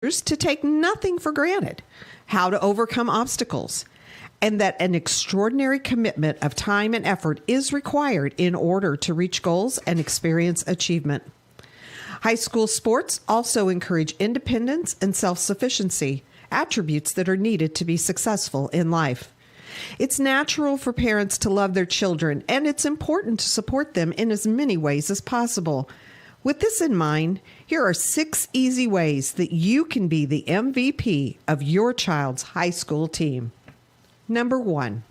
to take nothing for granted, how to overcome obstacles, and that an extraordinary commitment of time and effort is required in order to reach goals and experience achievement. High school sports also encourage independence and self-sufficiency, attributes that are needed to be successful in life. It's natural for parents to love their children, and it's important to support them in as many ways as possible. With this in mind, here are 6 easy ways that you can be the MVP of your child's high school team. Number 1,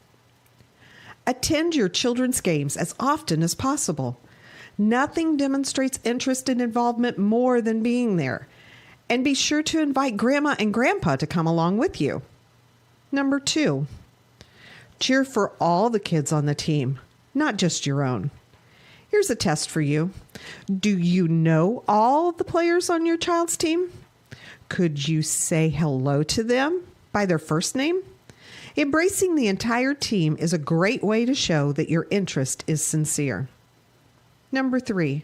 attend your children's games as often as possible. Nothing demonstrates interest and involvement more than being there. And be sure to invite Grandma and Grandpa to come along with you. Number 2, cheer for all the kids on the team, not just your own. Here's a test for you. Do you know all the players on your child's team? Could you say hello to them by their first name? Embracing the entire team is a great way to show that your interest is sincere. Number 3,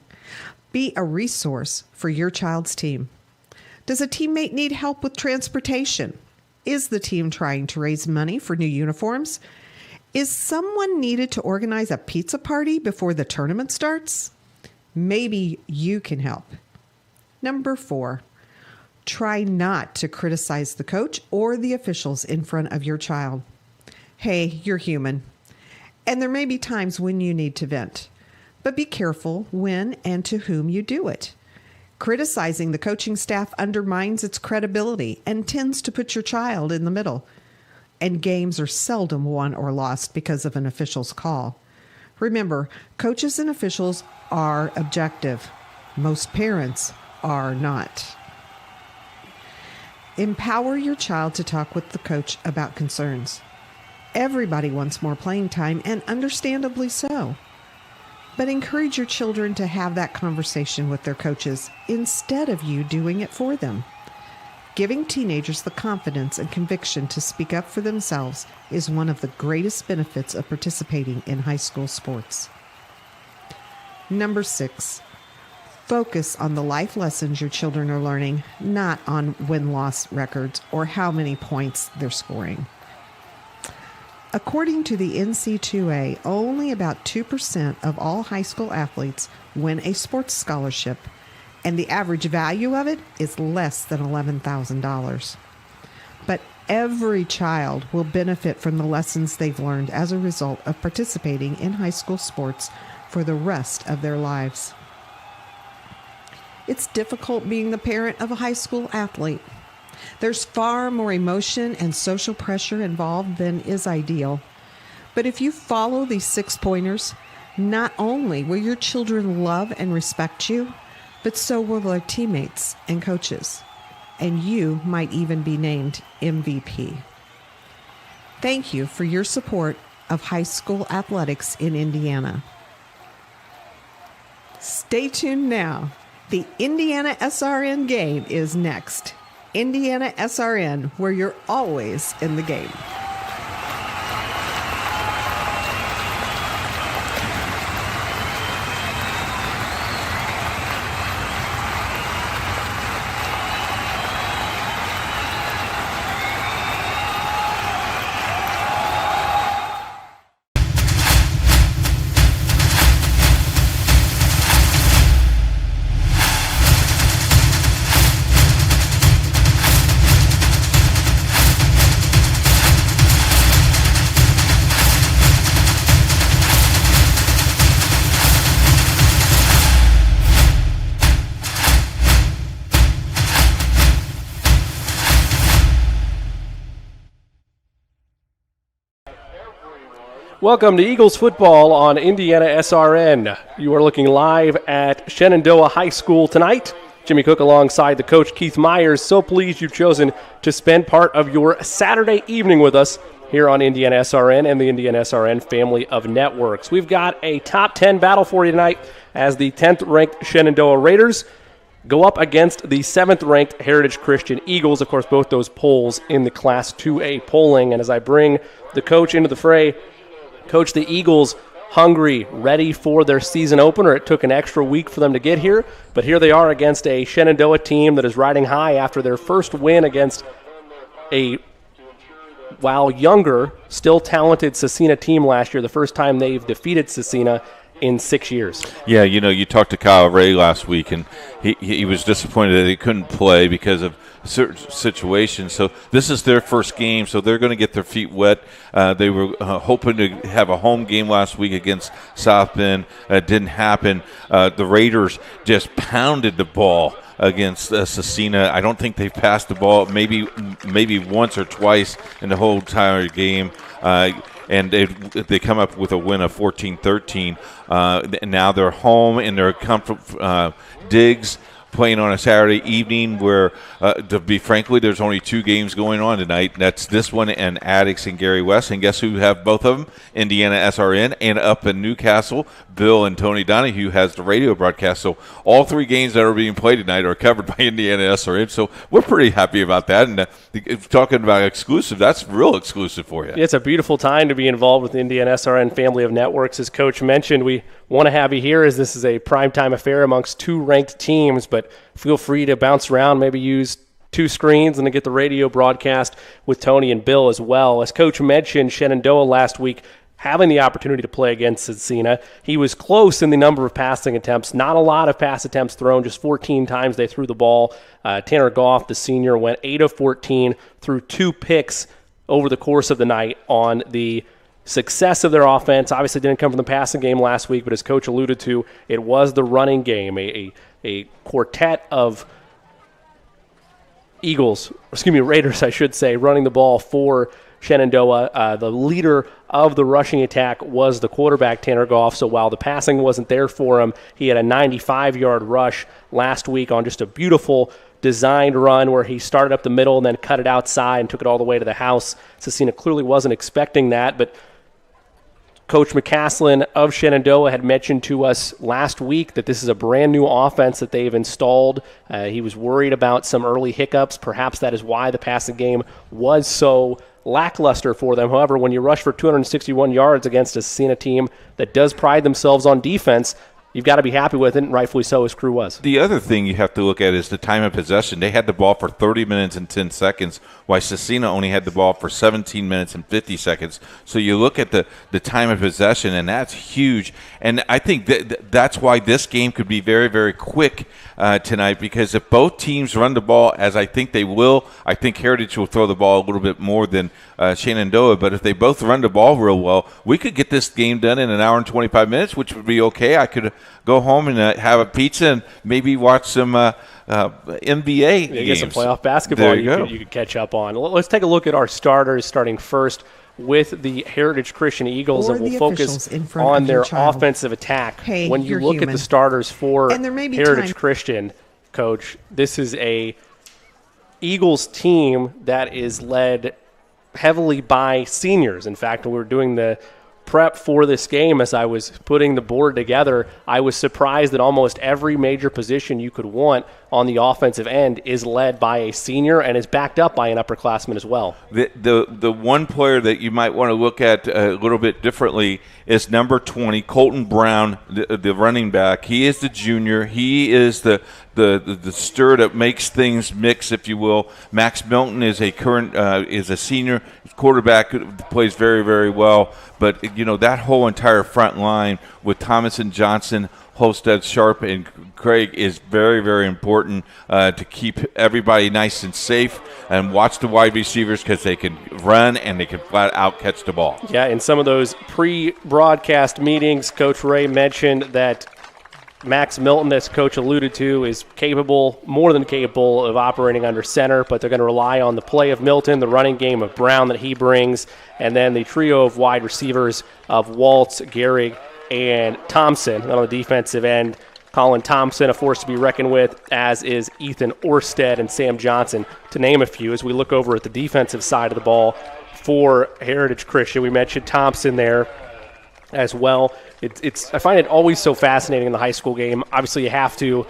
be a resource for your child's team. Does a teammate need help with transportation? Is the team trying to raise money for new uniforms? Is someone needed to organize a pizza party before the tournament starts? Maybe you can help. Number 4, try not to criticize the coach or the officials in front of your child. Hey, you're human, and there may be times when you need to vent, but be careful when and to whom you do it. Criticizing the coaching staff undermines its credibility and tends to put your child in the middle. And games are seldom won or lost because of an official's call. Remember, coaches and officials are objective. Most parents are not. Empower your child to talk with the coach about concerns. Everybody wants more playing time, and understandably so. But encourage your children to have that conversation with their coaches instead of you doing it for them. Giving teenagers the confidence and conviction to speak up for themselves is one of the greatest benefits of participating in high school sports. Number 6, focus on the life lessons your children are learning, not on win-loss records or how many points they're scoring. According to the NC2A, only about 2% of all high school athletes win a sports scholarship, and the average value of it is less than $11,000. But every child will benefit from the lessons they've learned as a result of participating in high school sports for the rest of their lives. It's difficult being the parent of a high school athlete. There's far more emotion and social pressure involved than is ideal. But if you follow these 6 pointers, not only will your children love and respect you, but so will their teammates and coaches. And you might even be named MVP. Thank you for your support of high school athletics in Indiana. Stay tuned now. The Indiana SRN game is next. Indiana SRN, where you're always in the game. Welcome to Eagles football on Indiana SRN. You are looking live at Shenandoah High School tonight. Jimmy Cook alongside the coach Keith Myers. So pleased you've chosen to spend part of your Saturday evening with us here on Indiana SRN and the Indiana SRN family of networks. We've got a top 10 battle for you tonight as the 10th ranked Shenandoah Raiders go up against the 7th ranked Heritage Christian Eagles. Of course, both those polls in the Class 2A polling. And as I bring the coach into the fray, Coach, the Eagles hungry, ready for their season opener. It took an extra week for them to get here, but here they are against a Shenandoah team that is riding high after their first win against a, while younger, still talented Scecina team last year, the first time they've defeated Scecina in 6 years. Yeah, you talked to Kyle Ray last week, and he was disappointed that he couldn't play because of certain situations. So this is their first game, so they're going to get their feet wet. They were hoping to have a home game last week against South Bend. Didn't happen. The Raiders just pounded the ball against Scecina. I don't think they've passed the ball maybe once or twice in the whole entire game. And they come up with a win of 14-13. Now they're home in their comfort digs, playing on a Saturday evening where, to be frankly, there's only 2 games going on tonight. That's this one and Addicts and Gary West. And guess who have both of them? Indiana SRN. And up in Newcastle, Bill and Tony Donahue has the radio broadcast. So all 3 games that are being played tonight are covered by Indiana SRN. So we're pretty happy about that. And talking about exclusive, that's real exclusive for you. It's a beautiful time to be involved with the Indiana SRN family of networks. As Coach mentioned, we want to have you here as this is a primetime affair amongst 2 ranked teams, but feel free to bounce around, maybe use 2 screens and to get the radio broadcast with Tony and Bill as well. As Coach mentioned, Shenandoah last week having the opportunity to play against Scecina. He was close in the number of passing attempts, not a lot of pass attempts thrown, just 14 times they threw the ball. Tanner Goff, the senior, went 8 of 14, threw 2 picks over the course of the night on the success of their offense. Obviously didn't come from the passing game last week, but as Coach alluded to, it was the running game, a quartet of Raiders, I should say, running the ball for Shenandoah. The leader of the rushing attack was the quarterback, Tanner Goff. So while the passing wasn't there for him, he had a 95-yard rush last week on just a beautiful designed run where he started up the middle and then cut it outside and took it all the way to the house. Scecina clearly wasn't expecting that, but Coach McCaslin of Shenandoah had mentioned to us last week that this is a brand new offense that they've installed. He was worried about some early hiccups. Perhaps that is why the passing game was so lackluster for them. However, when you rush for 261 yards against a Scecina team that does pride themselves on defense, you've got to be happy with it, and rightfully so, his crew was. The other thing you have to look at is the time of possession. They had the ball for 30 minutes and 10 seconds, while Scecina only had the ball for 17 minutes and 50 seconds. So you look at the time of possession, and that's huge. And I think that's why this game could be very, very quick tonight, because if both teams run the ball, as I think they will, I think Heritage will throw the ball a little bit more than Shenandoah. But if they both run the ball real well, we could get this game done in an hour and 25 minutes, which would be okay. I could go home and have a pizza and maybe watch some NBA games. Get some playoff basketball you could catch up on. Let's take a look at our starters, starting first with the Heritage Christian Eagles, and we'll focus on their offensive attack. Hey, when you look at the starters for Heritage Christian, Coach, this is a Eagles team that is led heavily by seniors. In fact, when we were doing the prep for this game, as I was putting the board together, I was surprised that almost every major position you could want on the offensive end is led by a senior and is backed up by an upperclassman as well. The one player that you might want to look at a little bit differently is number 20, Colton Brown, the running back. He is the junior. He is the stir that makes things mix, if you will. Max Milton is a senior quarterback who plays very, very well. But, that whole entire front line with Thomas and Johnson, Holstead, Sharp, and Craig is very, very important to keep everybody nice and safe, and watch the wide receivers because they can run and they can flat out catch the ball. Yeah, in some of those pre-broadcast meetings, Coach Ray mentioned that Max Milton, as Coach alluded to, is more than capable of operating under center, but they're going to rely on the play of Milton, the running game of Brown that he brings, and then the trio of wide receivers of Waltz, Gehrig, and Thompson. And on the defensive end, Colin Thompson, a force to be reckoned with, as is Ethan Orsted and Sam Johnson, to name a few. As we look over at the defensive side of the ball for Heritage Christian, we mentioned Thompson there as well. I find it always so fascinating in the high school game. Obviously, you have to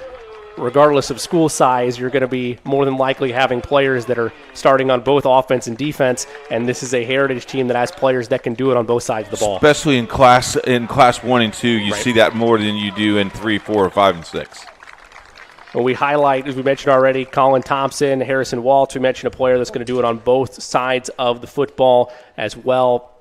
regardless of school size, you're going to be more than likely having players that are starting on both offense and defense, and this is a Heritage team that has players that can do it on both sides of the ball. Especially in class 1 and 2, you see that more than you do in 3, 4, 5, and 6. When we highlight, as we mentioned already, Colin Thompson, Harrison Waltz, we mentioned a player that's going to do it on both sides of the football, as well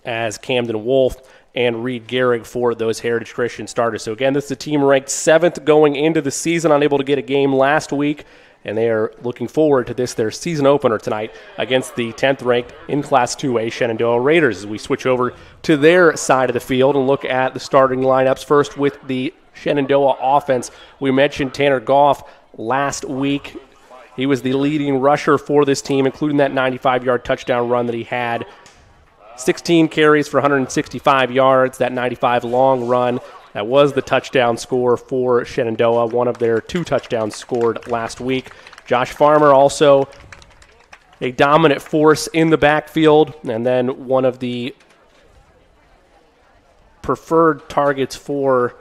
as Camden Wolf and Reed Gehrig for those Heritage Christian starters. So again, this is a team ranked 7th going into the season, unable to get a game last week, and they are looking forward to this, their season opener tonight against the 10th ranked in Class 2A Shenandoah Raiders. As we switch over to their side of the field and look at the starting lineups, first with the Shenandoah offense. We mentioned Tanner Goff last week. He was the leading rusher for this team, including that 95-yard touchdown run that he had. 16 carries for 165 yards, that 95 long run. That was the touchdown score for Shenandoah, one of their 2 touchdowns scored last week. Josh Farmer also a dominant force in the backfield, and then one of the preferred targets for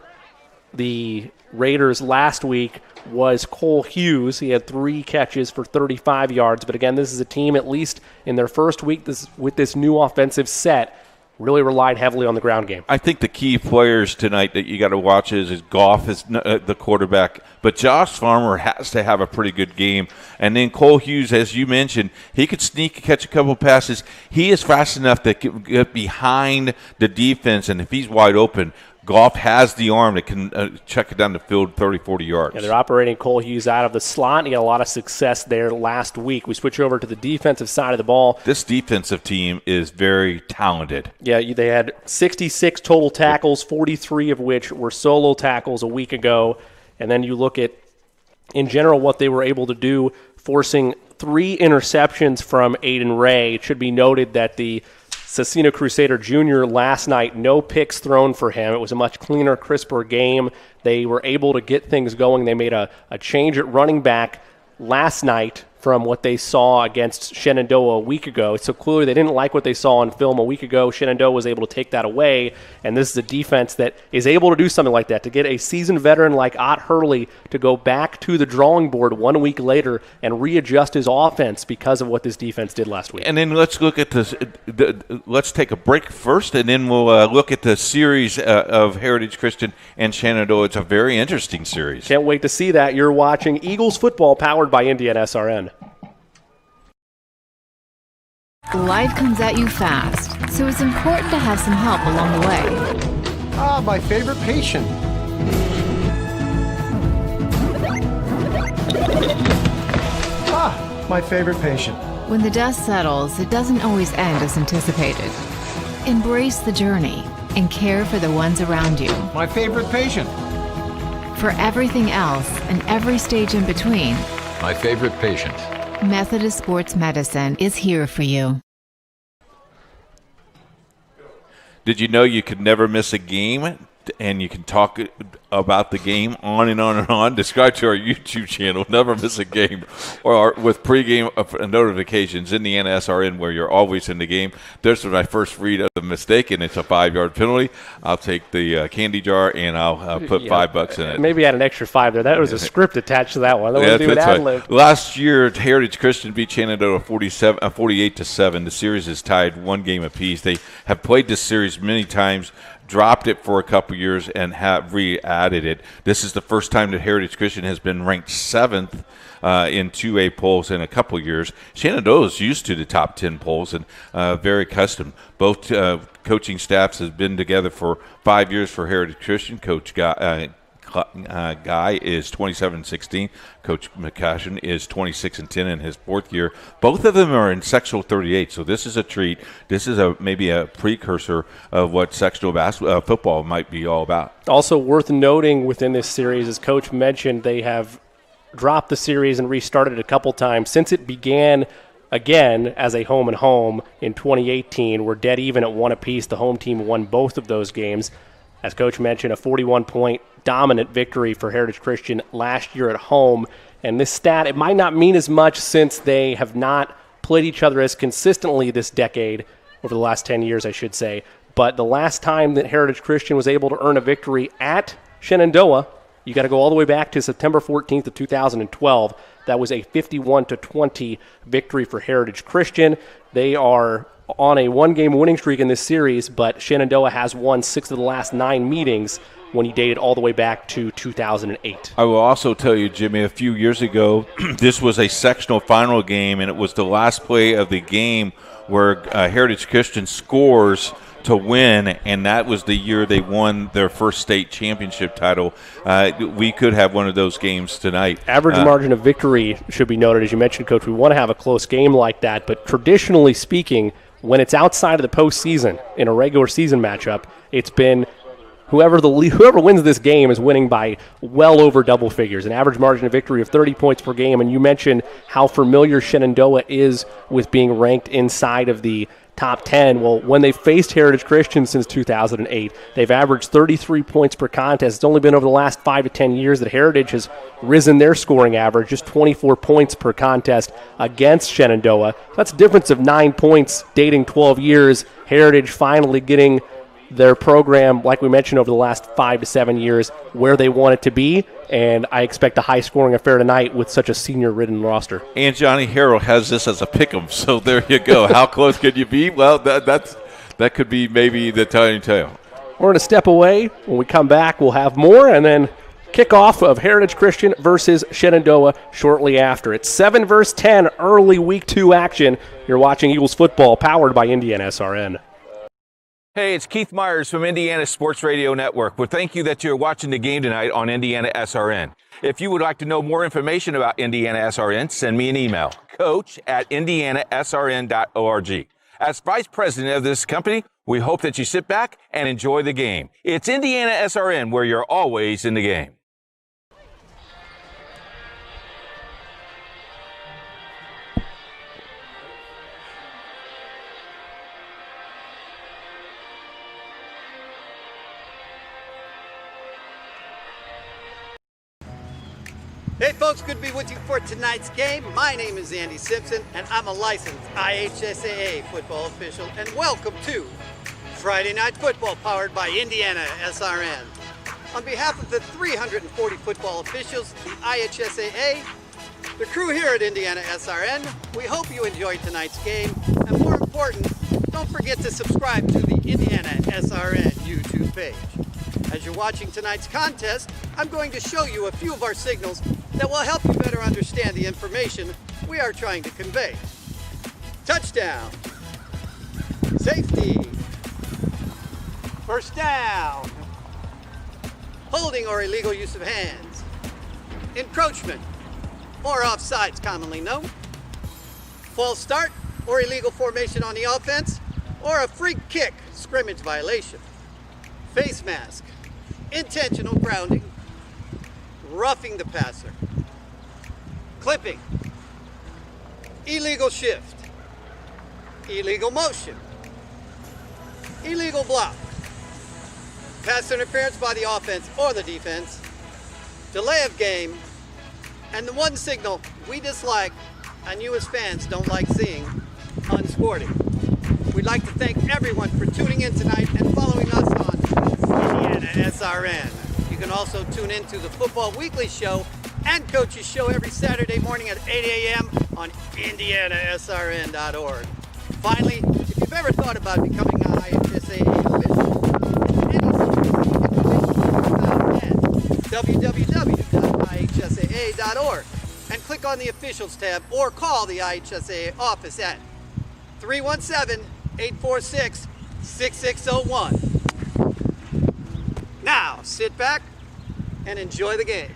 the Raiders last week was Cole Hughes. He had 3 catches for 35 yards. But again, this is a team, at least in their first week with this new offensive set, really relied heavily on the ground game. I think the key players tonight that you got to watch is Goff is the quarterback, but Josh Farmer has to have a pretty good game. And then Cole Hughes, as you mentioned, he could catch a couple passes. He is fast enough to get behind the defense, and if he's wide open, Goff has the arm that can check it down the field 30, 40 yards. Yeah, they're operating Cole Hughes out of the slot, and he had a lot of success there last week. We switch over to the defensive side of the ball. This defensive team is very talented. Yeah, they had 66 total tackles, 43 of which were solo tackles a week ago. And then you look at, in general, what they were able to do, forcing 3 interceptions from Aiden Ray. It should be noted that the Cecina Crusader Jr. last night, no picks thrown for him. It was a much cleaner, crisper game. They were able to get things going. They made a change at running back last night from what they saw against Shenandoah a week ago. So clearly they didn't like what they saw on film a week ago. Shenandoah was able to take that away, and this is a defense that is able to do something like that, to get a seasoned veteran like Ott Hurley to go back to the drawing board 1 week later and readjust his offense because of what this defense did last week. And then let's look at this. Let's take a break first, and then we'll look at the series of Heritage Christian and Shenandoah. It's a very interesting series. Can't wait to see that. You're watching Eagles football powered by Indiana SRN. Life comes at you fast, so it's important to have some help along the way. My favorite patient. My favorite patient. When the dust settles, it doesn't always end as anticipated. Embrace the journey and care for the ones around you. My favorite patient. For everything else and every stage in between, My favorite patient. Methodist Sports Medicine is here for you. Did you know you could never miss a game? And you can talk about the game on and on and on. Subscribe to our YouTube channel, Never Miss a Game, or with pregame notifications, Indiana SRN, where you're always in the game. There's my first read of the mistake, and it's a 5-yard penalty. I'll take the candy jar, and I'll put $5 in it. Maybe add an extra 5 there. That was a script attached to that one. That that's right. Last year, Heritage Christian beat Shenandoah 48-7. The series is tied 1 game apiece. They have played this series many times, dropped it for a couple years, and have re-added it. This is the first time that Heritage Christian has been ranked 7th in 2A polls in a couple years. Shenandoah is used to the top 10 polls and very accustomed. Both coaching staffs have been together for 5 years for Heritage Christian. Coach Guy is 27-16. Coach McCashin is 26-10 in his 4th year. Both of them are in Sectional 38, so this is a treat. This is maybe a precursor of what sectional football might be all about. Also worth noting within this series, as Coach mentioned, they have dropped the series and restarted it a couple times since it began again as a home and home in 2018. We're dead even at 1 apiece. The home team won both of those games. As Coach mentioned, a 41-point dominant victory for Heritage Christian last year at home. And this stat, it might not mean as much since they have not played each other as consistently this decade, over the last 10 years, I should say. But the last time that Heritage Christian was able to earn a victory at Shenandoah You got to go all the way back to September 14th of 2012. That was a 51-20 victory for Heritage Christian. They are on a one-game winning streak in this series, but Shenandoah has won 6 of the last 9 meetings when he dated all the way back to 2008. I will also tell you, Jimmy, a few years ago, this was a sectional final game, and it was the last play of the game where Heritage Christian scores to win, and that was the year they won their first state championship title. We could have one of those games tonight. Average margin of victory should be noted. As you mentioned, Coach, we want to have a close game like that, but traditionally speaking, when it's outside of the postseason in a regular season matchup, it's been whoever wins this game is winning by well over double figures, an average margin of victory of 30 points per game. And you mentioned how familiar Shenandoah is with being ranked inside of the top 10. Well, when they faced Heritage Christian since 2008, they've averaged 33 points per contest. It's only been over the last 5 to 10 years that Heritage has risen their scoring average, just 24 points per contest against Shenandoah. That's a difference of 9 points dating 12 years. Heritage finally getting their program, like we mentioned, over the last 5 to 7 years, where they want it to be, and I expect a high-scoring affair tonight with such a senior-ridden roster. And Johnny Harrell has this as a pick-em, so there you go. How close could you be? Well, that could be maybe the telling tale. We're going to step away. When we come back, we'll have more, and then kickoff of Heritage Christian versus Shenandoah shortly after. It's 7 versus 10, early Week 2 action. You're watching Eagles football, powered by Indiana SRN. Hey, it's Keith Myers from Indiana Sports Radio Network. Well, thank you that you're watching the game tonight on Indiana SRN. If you would like to know more information about Indiana SRN, send me an email, coach@indianasrn.org. As vice president of this company, we hope that you sit back and enjoy the game. It's Indiana SRN, where you're always in the game. Hey folks, good to be with you for tonight's game. My name is Andy Simpson, and I'm a licensed IHSAA football official, and welcome to Friday Night Football, powered by Indiana SRN. On behalf of the 340 football officials, the IHSAA, the crew here at Indiana SRN, we hope you enjoyed tonight's game, and more important, don't forget to subscribe to the Indiana SRN YouTube page. As you're watching tonight's contest, I'm going to show you a few of our signals that will help you better understand the information we are trying to convey. Touchdown, safety, first down, holding or illegal use of hands, encroachment, or offsides commonly known, false start or illegal formation on the offense, or a free kick, scrimmage violation, face mask, intentional grounding, roughing the passer, clipping, illegal shift, illegal motion, illegal block, pass interference by the offense or the defense, delay of game, and the one signal we dislike and you as fans don't like seeing, unsporting. We'd like to thank everyone for tuning in tonight and following us on Indiana SRN. You can also tune in to the Football Weekly Show and Coach's Show every Saturday morning at 8 a.m. on indianasrn.org. Finally, if you've ever thought about becoming an IHSAA official, www.ihsaa.org and click on the Officials tab or call the IHSAA office at 317-846-6601. Now, sit back and enjoy the game.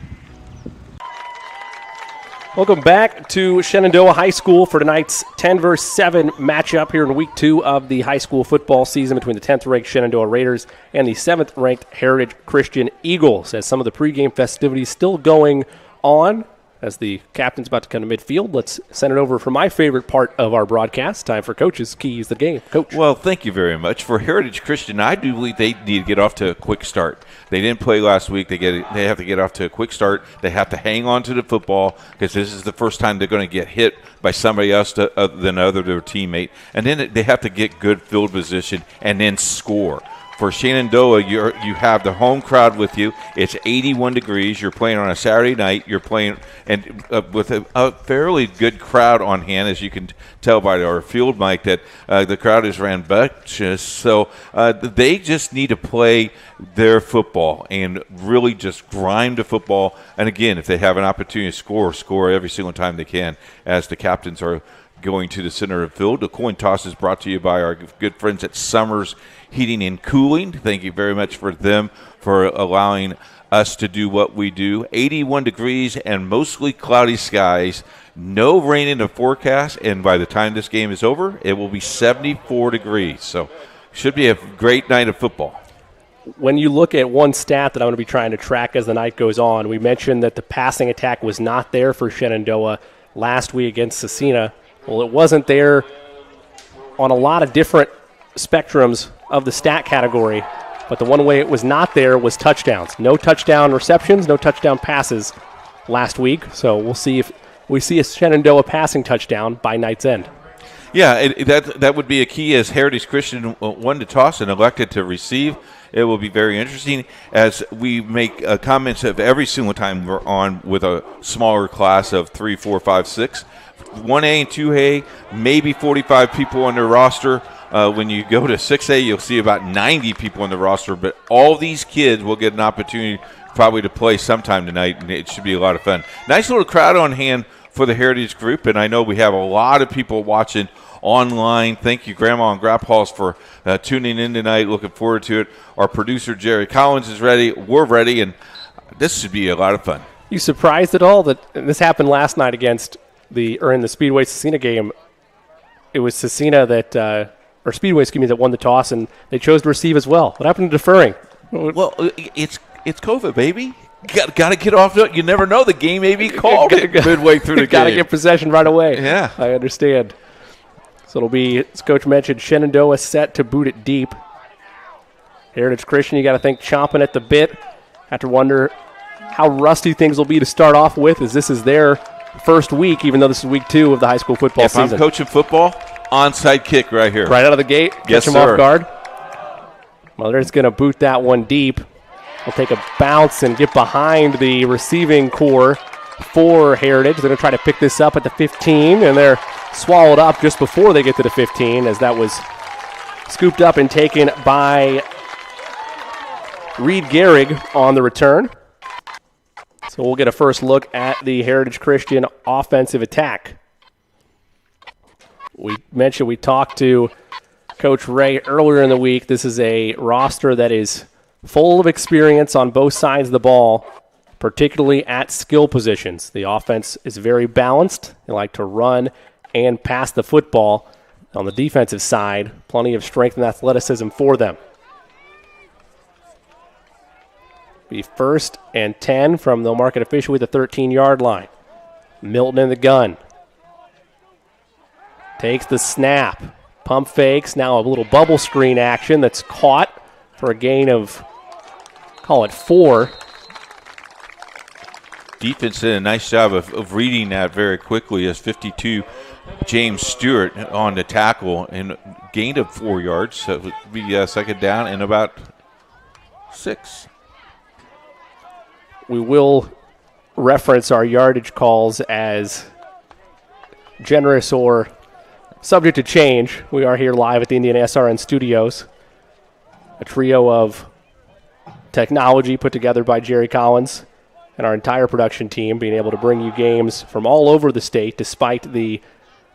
Welcome back to Shenandoah High School for tonight's 10 versus 7 matchup here in Week 2 of the high school football season between the 10th-ranked Shenandoah Raiders and the 7th-ranked Heritage Christian Eagles. As some of the pregame festivities still going on, as the captain's about to come to midfield, let's send it over for my favorite part of our broadcast. Time for Coach's Keys the Game. Coach. Well, thank you very much. For Heritage Christian, I do believe they need to get off to a quick start. They didn't play last week. They have to get off to a quick start. They have to hang on to the football because this is the first time they're going to get hit by somebody else than their teammate. And then they have to get good field position and then score. For Shenandoah, you have the home crowd with you. It's 81 degrees. You're playing on a Saturday night. You're playing with a fairly good crowd on hand, as you can tell by our field mic that the crowd is rambunctious. So they just need to play their football and really just grind the football. And again, if they have an opportunity to score every single time they can, as the captains are going to the center of the field. The coin toss is brought to you by our good friends at Summers Heating and Cooling. Thank you very much for them for allowing us to do what we do. 81 degrees and mostly cloudy skies. No rain in the forecast, and by the time this game is over, it will be 74 degrees. So should be a great night of football. When you look at one stat that I'm going to be trying to track as the night goes on, we mentioned that the passing attack was not there for Shenandoah last week against Cecina. Well, it wasn't there on a lot of different spectrums of the stat category, but the one way it was not there was touchdowns. No touchdown receptions, no touchdown passes last week, so we'll see if we see a Shenandoah passing touchdown by night's end. Yeah, that would be a key, as Heritage Christian won to toss and elected to receive. It will be very interesting as we make comments of every single time we're on with a smaller class of 3, 4, 5, 6. 1A and 2A, maybe 45 people on their roster. When you go to 6A, you'll see about 90 people on the roster. But all these kids will get an opportunity probably to play sometime tonight, and it should be a lot of fun. Nice little crowd on hand for the Heritage Group, and I know we have a lot of people watching online. Thank you, Grandma and Grandpa's, for tuning in tonight. Looking forward to it. Our producer, Jerry Collins, is ready. We're ready, and this should be a lot of fun. You surprised at all that this happened last night against in the Speedway Cecina game? It was Cecina that or Speedway, that won the toss, and they chose to receive as well. What happened to deferring? Well, it's COVID, baby. Got to get off. You never know. The game may be called midway through the game. Got to get possession right away. Yeah. I understand. So it'll be, as Coach mentioned, Shenandoah set to boot it deep. Heritage Christian, you got to think chomping at the bit. Have to wonder how rusty things will be to start off with, as this is their first week, even though this is week 2 of the high school football season. If I'm coaching football, onside kick right here. Right out of the gate. Yes, catch them sir. off guard. Well, they're just going to boot that one deep. We'll take a bounce and get behind the receiving core for Heritage. They're going to try to pick this up at the 15, and they're swallowed up just before they get to the 15, as that was scooped up and taken by Reed Gehrig on the return. So we'll get a first look at the Heritage Christian offensive attack. We mentioned we talked to Coach Ray earlier in the week. This is a roster that is full of experience on both sides of the ball, particularly at skill positions. The offense is very balanced. They like to run and pass the football. On the defensive side, plenty of strength and athleticism for them. Be 1st and 10 from they'll mark it officially the 13-yard line. Milton in the gun. Takes the snap. Pump fakes. Now a little bubble screen action that's caught for a gain of, call it 4. Defense did a nice job of reading that very quickly, as 52 James Stewart on the tackle and gained of 4 yards. So it would be second down and about 6. We will reference our yardage calls as generous or subject to change. We are here live at the Indiana SRN studios. A trio of technology put together by Jerry Collins and our entire production team, being able to bring you games from all over the state despite the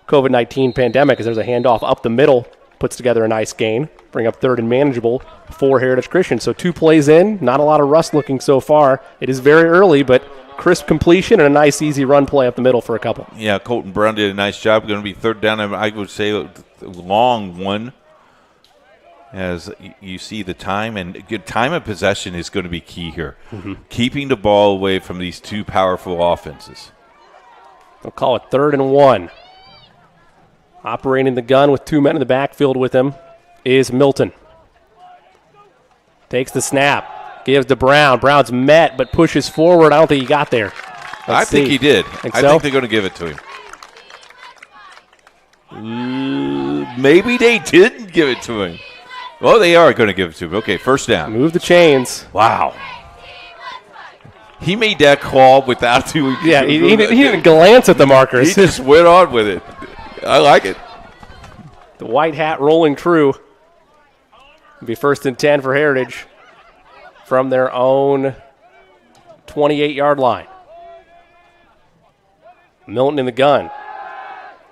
COVID-19 pandemic, as there's a handoff up the middle, puts together a nice gain, bring up 3rd and manageable for Heritage Christian. So 2 plays in, not a lot of rust looking so far. It is very early, but crisp completion and a nice easy run play up the middle for a couple. Yeah, Colton Brown did a nice job. Going to be 3rd down, and I would say a long one, as you see the time, and good time of possession is going to be key here. Mm-hmm. Keeping the ball away from these 2 powerful offenses. We'll call it 3rd and 1. Operating the gun with 2 men in the backfield with him is Milton. Takes the snap. Gives to Brown. Brown's met, but pushes forward. I don't think he got there. I think he did. Think I so? think they're going to give it to him. Maybe they didn't give it to him. Oh, they are going to give it to him. Okay, first down. Move the chains. Wow. He made that call without doing. Yeah, he didn't glance at the markers. He just went on with it. I like it. The white hat rolling true. It'll be 1st and 10 for Heritage from their own 28-yard line. Milton in the gun.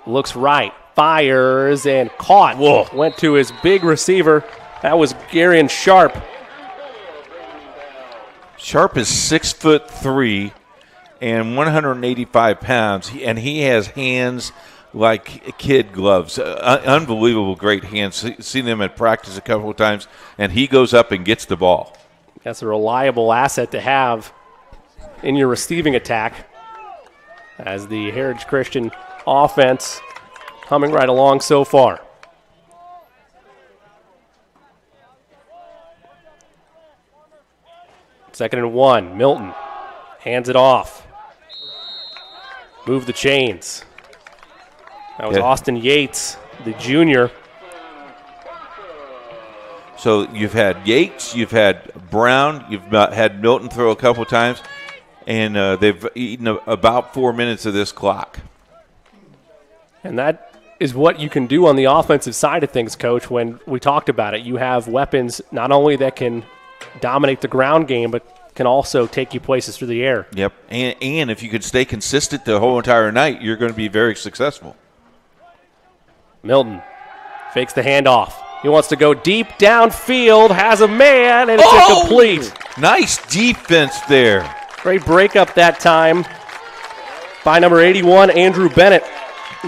Looks right. Fires and caught. Whoa. Went to his big receiver. That was Garion Sharp. Sharp is 6'3" and 185 pounds, and he has hands like kid gloves. Unbelievable great hands. Seen them at practice a couple of times, and he goes up and gets the ball. That's a reliable asset to have in your receiving attack as the Heritage Christian offense humming right along so far. Second and 1, Milton hands it off. Move the chains. That was Austin Yates, the junior. So you've had Yates, you've had Brown, you've had Milton throw a couple times, and they've eaten about 4 minutes of this clock. And that is what you can do on the offensive side of things, Coach, when we talked about it. You have weapons not only that can dominate the ground game, but can also take you places through the air. Yep, and if you could stay consistent the whole entire night, you're going to be very successful. Milton fakes the handoff. He wants to go deep downfield, has a man, and it's incomplete. Nice defense there. Great breakup that time by number 81, Andrew Bennett,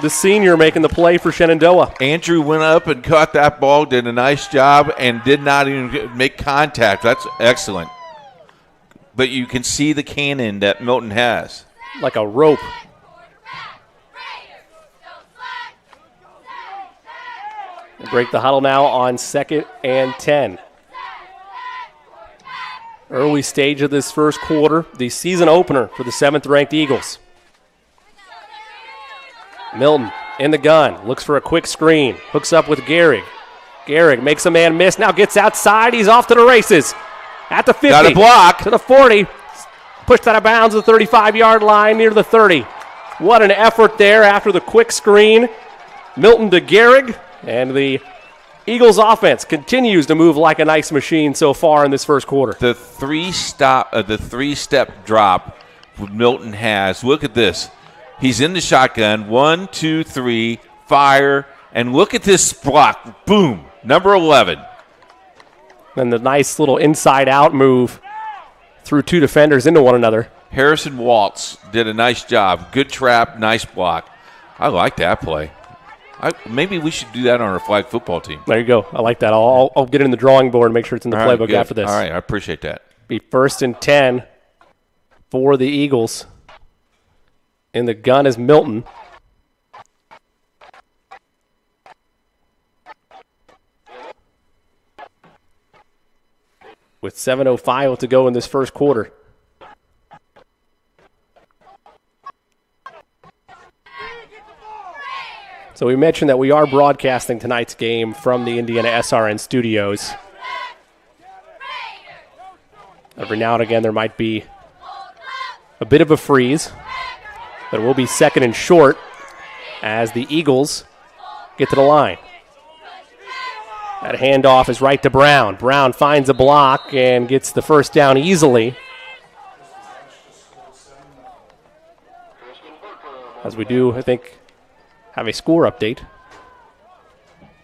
the senior making the play for Shenandoah. Andrew went up and caught that ball, did a nice job, and did not even make contact. That's excellent. But you can see the cannon that Milton has. Like a rope. They break the huddle now on 2nd and 10. Early stage of this first quarter, the season opener for the 7th-ranked Eagles. Milton in the gun, looks for a quick screen, hooks up with Gehrig. Gehrig makes a man miss, now gets outside, he's off to the races. At the 50. Got a block. To the 40. Pushed out of bounds at the 35-yard line near the 30. What an effort there after the quick screen. Milton to Gehrig, and the Eagles offense continues to move like a nice machine so far in this first quarter. The three-step drop Milton has. Look at this. He's in the shotgun. 1, 2, 3, fire, and look at this block. Boom. Number 11. And the nice little inside-out move through two defenders into one another. Harrison Waltz did a nice job. Good trap, nice block. I like that play. Maybe we should do that on our flag football team. There you go. I like that. I'll get it in the drawing board and make sure it's in the playbook after this. All right, I appreciate that. Be 1st and 10 for the Eagles. In the gun is Milton. With 7:05 to go in this first quarter. So we mentioned that we are broadcasting tonight's game from the Indiana SRN studios. Every now and again there might be a bit of a freeze, but it will be 2nd and short as the Eagles get to the line. That handoff is right to Brown. Brown finds a block and gets the first down easily. As we do, I think, have a score update,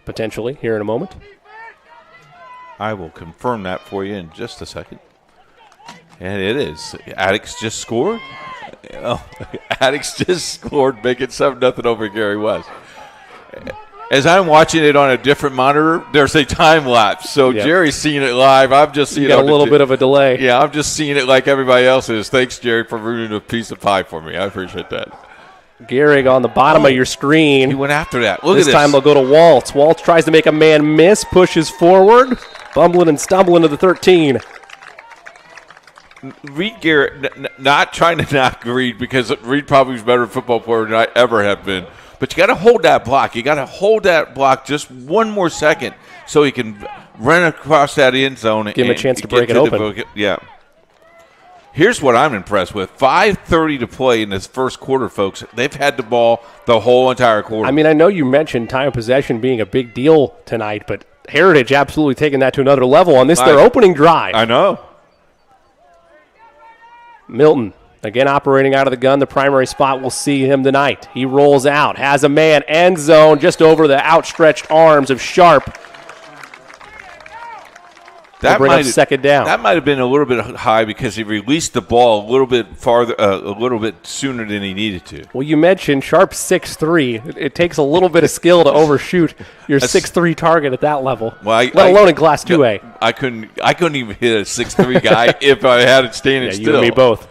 potentially, here in a moment. I will confirm that for you in just a second. And it is. Addicts just scored. Oh, Addicts just scored, making 7-0 over Gary West. As I'm watching it on a different monitor, there's a time lapse. So yep. Jerry's seeing it live. I'm just seeing it. Got a little bit of a delay. Yeah, I'm just seeing it like everybody else is. Thanks, Jerry, for ruining a piece of pie for me. I appreciate that. Gehrig on the bottom of your screen. He went after that. Look at this. This time they'll go to Waltz. Waltz tries to make a man miss, pushes forward, bumbling and stumbling to the 13. Reed Garrett, not trying to knock Reed, because Reed probably is a better football player than I ever have been. But you got to hold that block. You got to hold that block just one more second so he can run across that end zone. Give him a chance to break it open. Yeah. Here's what I'm impressed with. 5:30 to play in this first quarter, folks. They've had the ball the whole entire quarter. I mean, I know you mentioned time of possession being a big deal tonight, but Heritage absolutely taking that to another level on this, their opening drive. I know. Milton, again operating out of the gun, the primary spot. We'll see him tonight. He rolls out, has a man, end zone, just over the outstretched arms of Sharp. That bring up second down. That might have been a little bit high because he released the ball a little bit farther, a little bit sooner than he needed to. Well, you mentioned Sharp's 6'3". It takes a little bit of skill to overshoot your 6'3" target at that level, let alone in Class 2A. I couldn't even hit a 6'3" guy if I had it standing still. You and me both.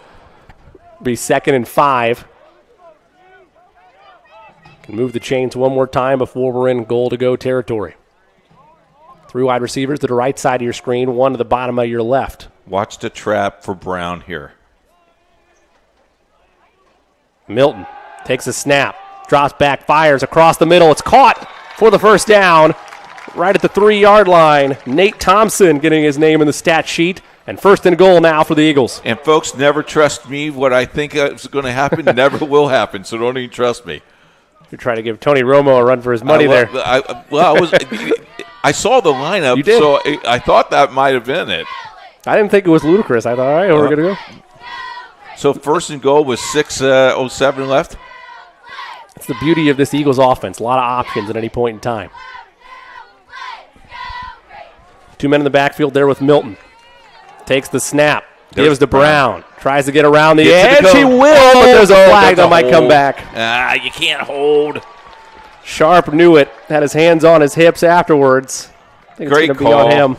Be 2nd and 5. Can move the chains one more time before we're in goal-to-go territory. 3 wide receivers to the right side of your screen, 1 to the bottom of your left. Watch the trap for Brown here. Milton takes a snap, drops back, fires across the middle. It's caught for the first down right at the 3-yard line. Nate Thompson getting his name in the stat sheet. And 1st and goal now for the Eagles. And folks, never trust me. What I think is going to happen never will happen, so don't even trust me. You're trying to give Tony Romo a run for his money there. I saw the lineup, so I thought that might have been it. I didn't think it was ludicrous. I thought, all right, we're going to go. So 1st and goal with 6:07 left. That's the beauty of this Eagles offense. A lot of options at any point in time. 2 men in the backfield there with Milton. Takes the snap. Gives to Brown. Tries to get around the edge. He will, but there's a flag that might come back. You can't hold. Sharp knew it. Had his hands on his hips afterwards. I think Great it's going to be on him.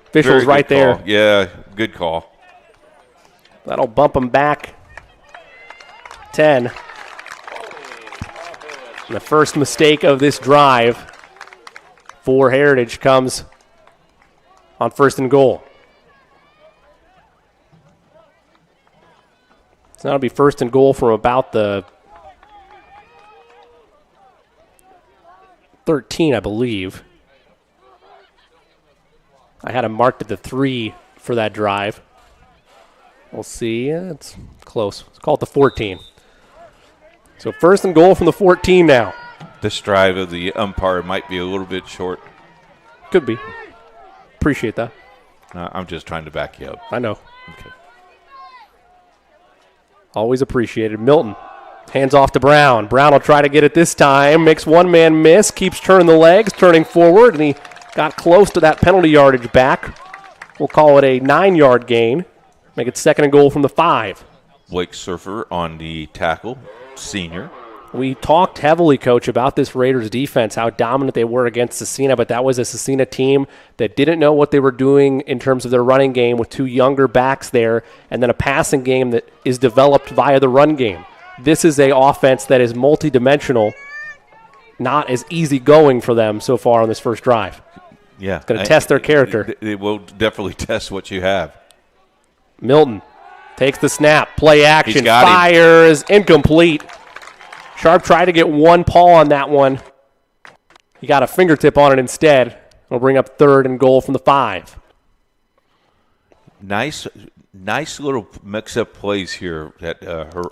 Officials right there. Yeah, good call. That'll bump him back 10. And the first mistake of this drive for Heritage comes on 1st and goal. So that'll be 1st and goal from about the 13, I believe. I had him marked at the 3 for that drive. We'll see. It's close. Let's call it the 14. So 1st and goal from the 14 now. This drive of the umpire might be a little bit short. Could be. Appreciate that. I'm just trying to back you up. I know. Okay. Always appreciated. Milton hands off to Brown. Brown will try to get it this time. Makes one man miss. Keeps turning the legs, turning forward, and he got close to that penalty yardage back. We'll call it a 9-yard gain. Make it 2nd and goal from the 5. Blake Surfer on the tackle, senior. We talked heavily, Coach, about this Raiders defense, how dominant they were against Cecina, but that was a Cecina team that didn't know what they were doing in terms of their running game with 2 younger backs there, and then a passing game that is developed via the run game. This is an offense that is multidimensional, not as easygoing for them so far on this first drive. Yeah. It's going to test their character. It will definitely test what you have. Milton takes the snap, play action, got fires, incomplete. Sharp tried to get one paw on that one. He got a fingertip on it instead. We'll bring up 3rd and goal from the 5. Nice little mix-up plays here that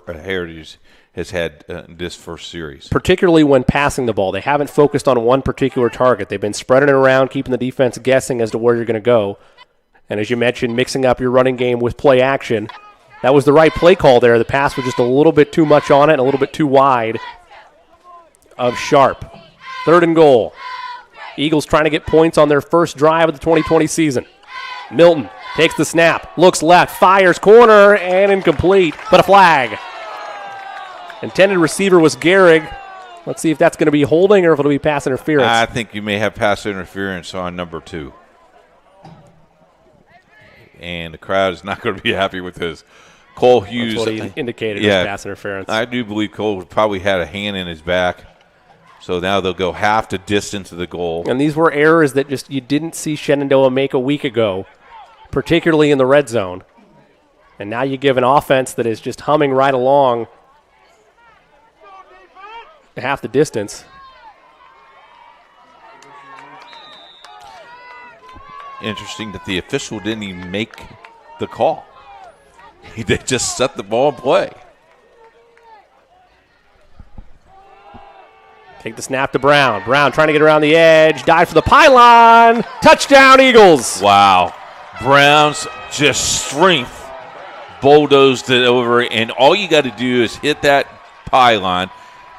Heritage has had this first series. Particularly when passing the ball. They haven't focused on one particular target. They've been spreading it around, keeping the defense guessing as to where you're going to go. And as you mentioned, mixing up your running game with play action. That was the right play call there. The pass was just a little bit too much on it and a little bit too wide of Sharp. 3rd and goal. Eagles trying to get points on their first drive of the 2020 season. Milton takes the snap, looks left, fires corner, and incomplete, but a flag. Intended receiver was Gehrig. Let's see if that's going to be holding or if it'll be pass interference. I think you may have pass interference on number 2. And the crowd is not going to be happy with this. Cole Hughes. That's what he indicated was pass interference. I do believe Cole probably had a hand in his back. So now they'll go half the distance of the goal. And these were errors that just you didn't see Shenandoah make a week ago, particularly in the red zone. And now you give an offense that is just humming right along half the distance. Interesting that the official didn't even make the call. They just set the ball in play. Take the snap to Brown. Brown trying to get around the edge. Dive for the pylon. Touchdown, Eagles. Wow. Brown's just strength bulldozed it over, and all you got to do is hit that pylon,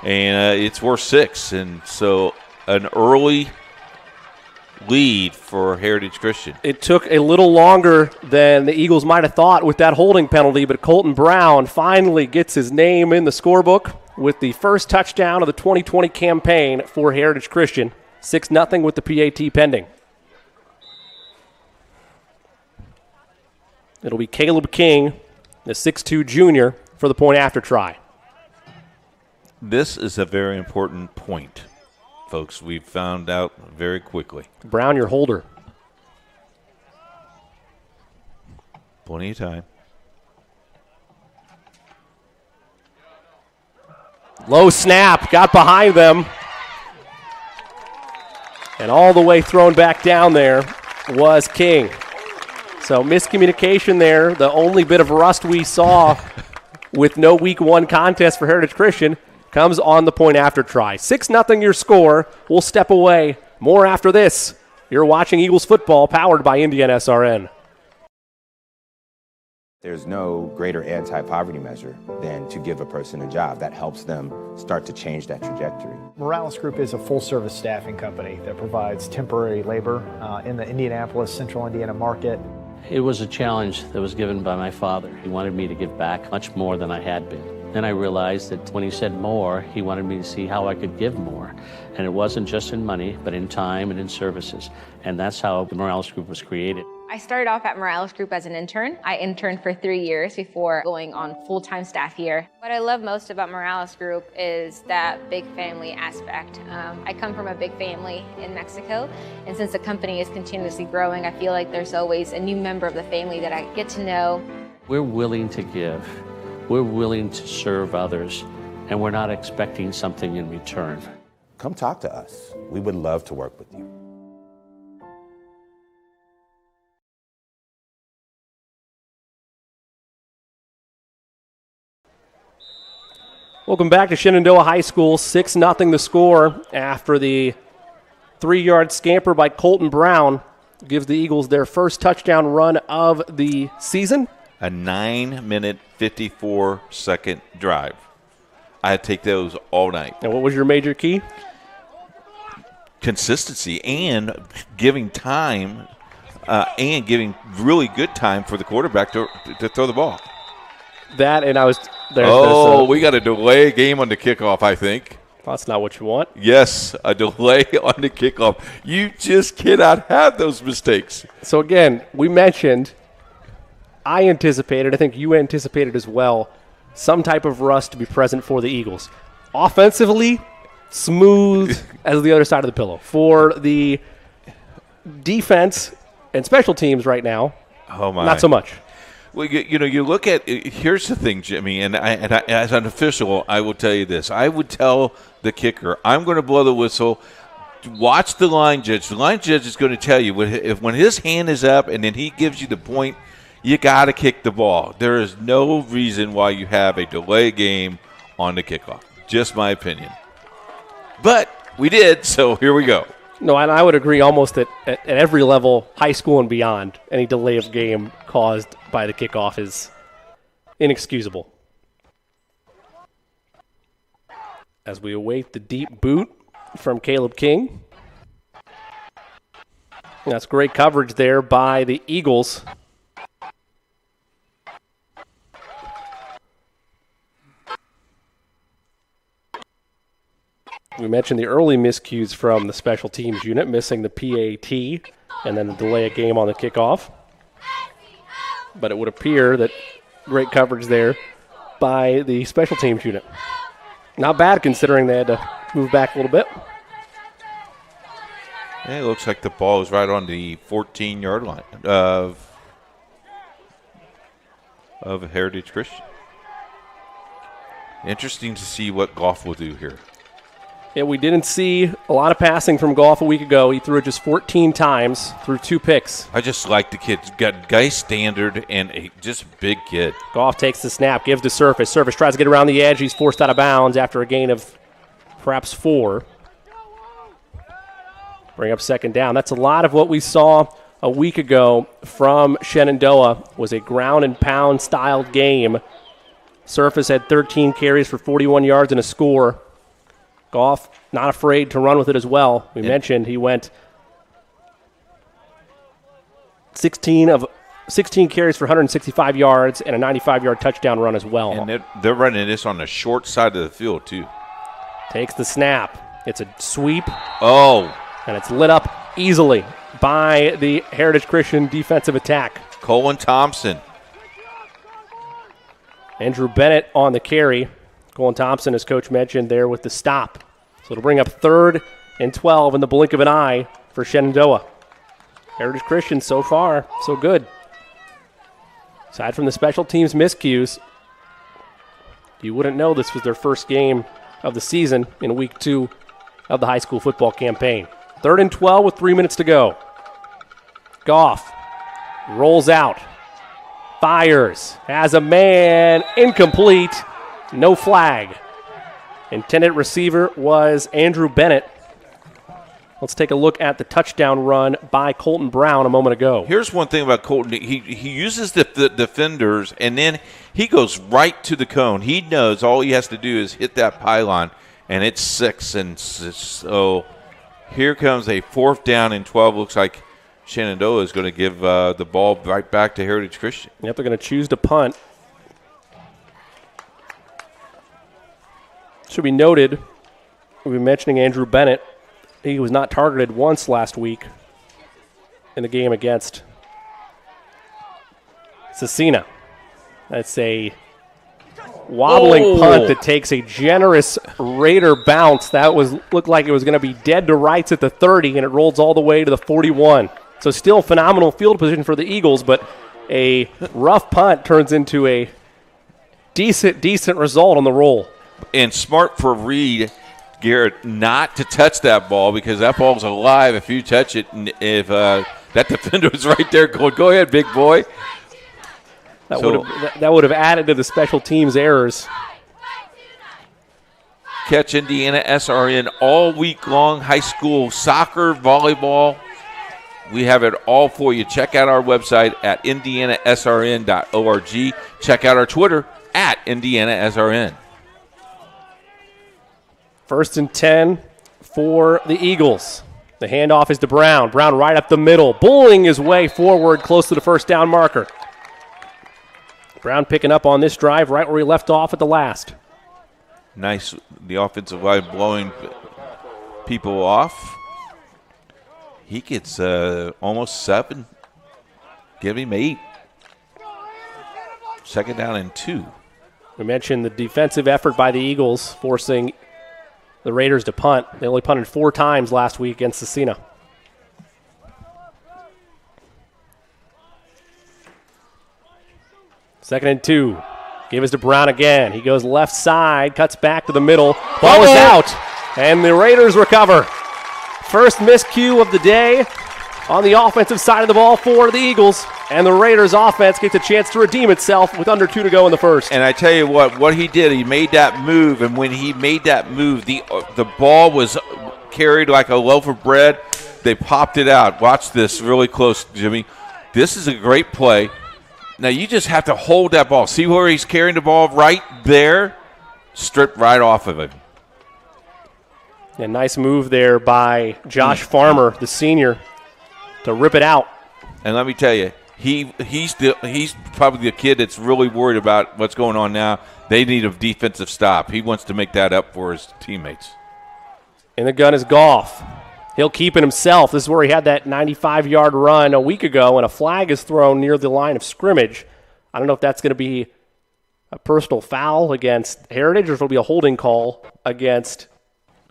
and it's worth 6. And so an early lead for Heritage Christian. It took a little longer than the Eagles might have thought with that holding penalty, but Colton Brown finally gets his name in the scorebook with the first touchdown of the 2020 campaign for Heritage Christian. 6-0 with the PAT pending. It'll be Caleb King, the 6'2 junior, for the point after try. This is a very important point, folks. We found out very quickly. Brown, your holder. Plenty of time. Low snap, got behind them. And all the way thrown back down there was King. So miscommunication there. The only bit of rust we saw with no week 1 contest for Heritage Christian comes on the point after try. 6-0 your score. We'll step away. More after this. You're watching Eagles football powered by Indiana SRN. There's no greater anti-poverty measure than to give a person a job. That helps them start to change that trajectory. Morales Group is a full-service staffing company that provides temporary labor in the Indianapolis, Central Indiana market. It was a challenge that was given by my father. He wanted me to give back much more than I had been. Then I realized that when he said more, he wanted me to see how I could give more. And it wasn't just in money, but in time and in services. And that's how the Morales Group was created. I started off at Morales Group as an intern. I interned for 3 years before going on full-time staff here. What I love most about Morales Group is that big family aspect. I come from a big family in Mexico, and since the company is continuously growing, I feel like there's always a new member of the family that I get to know. We're willing to give. We're willing to serve others, and we're not expecting something in return. Come talk to us. We would love to work with you. Welcome back to Shenandoah High School. 6-0 the score after the 3-yard scamper by Colton Brown gives the Eagles their first touchdown run of the season. A 9-minute, 54-second drive. I'd take those all night. And what was your major key? Consistency and giving time and giving really good time for the quarterback to throw the ball. That and I was there. We got a delay game on the kickoff, I think. That's not what you want. Yes, a delay on the kickoff. You just cannot have those mistakes. So, again, we mentioned, I anticipated, I think you anticipated as well, some type of rust to be present for the Eagles. Offensively, smooth as the other side of the pillow. For the defense and special teams right now, not so much. Well, you look at – here's the thing, Jimmy, and I, as an official, I will tell you this. I would tell the kicker, I'm going to blow the whistle. Watch the line judge. The line judge is going to tell you when his hand is up and then he gives you the point, you got to kick the ball. There is no reason why you have a delay game on the kickoff. Just my opinion. But we did, so here we go. No, and I would agree almost at every level, high school and beyond, any delay of game caused by the kickoff is inexcusable. As we await the deep boot from Caleb King. That's great coverage there by the Eagles. We mentioned the early miscues from the special teams unit, missing the PAT and then the delay of game on the kickoff. But it would appear that great coverage there by the special teams unit. Not bad considering they had to move back a little bit. Yeah, it looks like the ball is right on the 14-yard line of Heritage Christian. Interesting to see what Goff will do here. Yeah, we didn't see a lot of passing from Goff a week ago. He threw it just 14 times, threw 2 picks. I just like the kid. Got guy standard and just a big kid. Goff takes the snap, gives to Surface. Surface tries to get around the edge. He's forced out of bounds after a gain of perhaps 4. Bring up second down. That's a lot of what we saw a week ago from Shenandoah. Was a ground and pound styled game. Surface had 13 carries for 41 yards and a score. Goff not afraid to run with it as well. We mentioned he went 16 carries for 165 yards and a 95-yard touchdown run as well. And they're running this on the short side of the field, too. Takes the snap. It's a sweep. Oh. And it's lit up easily by the Heritage Christian defensive attack. Colin Thompson. Andrew Bennett on the carry. Colin Thompson, as Coach mentioned, there with the stop. So it'll bring up 3rd and 12 in the blink of an eye for Shenandoah. Heritage Christian so far, so good. Aside from the special teams miscues, you wouldn't know this was their first game of the season in week 2 of the high school football campaign. 3rd and 12 with 3 minutes to go. Goff rolls out, fires, has a man, incomplete, no flag. Intended receiver was Andrew Bennett. Let's take a look at the touchdown run by Colton Brown a moment ago. Here's one thing about Colton. He uses the defenders, and then he goes right to the cone. He knows all he has to do is hit that pylon, and it's 6. And so here comes a 4th down and 12. Looks like Shenandoah is going to give the ball right back to Heritage Christian. Yep, they're going to choose to punt. Should be noted, we've been mentioning Andrew Bennett. He was not targeted once last week in the game against Cecina. That's a wobbling punt that takes a generous Raider bounce. That looked like it was going to be dead to rights at the 30, and it rolls all the way to the 41. So still phenomenal field position for the Eagles, but a rough punt turns into a decent result on the roll. And smart for Reed, Garrett, not to touch that ball because that ball's alive if you touch it. And if that defender was right there going, go ahead, big boy. That would have added to the special teams errors. Catch Indiana SRN all week long, high school soccer, volleyball. We have it all for you. Check out our website at indianasrn.org. Check out our Twitter at indianasrn. 1st and 10 for the Eagles. The handoff is to Brown. Brown right up the middle, bullying his way forward close to the first down marker. Brown picking up on this drive right where he left off at the last. Nice, the offensive line blowing people off. He gets almost 7. Give him 8. 2nd down and 2. We mentioned the defensive effort by the Eagles forcing the Raiders to punt. They only punted 4 times last week against Cecina. Second and 2. Give us to Brown again. He goes left side, cuts back to the middle. Ball is out, and the Raiders recover. First miscue of the day on the offensive side of the ball for the Eagles, and the Raiders offense gets a chance to redeem itself with under 2 to go in the first. And I tell you what he did, he made that move, and when he made that move, the ball was carried like a loaf of bread. They popped it out. Watch this really close, Jimmy. This is a great play. Now you just have to hold that ball. See where he's carrying the ball right there? Stripped right off of him. A nice move there by Josh Farmer, the senior, to rip it out. And let me tell you, he's probably the kid that's really worried about what's going on now. They need a defensive stop. He wants to make that up for his teammates. And the gun is Goff. He'll keep it himself. This is where he had that 95-yard run a week ago, and a flag is thrown near the line of scrimmage. I don't know if that's going to be a personal foul against Heritage or if it'll be a holding call against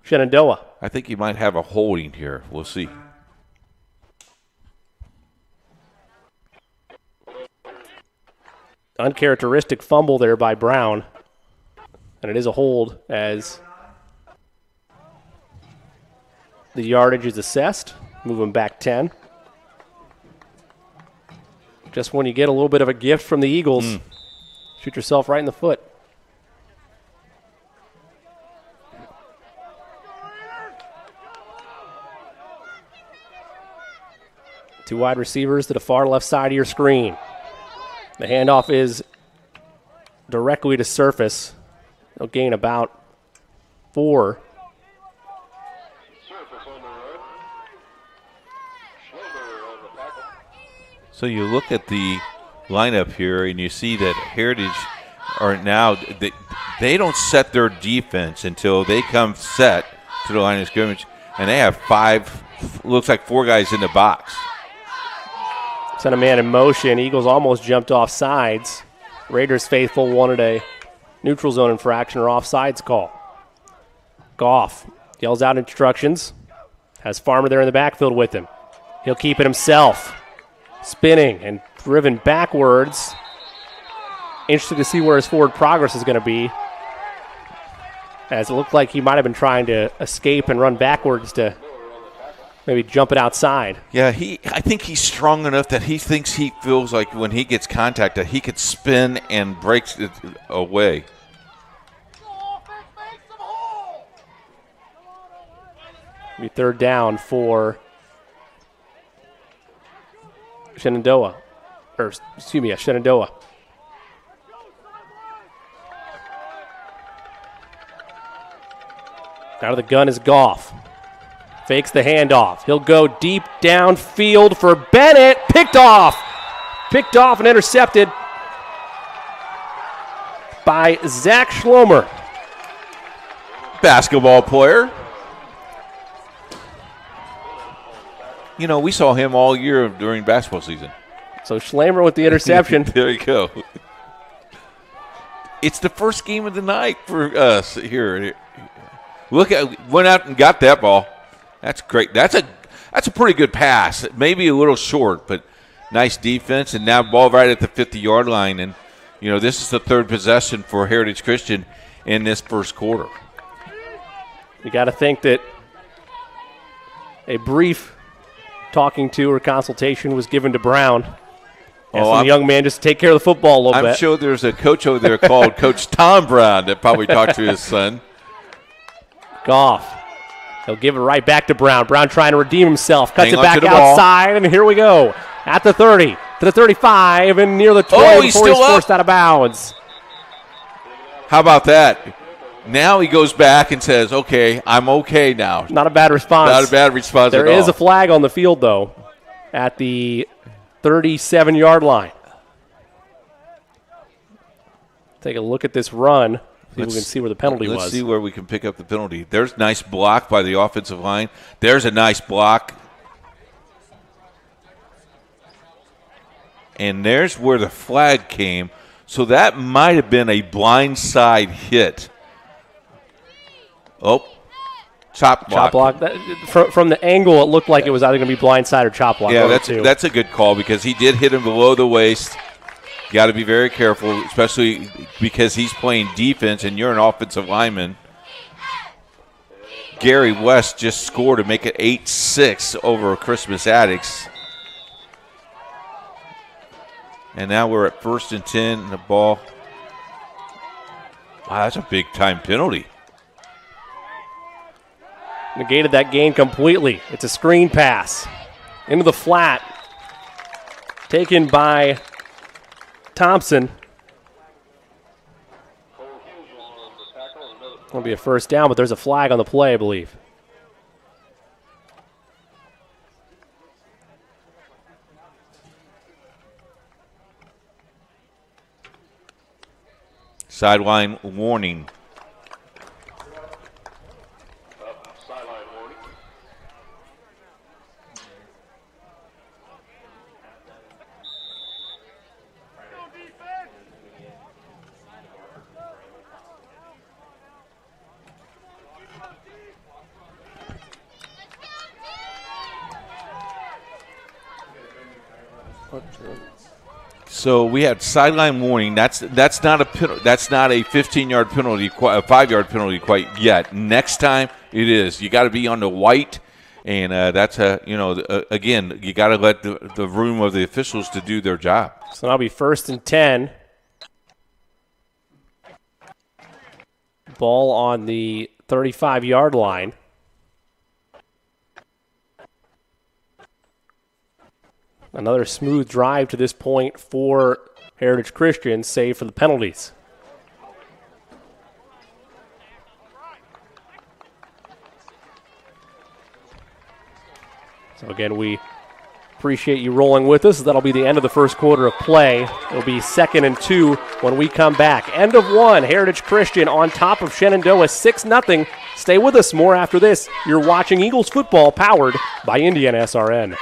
Shenandoah. I think he might have a holding here. We'll see. Uncharacteristic fumble there by Brown. And it is a hold as The yardage is assessed. Move him back 10. Just when you get a little bit of a gift from the Eagles, shoot yourself right in the foot. Two wide receivers to the far left side of your screen. The handoff is directly to surface. They'll gain about 4. So you look at the lineup here and you see that Heritage are now, they don't set their defense until they come set to the line of scrimmage, and they have 4 guys in the box. Sent a man in motion. Eagles almost jumped off sides. Raiders faithful wanted a neutral zone infraction or offsides call. Goff yells out instructions. Has Farmer there in the backfield with him. He'll keep it himself. Spinning and driven backwards. Interesting to see where his forward progress is going to be, as it looked like he might have been trying to escape and run backwards to maybe jump it outside. Yeah, I think he's strong enough that he thinks he feels like when he gets contact that he could spin and breaks it away. Be third down for Shenandoah. Shenandoah. Out of the gun is Goff. Fakes the handoff. He'll go deep downfield for Bennett. Picked off and intercepted by Zach Schlomer. Basketball player. You know, we saw him all year during basketball season. So Schlomer with the interception. There you go. It's the first game of the night for us here. Went out and got that ball. That's great. That's a pretty good pass. Maybe a little short, but nice defense. And now ball right at the 50-yard line. And, you know, this is the third possession for Heritage Christian in this first quarter. You got to think that a brief talking to or consultation was given to Brown. Asking the young man just to take care of the football a little bit. I'm sure there's a coach over there called Coach Tom Brown that probably talked to his son. Goff. He'll give it right back to Brown. Brown trying to redeem himself. Cuts it back outside, and here we go. At the 30, to the 35, and near the 20 before he's forced out of bounds. How about that? Now he goes back and says, okay, I'm okay now. Not a bad response. Not a bad response at all. There is a flag on the field, though, at the 37-yard line. Take a look at this run. See if we can see where the penalty was. Let's see where we can pick up the penalty. There's nice block by the offensive line. There's a nice block. And there's where the flag came. So that might have been a blindside hit. Oh, chop block. Chop block. From the angle, it looked like it was either going to be blindside or chop block. Yeah, that's a good call because he did hit him below the waist. You got to be very careful, especially because he's playing defense and you're an offensive lineman. Gary West just scored to make it 8-6 over Christmas Addicts. And now we're at 1st and 10 and the ball. Wow, that's a big-time penalty. Negated that gain completely. It's a screen pass into the flat. Taken by Thompson. It'll be a first down, but there's a flag on the play, I believe. Sideline warning. So we had sideline warning. That's not a 15-yard penalty, a 5-yard penalty quite yet. Next time it is. You got to be on the white And that's again, you got to let the room of the officials to do their job. So that'll be 1st and 10. Ball on the 35-yard line. Another smooth drive to this point for Heritage Christian, save for the penalties. So again, we appreciate you rolling with us. That'll be the end of the first quarter of play. It'll be 2nd and 2 when we come back. End of 1, Heritage Christian on top of Shenandoah, 6-0. Stay with us, more after this. You're watching Eagles football powered by Indiana SRN.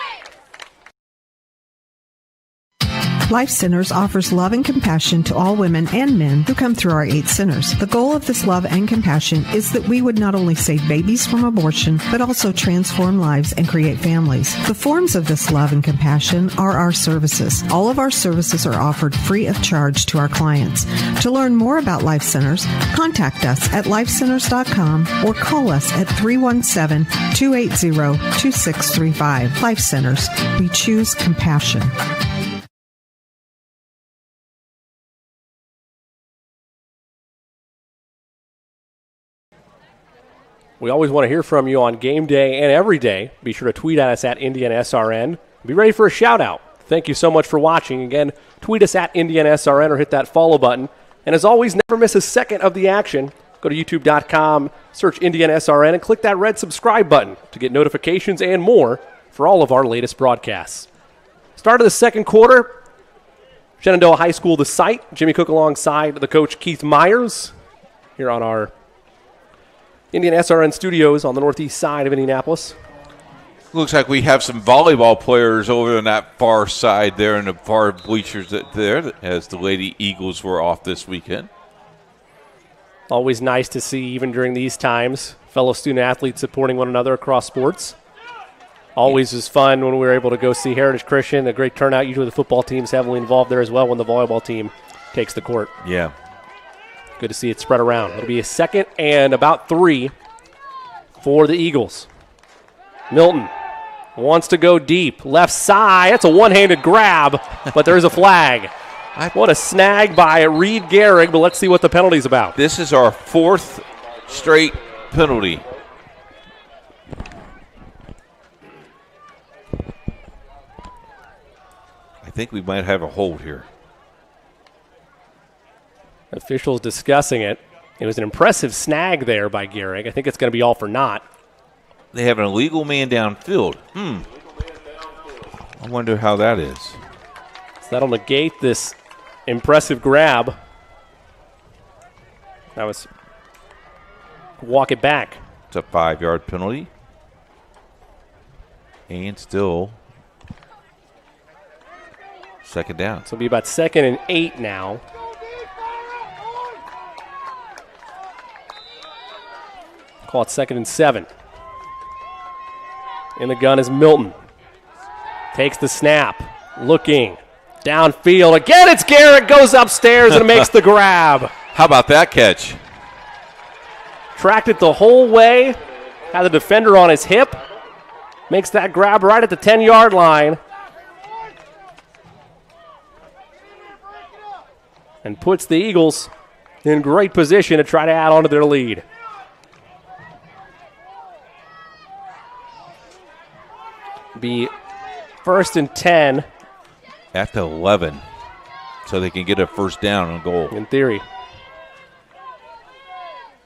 Life Centers offers love and compassion to all women and men who come through our 8 centers. The goal of this love and compassion is that we would not only save babies from abortion, but also transform lives and create families. The forms of this love and compassion are our services. All of our services are offered free of charge to our clients. To learn more about Life Centers, contact us at lifecenters.com or call us at 317-280-2635. Life Centers. We choose compassion. We always want to hear from you on game day and every day. Be sure to tweet at us at IndianaSRN. Be ready for a shout-out. Thank you so much for watching. Again, tweet us at IndianaSRN or hit that follow button. And as always, never miss a second of the action. Go to youtube.com, search IndianaSRN, and click that red subscribe button to get notifications and more for all of our latest broadcasts. Start of the second quarter. Shenandoah High School, the site. Jimmy Cook alongside the coach Keith Myers here on our Indiana SRN studios on the northeast side of Indianapolis. Looks like we have some volleyball players over on that far side there in the far bleachers there as the Lady Eagles were off this weekend. Always nice to see, even during these times, fellow student athletes supporting one another across sports. Always is fun when we were able to go see Heritage Christian. A great turnout. Usually the football team's heavily involved there as well when the volleyball team takes the court. Yeah. Good to see it spread around. It'll be a 2nd and about 3 for the Eagles. Milton wants to go deep. Left side. That's a one-handed grab, but there's a flag. What a snag by Reed Gehrig, but let's see what the penalty's about. This is our 4th straight penalty. I think we might have a hold here. Officials discussing it. It was an impressive snag there by Gehrig. I think it's going to be all for naught. They have an illegal man downfield. I wonder how that is. So that'll negate this impressive grab. That was walk it back. It's a 5-yard penalty. And still 2nd down. So it'll be about 2nd and 8 now. Call it 2nd and 7. In the gun is Milton. Takes the snap. Looking. Downfield. Again, it's Garrett. Goes upstairs and makes the grab. How about that catch? Tracked it the whole way. Had the defender on his hip. Makes that grab right at the 10-yard line. And puts the Eagles in great position to try to add on to their lead. Be 1st and 10. At the 11. So they can get a 1st down and goal. In theory.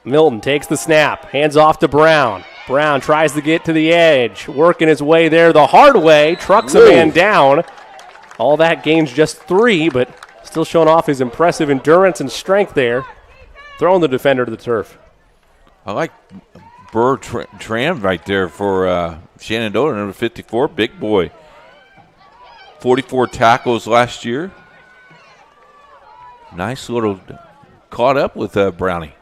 Milton takes the snap. Hands off to Brown. Brown tries to get to the edge. Working his way there the hard way. Trucks a man down. All that gains just 3, but still showing off his impressive endurance and strength there. Throwing the defender to the turf. I like Burr Tram right there for Shenandoah, number 54, big boy. 44 tackles last year. Nice little caught up with Brownie.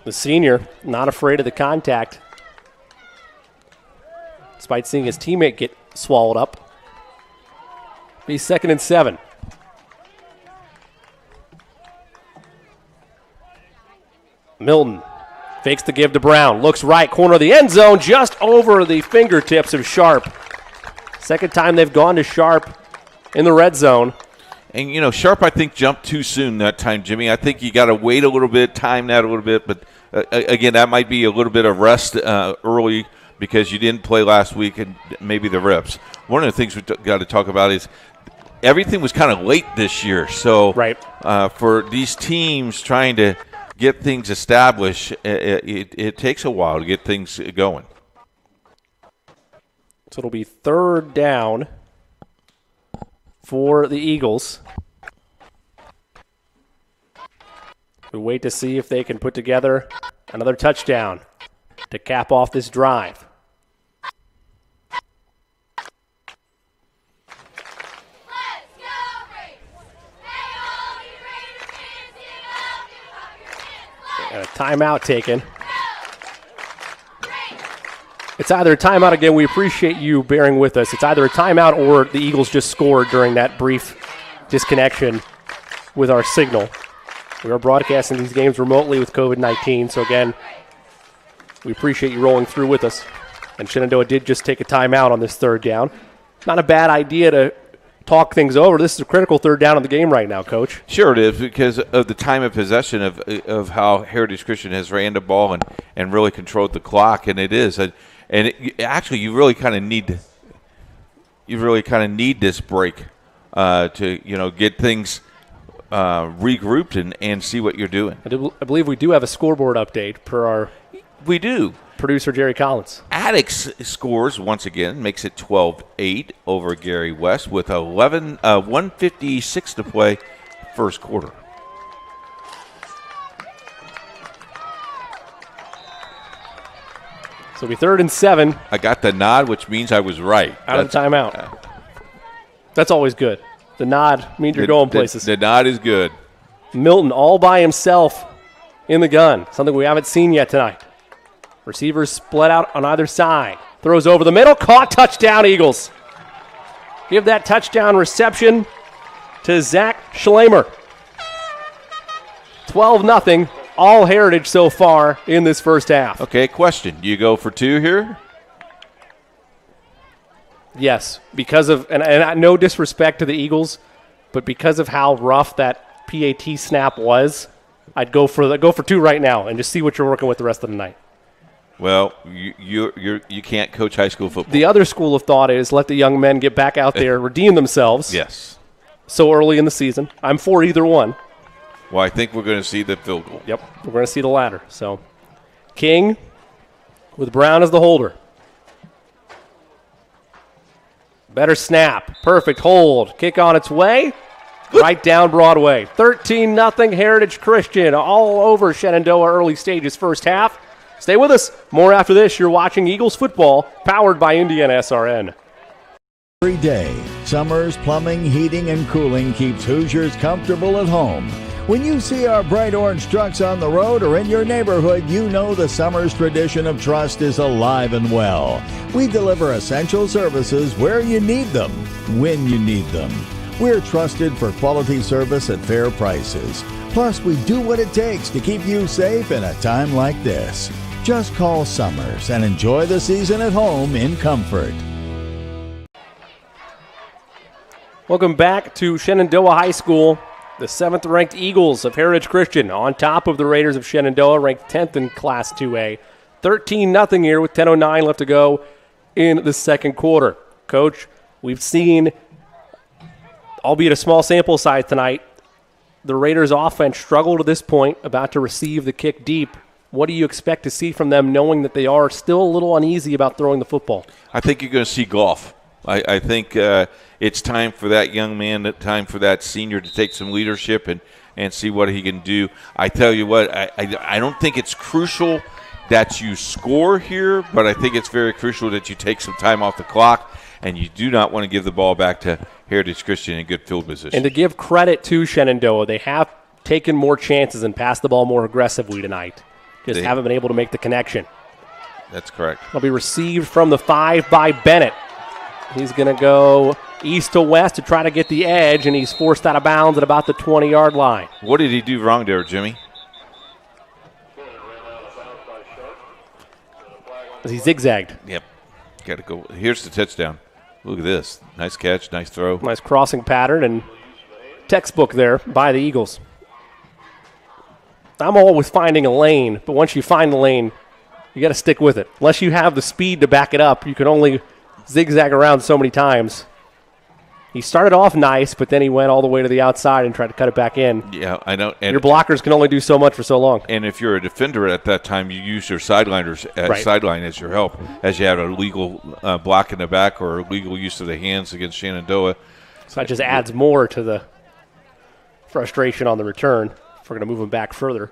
The senior, not afraid of the contact, despite seeing his teammate get swallowed up. Be 2nd and 7. Milton Fakes the give to Brown. Looks right, corner of the end zone, just over the fingertips of Sharp. Second time they've gone to Sharp in the red zone. And, Sharp, I think, jumped too soon that time, Jimmy. I think you got to wait a little bit, time that a little bit. But, again, that might be a little bit of rest early because you didn't play last week and maybe the reps. One of the things we've got to talk about is everything was kind of late this year. So for these teams trying to get things established, it takes a while to get things going. So it'll be third down for the Eagles. We wait to see if they can put together another touchdown to cap off this drive. And a timeout taken. It's either a timeout again. We appreciate you bearing with us. It's either a timeout or the Eagles just scored during that brief disconnection with our signal. We are broadcasting these games remotely with COVID-19. So, again, we appreciate you rolling through with us. And Shenandoah did just take a timeout on this third down. Not a bad idea to talk things over. This is a critical third down of the game right now, Coach. Sure it is, because of the time of possession of how Heritage Christian has ran the ball and really controlled the clock, and it is. Actually, you really kind of need this break to get things regrouped and see what you're doing. I believe we do have a scoreboard update per our producer Jerry Collins. Attucks scores once again, makes it 12-8 over Gary West with 1:56 to play first quarter. So it'll be 3rd and 7. I got the nod, which means I was right. Out of the timeout. That's always good. The nod means you're going places. The nod is good. Milton all by himself in the gun, something we haven't seen yet tonight. Receivers split out on either side. Throws over the middle, caught, touchdown Eagles. Give that touchdown reception to Zach Schlemer. 12-0, all Heritage so far in this first half. Okay, question. Do you go for 2 here? Yes, because of, and no disrespect to the Eagles, but because of how rough that PAT snap was, I'd go for 2 right now and just see what you're working with the rest of the night. Well, you can't coach high school football. The other school of thought is let the young men get back out there, redeem themselves. Yes. So early in the season. I'm for either one. Well, I think we're going to see the field goal. Yep, we're going to see the latter. So King with Brown as the holder. Better snap. Perfect hold. Kick on its way. Right down Broadway. 13-0 Heritage Christian all over Shenandoah early stages first half. Stay with us. More after this. You're watching Eagles football, powered by Indiana SRN. Every day, Summers Plumbing, Heating, and Cooling keeps Hoosiers comfortable at home. When you see our bright orange trucks on the road or in your neighborhood, you know the Summers tradition of trust is alive and well. We deliver essential services where you need them, when you need them. We're trusted for quality service at fair prices. Plus, we do what it takes to keep you safe in a time like this. Just call Summers and enjoy the season at home in comfort. Welcome back to Shenandoah High School. The 7th-ranked Eagles of Heritage Christian on top of the Raiders of Shenandoah, ranked 10th in Class 2A. 13-0 here with 10:09 left to go in the second quarter. Coach, we've seen, albeit a small sample size tonight, the Raiders' offense struggle to this point, about to receive the kick deep. What do you expect to see from them, knowing that they are still a little uneasy about throwing the football? I think you're going to see golf. I think it's time for that young man, time for that senior to take some leadership and see what he can do. I tell you what, I don't think it's crucial that you score here, but I think it's very crucial that you take some time off the clock, and you do not want to give the ball back to Heritage Christian in good field position. And to give credit to Shenandoah, they have taken more chances and passed the ball more aggressively tonight. Just haven't been able to make the connection. That's correct. It'll be received from the 5 by Bennett. He's going to go east to west to try to get the edge, and he's forced out of bounds at about the 20-yard line. What did he do wrong there, Jimmy? as he zigzagged. Yep. Got to go. Here's the touchdown. Look at this. Nice catch, nice throw. Nice crossing pattern and textbook there by the Eagles. I'm all with finding a lane, but once you find the lane, you got to stick with it. Unless you have the speed to back it up, you can only zigzag around so many times. He started off nice, but then he went all the way to the outside and tried to cut it back in. Yeah, I know. And your blockers can only do so much for so long. And if you're a defender at that time, you use your sideline as your help, as you have a legal block in the back or a legal use of the hands against Shenandoah. So that just adds more to the frustration on the return if we're going to move him back further.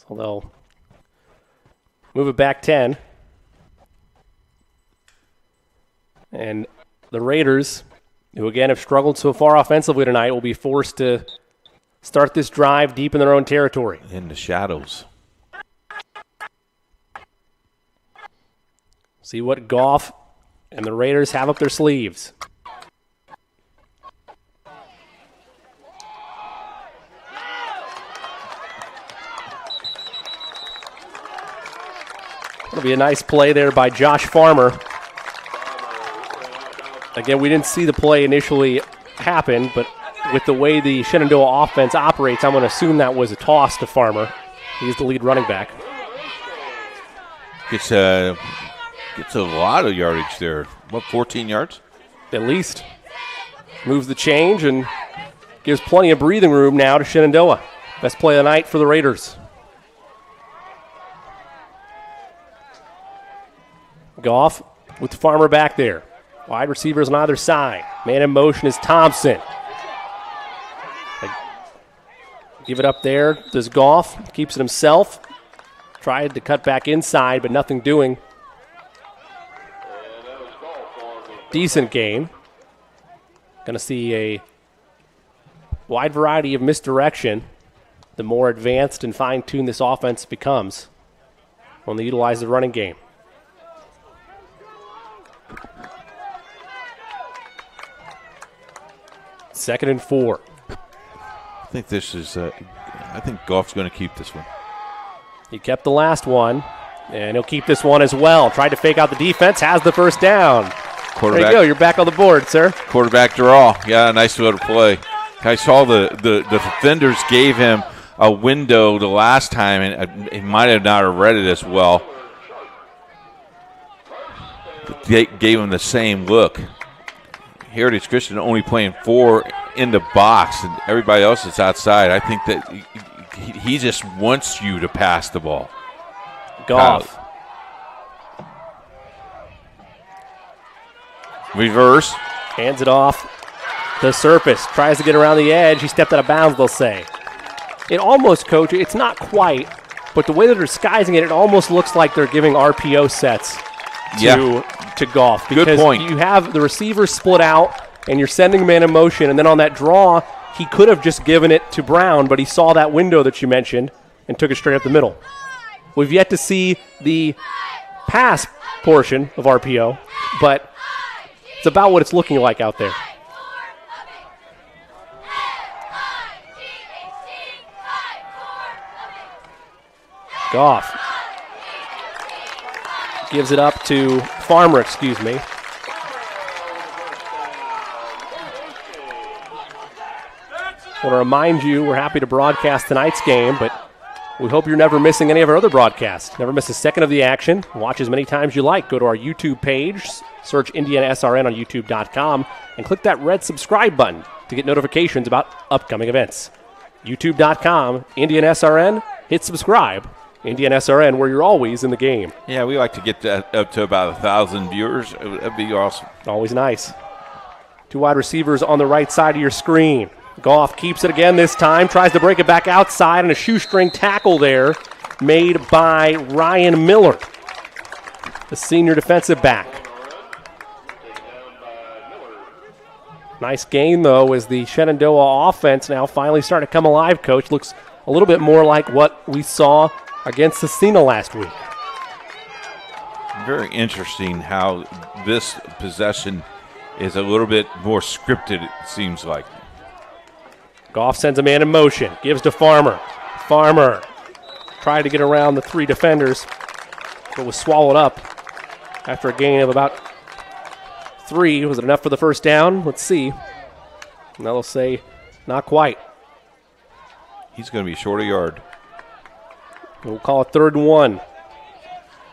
So they'll move it back 10. And the Raiders, who again have struggled so far offensively tonight, will be forced to start this drive deep in their own territory. In the shadows. See what Goff and the Raiders have up their sleeves. It'll be a nice play there by Josh Farmer. Again, we didn't see the play initially happen, but with the way the Shenandoah offense operates, I'm going to assume that was a toss to Farmer. He's the lead running back. Gets a lot of yardage there. What, 14 yards? At least. Moves the change and gives plenty of breathing room now to Shenandoah. Best play of the night for the Raiders. Goff with Farmer back there. Wide receivers on either side. Man in motion is Thompson. Give it up there. Does Goff. Keeps it himself. Tried to cut back inside, but nothing doing. Decent game. Going to see a wide variety of misdirection the more advanced and fine-tuned this offense becomes when they utilize the running game. Second and 4. I think this is. I think Goff's going to keep this one. He kept the last one, and he'll keep this one as well. Tried to fake out the defense, has the first down. There you go. You're back on the board, sir. Quarterback draw. Yeah, nice little play. I saw the defenders gave him a window the last time, and he might have not have read it as well. They gave him the same look. Heritage Christian only playing 4 in the box, and everybody else is outside. I think that he just wants you to pass the ball. Goff. Reverse. Hands it off to Surface. Tries to get around the edge. He stepped out of bounds, they'll say. It almost, Coach, it's not quite, but the way that they're disguising it, it almost looks like they're giving RPO sets to Goff. Because good point. You have the receivers split out, and you're sending man in motion, and then on that draw, he could have just given it to Brown, but he saw that window that you mentioned and took it straight up the middle. We've yet to see the pass portion of RPO, but it's about what it's looking like out there. Goff gives it up to Farmer, excuse me. I want to remind you, we're happy to broadcast tonight's game, but we hope you're never missing any of our other broadcasts. Never miss a second of the action. Watch as many times you like. Go to our YouTube page, search Indiana SRN on YouTube.com, and click that red subscribe button to get notifications about upcoming events. YouTube.com, Indiana SRN, hit subscribe. Indiana SRN, where you're always in the game. Yeah, we like to get that up to about 1,000 viewers. That'd be awesome. Always nice. 2 wide receivers on the right side of your screen. Goff keeps it again this time, tries to break it back outside, and a shoestring tackle there made by Ryan Miller, the senior defensive back. Nice game, though, as the Shenandoah offense now finally starting to come alive, Coach. Looks a little bit more like what we saw against Cecina last week. Very interesting how this possession is a little bit more scripted, it seems like. Goff sends a man in motion, gives to Farmer. Farmer tried to get around the 3 defenders, but was swallowed up after a gain of about 3. Was it enough for the first down? Let's see. Now they'll say not quite. He's going to be short a yard. We'll call it 3rd and 1.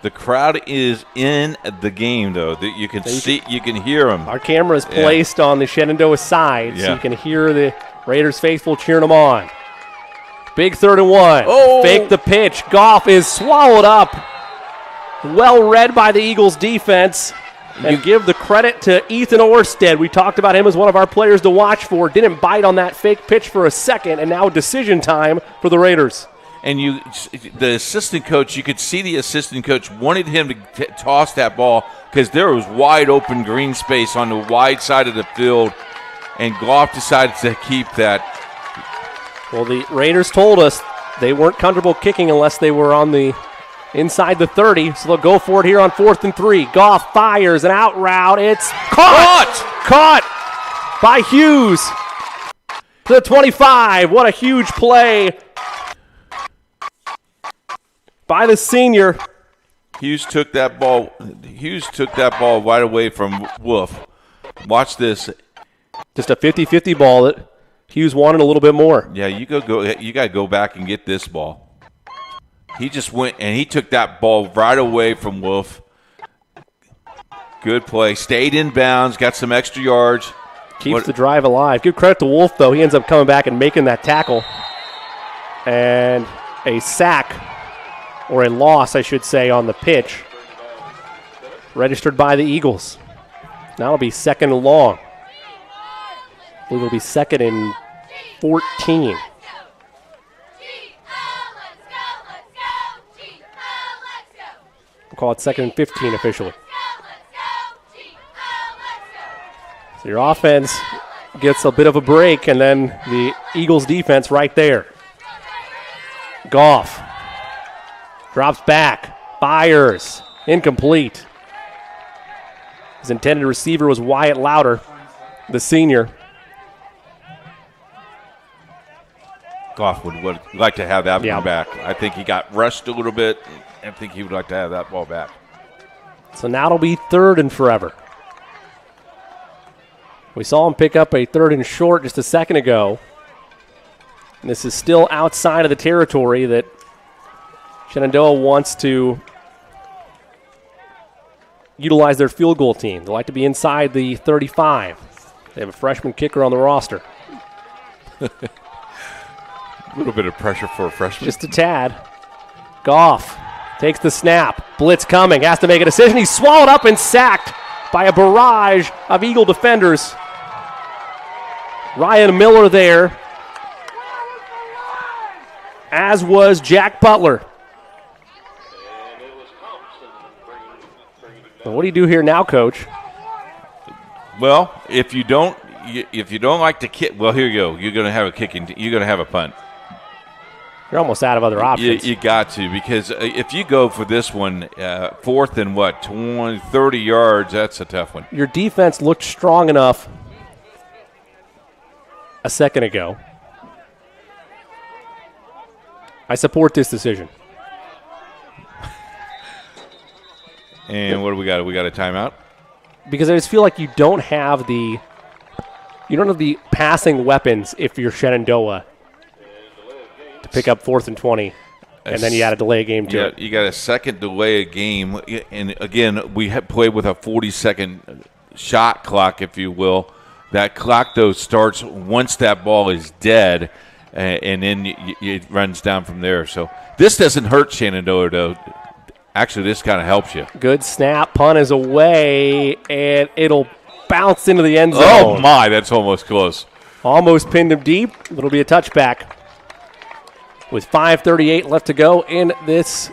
The crowd is in the game, though. You can you can hear them. Our camera is placed on the Shenandoah side, so you can hear the Raiders faithful cheering them on. Big 3rd and 1. Oh! Fake the pitch. Goff is swallowed up. Well read by the Eagles defense. And give the credit to Ethan Orsted. We talked about him as one of our players to watch for. Didn't bite on that fake pitch for a second, and now decision time for the Raiders. And the assistant coach, you could see the assistant coach wanted him to toss that ball because there was wide open green space on the wide side of the field, and Goff decided to keep that. Well, the Raiders told us they weren't comfortable kicking unless they were on the inside the 30, so they'll go for it here on 4th and 3. Goff fires an out route. It's caught by Hughes to the 25. What a huge play by the senior. Hughes took that ball right away from Wolf. Watch this. Just a 50-50 ball that Hughes wanted a little bit more. Yeah, you got to go back and get this ball. He just went and he took that ball right away from Wolf. Good play. Stayed in bounds, got some extra yards. Keeps the drive alive. Give credit to Wolf, though. He ends up coming back and making that tackle. And a sack, or a loss, I should say, on the pitch, registered by the Eagles. Now it'll be 2nd and long. I believe it'll be 2nd and 14. We'll call it 2nd and 15 officially. So your offense gets a bit of a break, and then the Eagles defense right there. Goff drops back, fires, incomplete. His intended receiver was Wyatt Louder, the senior. Goff would like to have that one back. I think he got rushed a little bit. I think he would like to have that ball back. So now it'll be 3rd and forever. We saw him pick up a 3rd and short just a second ago. And this is still outside of the territory that Shenandoah wants to utilize their field goal team. They like to be inside the 35. They have a freshman kicker on the roster. A little bit of pressure for a freshman. Just a tad. Goff takes the snap. Blitz coming. Has to make a decision. He's swallowed up and sacked by a barrage of Eagle defenders. Ryan Miller there, as was Jack Butler. Well, what do you do here now, Coach? Well, if you don't like to kick, well, here you go. You're going to have a kicking. You're going to have a punt. You're almost out of other options. You got to, because if you go for this one, 4th and 20, 30 yards, that's a tough one. Your defense looked strong enough a second ago. I support this decision. And what do we got? We got a timeout? Because I just feel like you don't have the passing weapons if you're Shenandoah to pick up 4th and 20, and then you add a delay game to it. You got a second delay a game, and again, we have played with a 40-second shot clock, if you will. That clock, though, starts once that ball is dead, and then it runs down from there. So this doesn't hurt Shenandoah, though. Actually, this kind of helps you. Good snap. Punt is away, and it'll bounce into the end zone. Oh, my. That's almost close. Almost pinned him deep. It'll be a touchback. With 5:38 left to go in this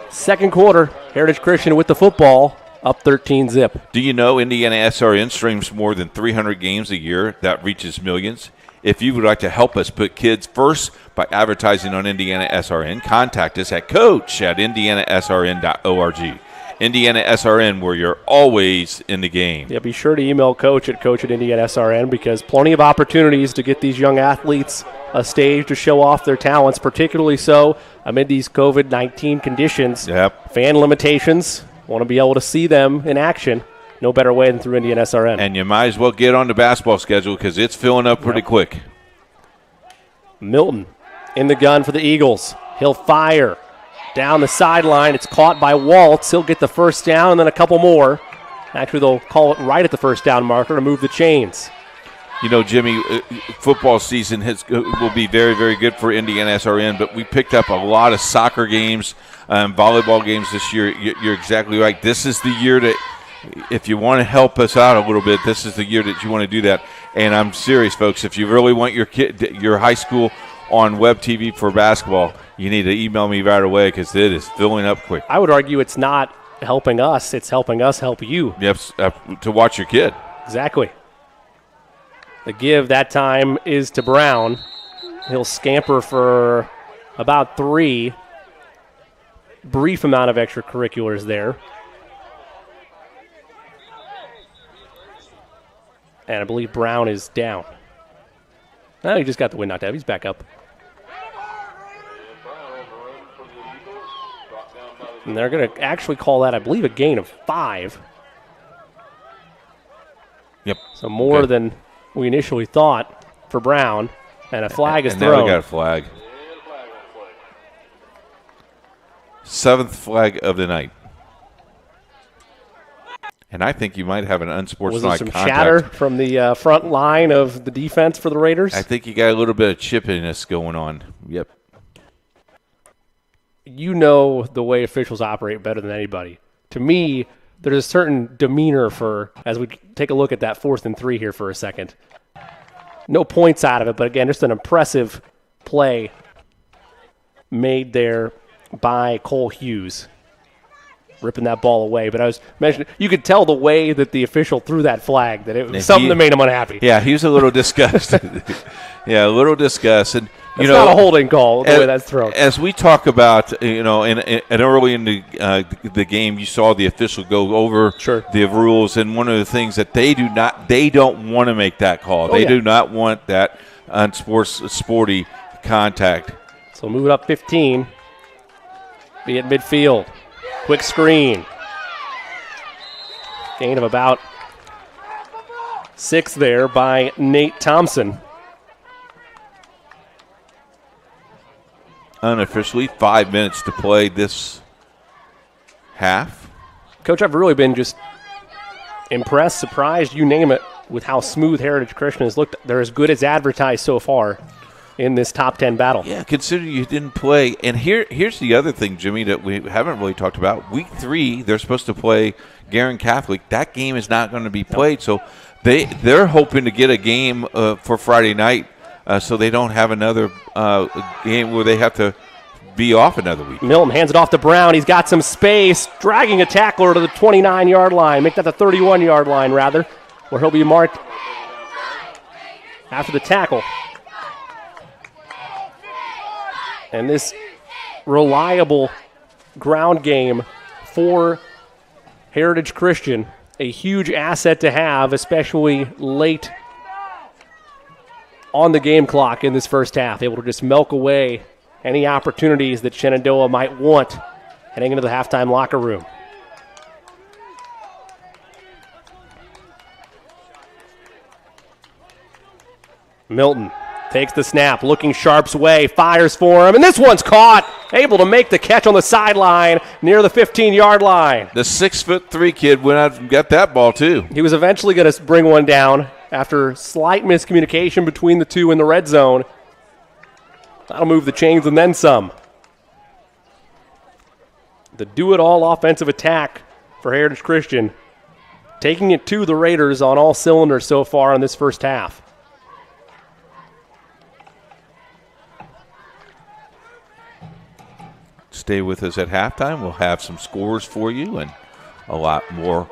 second quarter, Heritage Christian with the football, up 13-zip. Do you know Indiana SRN streams more than 300 games a year? That reaches millions. If you would like to help us put kids first by advertising on Indiana SRN, contact us at coach@indianasrn.org. Indiana SRN, where you're always in the game. Yeah, be sure to email Coach at Indiana SRN, because plenty of opportunities to get these young athletes a stage to show off their talents, particularly so amid these COVID-19 conditions. Yep. Fan limitations. Want to be able to see them in action. No better way than through Indiana SRN. And you might as well get on the basketball schedule because it's filling up pretty quick. Milton in the gun for the Eagles. He'll fire down the sideline. It's caught by Waltz. He'll get the first down and then a couple more. Actually, they'll call it right at the first down marker to move the chains. You know, Jimmy, football season will be very, very good for Indiana SRN, but we picked up a lot of soccer games, volleyball games this year. You're exactly right. This is the year that, if you want to help us out a little bit, this is the year that you want to do that. And I'm serious, folks. If you really want your high school on web TV for basketball, you need to email me right away because it is filling up quick. I would argue it's not helping us. It's helping us help you. Yep, to watch your kid. Exactly. The give that time is to Brown. He'll scamper for about 3. Brief amount of extracurriculars there. And I believe Brown is down. No, he just got the wind knocked out. He's back up. And they're going to actually call that, I believe, a gain of 5. Yep. So more than we initially thought for Brown. And a flag is thrown. Now we got a flag. 7th flag of the night. And I think you might have an unsportsmanlike contact. Was contact. Chatter from the front line of the defense for the Raiders? I think you got a little bit of chippiness going on. Yep. You know the way officials operate better than anybody. To me, there's a certain demeanor as we take a look at that 4th and 3 here for a second. No points out of it, but again, just an impressive play made there by Cole Hughes, ripping that ball away. But I was mentioning, you could tell the way that the official threw that flag, that it was something that made him unhappy. Yeah, he was a little disgusted. Yeah, a little disgusted. It's not a holding call the way that's thrown. As we talk about, and early in the game, you saw the official go over the rules, and one of the things that they don't want to make that call. They do not want that sporty contact. So move it up 15. Be at midfield. Quick screen. Gain of about 6 there by Nate Thompson. Unofficially, 5 minutes to play this half. Coach, I've really been just impressed, surprised, you name it, with how smooth Heritage Christian has looked. They're as good as advertised so far in this top 10 battle. Yeah, considering you didn't play. And here's the other thing, Jimmy, that we haven't really talked about. Week 3, they're supposed to play Garin Catholic. That game is not going to be played. So they're hoping to get a game for Friday night so they don't have another game where they have to be off another week. Milton hands it off to Brown. He's got some space, dragging a tackler to the 29-yard line. Make that the 31-yard line, rather, where he'll be marked after the tackle. And this reliable ground game for Heritage Christian, a huge asset to have, especially late on the game clock in this first half, able to just milk away any opportunities that Shenandoah might want heading into the halftime locker room. Milton takes the snap, looking Sharp's way, fires for him, and this one's caught, able to make the catch on the sideline near the 15-yard line. The 6'3" kid went out and got that ball, too. He was eventually going to bring one down after slight miscommunication between the two in the red zone. That'll move the chains and then some. The do-it-all offensive attack for Heritage Christian, taking it to the Raiders on all cylinders so far in this first half. Stay with us at halftime. We'll have some scores for you and a lot more.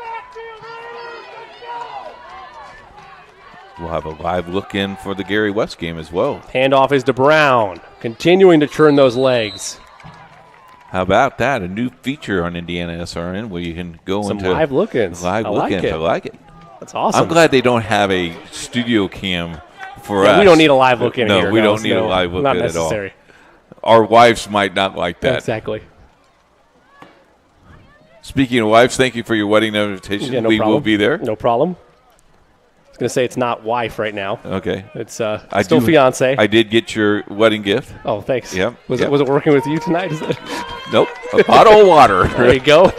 We'll have a live look in for the Gary West game as well. Handoff is to Brown, continuing to turn those legs. How about that? A new feature on Indiana SRN where you can go Some into live look-ins. Live look-ins. I like it. That's awesome. I'm glad they don't have a studio cam for us. We don't need a live look-in here. No, we don't need a live look-in not at all. necessary. Our wives might not like that. Exactly. Speaking of wives, thank you for your wedding invitation. Yeah, no we problem. will be there. No problem. I was going to say it's not wife right now. Okay. It's still fiance. I did get your wedding gift. Oh, thanks. Yep. Was it working with you tonight? Nope. A bottle of water. There you go.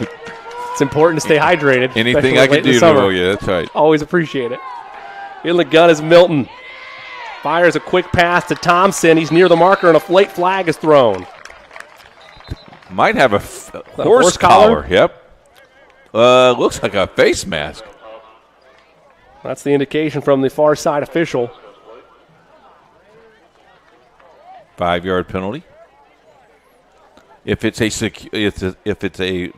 It's important to stay hydrated. Anything I can do to know you. That's right. Always appreciate it. In the gun is Milton. Fires a quick pass to Thompson. He's near the marker, and a late flag is thrown. Might have a horse collar. Yep. Looks like a face mask. That's the indication from the far side official. 5-yard penalty. If it's a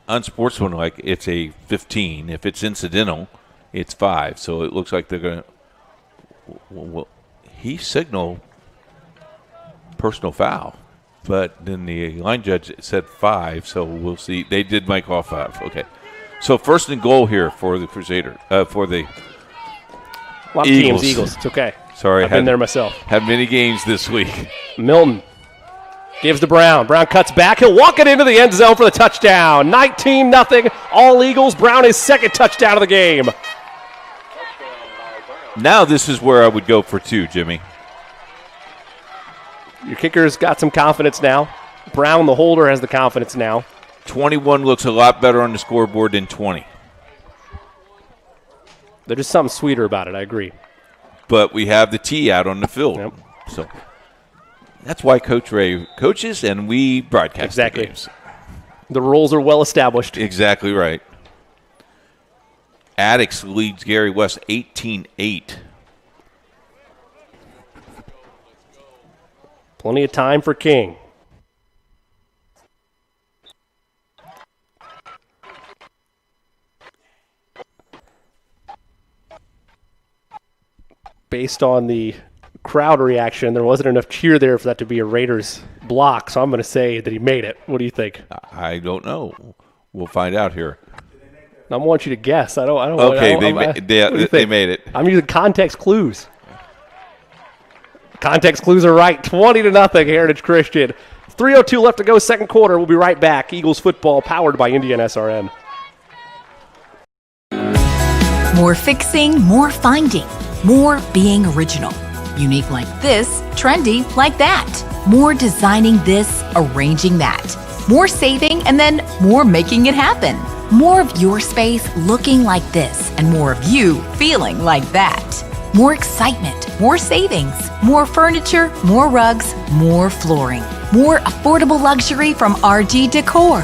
unsportsmanlike, it's a 15. If it's incidental, it's 5. So it looks like they're going to. Well, he signaled personal foul, but then the line judge said 5. So we'll see. They did make all 5. Okay. So first and goal here for the Crusader, for the Eagles. Eagles. It's okay. Sorry, I've been there myself. Had many games this week. Milton gives to Brown. Brown cuts back. He'll walk it into the end zone for the touchdown. 19-0. All Eagles. Brown his second touchdown of the game. Now this is where I would go for 2, Jimmy. Your kicker's got some confidence now. Brown, the holder, has the confidence now. 21 looks a lot better on the scoreboard than 20. There's just something sweeter about it, I agree. But we have the tee out on the field. Yep. So that's why Coach Ray coaches and we broadcast exactly. the games. The rules are well established. Exactly right. Addicts leads Gary West 18-8. Plenty of time for King. Based on the crowd reaction, there wasn't enough cheer there for that to be a Raiders block, so I'm going to say that he made it. What do you think? I don't know. We'll find out here. I want you to guess. I don't. Okay, they made it. I'm using context clues. Context clues are right. 20-0, Heritage Christian. 3:02 left to go, second quarter. We'll be right back. Eagles football powered by Indiana SRN. More fixing, more finding, more being original. Unique like this, trendy like that. More designing this, arranging that. More saving, and then more making it happen. More of your space looking like this, and more of you feeling like that. More excitement, more savings, more furniture, more rugs, more flooring, more affordable luxury from RG Decor.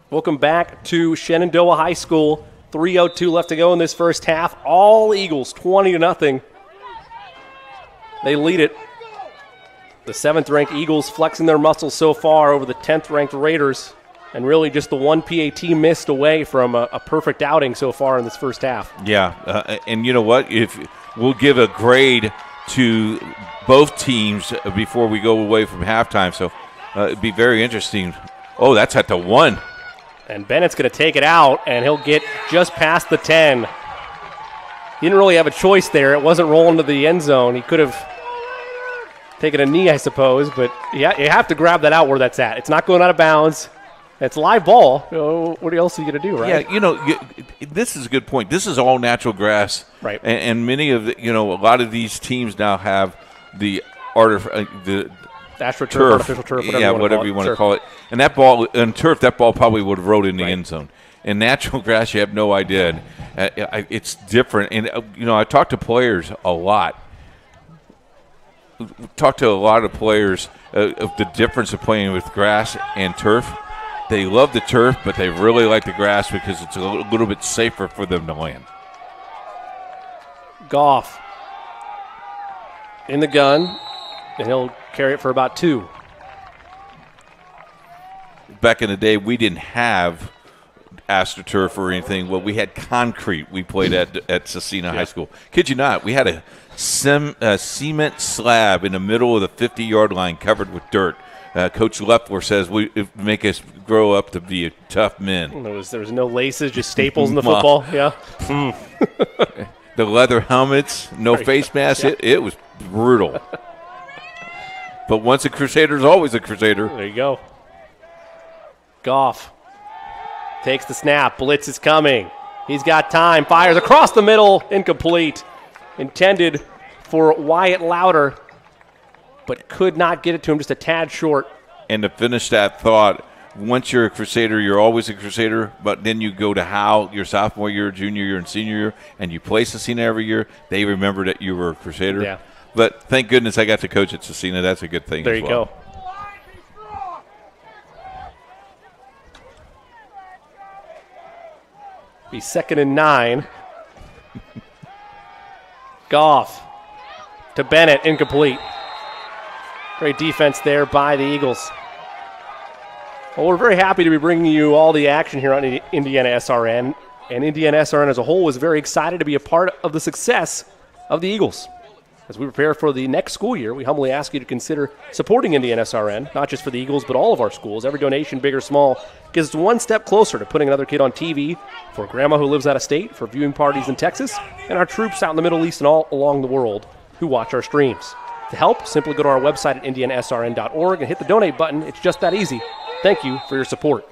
Welcome back to Shenandoah High School. 3:02 left to go in this first half. All Eagles, 20-0. They lead it. The 7th-ranked Eagles flexing their muscles so far over the 10th-ranked Raiders, and really just the one PAT missed away from a perfect outing so far in this first half. Yeah, and you know what? If we'll give a grade to both teams before we go away from halftime, so it'd be very interesting. Oh, that's at the 1. And Bennett's going to take it out, and he'll get just past the 10. He didn't really have a choice there. It wasn't rolling to the end zone. He could have taken a knee, I suppose, but you have to grab that out where that's at. It's not going out of bounds. It's live ball. What else are you going to do, right? Yeah, this is a good point. This is all natural grass. Right. And many of the, a lot of these teams now have the AstroTurf, artificial turf, whatever you want to call it. And that ball, in turf, that ball probably would have rolled in the end zone. In natural grass, you have no idea. It's different. And, I talk to players a lot. Talk to a lot of players of the difference of playing with grass and turf. They love the turf, but they really like the grass because it's a little bit safer for them to land. Goff in the gun, and he'll carry it for about 2. Back in the day, we didn't have AstroTurf or anything. Well, we had concrete we played at Cecina High School. Kid you not, we had a cement slab in the middle of the 50-yard line covered with dirt. Coach Leffler says we make us grow up to be tough men. There was no laces, just staples in the football. Yeah. The leather helmets, no face masks. Yeah. It was brutal. But once a Crusader is always a Crusader. There you go. Goff takes the snap. Blitz is coming. He's got time. Fires across the middle. Incomplete. Intended for Wyatt Louder, but could not get it to him, just a tad short. And to finish that thought, once you're a Crusader, you're always a Crusader, but then you go to Howe your sophomore year, junior year, and senior year, and you play Cecina every year, they remember that you were a Crusader. Yeah. But thank goodness I got to coach at Cecina. That's a good thing there as well. There you go. Be 2nd and 9. Goff to Bennett, incomplete. Great defense there by the Eagles. Well, we're very happy to be bringing you all the action here on Indiana SRN. And Indiana SRN as a whole is very excited to be a part of the success of the Eagles. As we prepare for the next school year, we humbly ask you to consider supporting Indiana SRN, not just for the Eagles, but all of our schools. Every donation, big or small, gets us one step closer to putting another kid on TV, for grandma who lives out of state, for viewing parties in Texas, and our troops out in the Middle East and all along the world who watch our streams. To help, simply go to our website at indianasrn.org and hit the donate button. It's just that easy. Thank you for your support.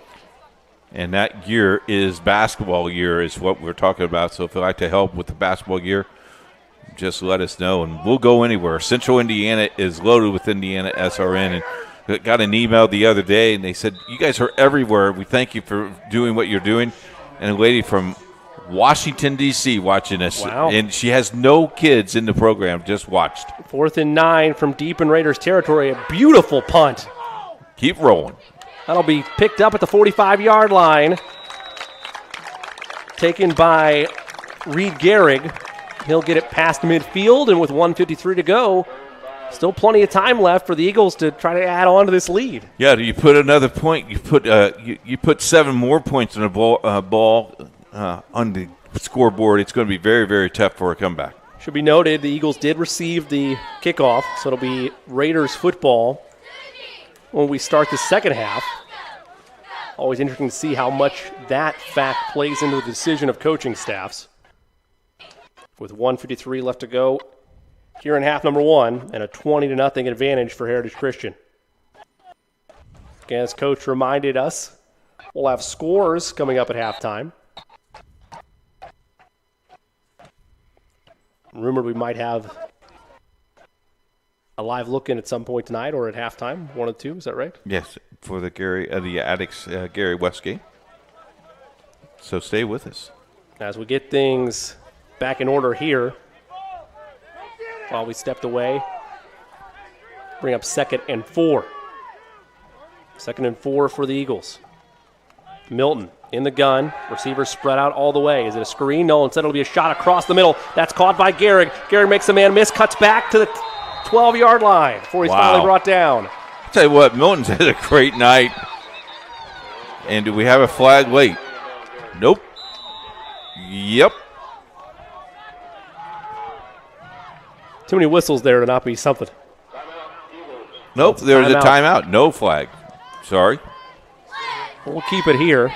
And that year is basketball year is what we're talking about. So if you'd like to help with the basketball year, just let us know, and we'll go anywhere. Central Indiana is loaded with Indiana SRN, and got an email the other day, and they said, you guys are everywhere. We thank you for doing what you're doing. And a lady from Washington, D.C. watching us. Wow. And she has no kids in the program, just watched. 4th and 9 from deep in Raiders territory. A beautiful punt. Keep rolling. That'll be picked up at the 45-yard line. Taken by Reed Gehrig. He'll get it past midfield, and with 1:53 to go, still plenty of time left for the Eagles to try to add on to this lead. Yeah, you put another point. You put 7 more points on the ball on the scoreboard. It's going to be very, very tough for a comeback. Should be noted, the Eagles did receive the kickoff, so it'll be Raiders football when we start the second half. Always interesting to see how much that fact plays into the decision of coaching staffs. With 1:53 left to go here in half number 1, and a 20-0 advantage for Heritage Christian. Again, as Coach reminded us, we'll have scores coming up at halftime. Rumored we might have a live look-in at some point tonight or at halftime, 1 or 2. Is that right? Yes, for the Addicts Gary West game. So stay with us. As we get things back in order here, while we stepped away, bring up 2nd and 4. 2nd and 4 for the Eagles. Milton in the gun. Receivers spread out all the way. Is it a screen? No, instead it'll be a shot across the middle. That's caught by Gehrig. Gehrig makes a man miss, cuts back to the 12-yard line before he's finally brought down. I'll tell you what, Milton's had a great night. And do we have a flag late? Nope. Yep. Too many whistles there to not be something. Nope, there's a timeout. No flag. Sorry. We'll keep it here.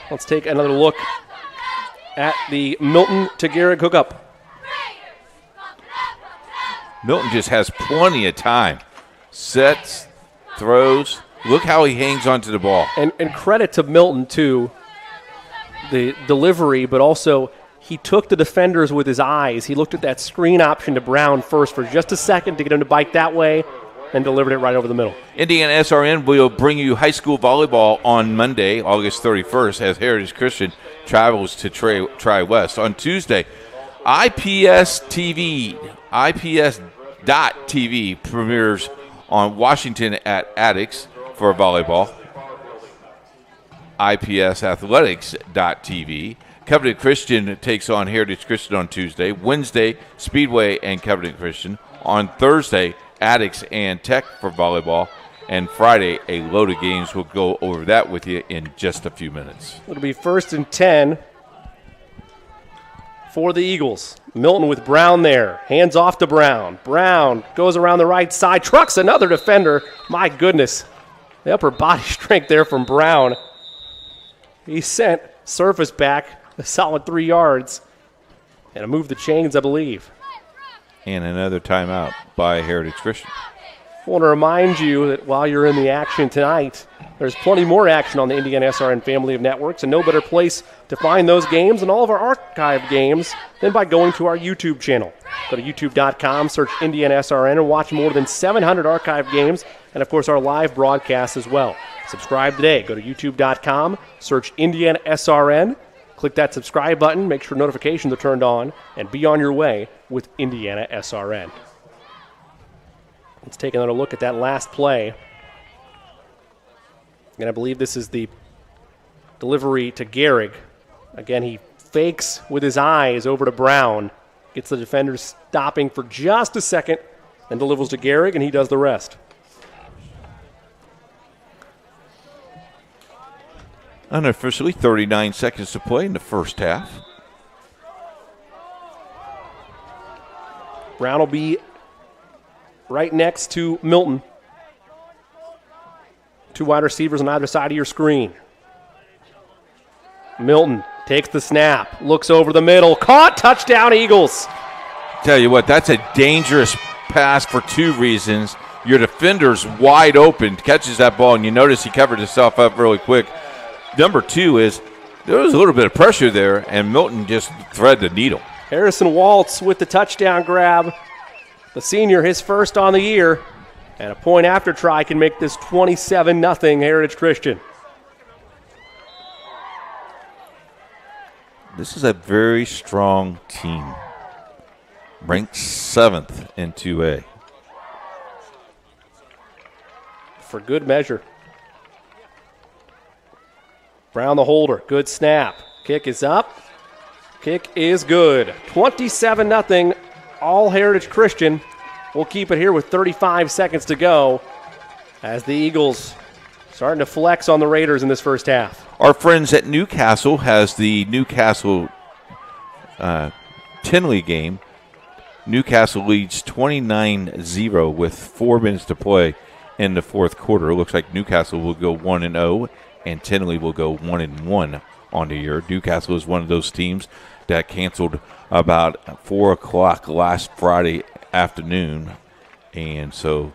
Let's take another look at the Milton to Gehrig hookup. Milton just has plenty of time. Sets, throws. Look how he hangs onto the ball. And credit to Milton, too, the delivery, but also he took the defenders with his eyes. He looked at that screen option to Brown first for just a second to get him to bite that way and delivered it right over the middle. Indiana SRN will bring you high school volleyball on Monday, August 31st, as Heritage Christian travels to Tri-West. On Tuesday, IPS.TV premieres on Washington at Addicts for volleyball. IPSathletics.tv. Covenant Christian takes on Heritage Christian on Tuesday. Wednesday, Speedway and Covenant Christian. On Thursday, Addicts and Tech for volleyball. and Friday, a load of games. We'll go over that with you in just a few minutes. It'll be 1st and 10 for the Eagles. Milton with Brown there. Hands off to Brown. Brown goes around the right side, trucks another defender. My goodness. The upper body strength there from Brown. He sent Surface back a solid 3 yards. And a move the chains, I believe. And another timeout by Heritage Christian. I want to remind you that while you're in the action tonight, there's plenty more action on the Indiana SRN family of networks, and no better place to find those games and all of our archive games than by going to our YouTube channel. Go to youtube.com, search Indiana SRN, and watch more than 700 archive games, and of course our live broadcasts as well. Subscribe today. Go to youtube.com, search Indiana SRN, click that subscribe button, make sure notifications are turned on, and be on your way with Indiana SRN. Let's take another look at that last play. And I believe this is the delivery to Gehrig. Again, he fakes with his eyes over to Brown, gets the defender stopping for just a second, and delivers to Gehrig, and he does the rest. Unofficially, 39 seconds to play in the first half. Brown will be right next to Milton. 2 wide receivers on either side of your screen. Milton takes the snap, looks over the middle, caught, touchdown Eagles. Tell you what, that's a dangerous pass for 2 reasons. Your defender's wide open, catches that ball, and you notice he covered himself up really quick. Number 2 is there was a little bit of pressure there, and Milton just threaded the needle. Harrison Waltz with the touchdown grab. The senior, his first on the year. And a point after try can make this 27-0 Heritage Christian. This is a very strong team. Ranked 7th in 2A. For good measure. Brown the holder. Good snap. Kick is up. Kick is good. 27-0. All Heritage Christian. We'll keep it here with 35 seconds to go as the Eagles starting to flex on the Raiders in this first half. Our friends at Newcastle has the Newcastle Tinley game. Newcastle leads 29-0 with 4 minutes to play in the fourth quarter. It looks like Newcastle will go 1-0 and Tinley will go 1-1 on the year. Newcastle is one of those teams that canceled about 4 o'clock last Friday afternoon, and so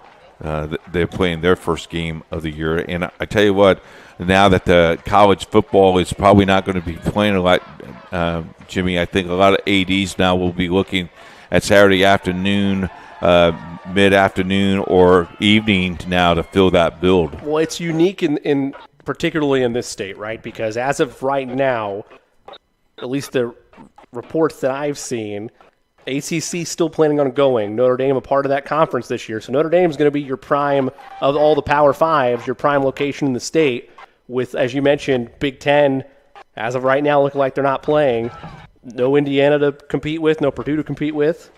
they're playing their first game of the year. And I tell you what, now that the college football is probably not going to be playing a lot, Jimmy, I think a lot of ADs now will be looking at Saturday afternoon, mid-afternoon, or evening now to fill that build. Well, it's unique in particularly in this state, right? Because as of right now, at least the reports that I've seen, ACC still planning on going. Notre Dame a part of that conference this year. So Notre Dame is going to be your prime of all the Power Fives, your prime location in the state with, as you mentioned, Big Ten, as of right now, looking like they're not playing. No Indiana to compete with, no Purdue to compete with.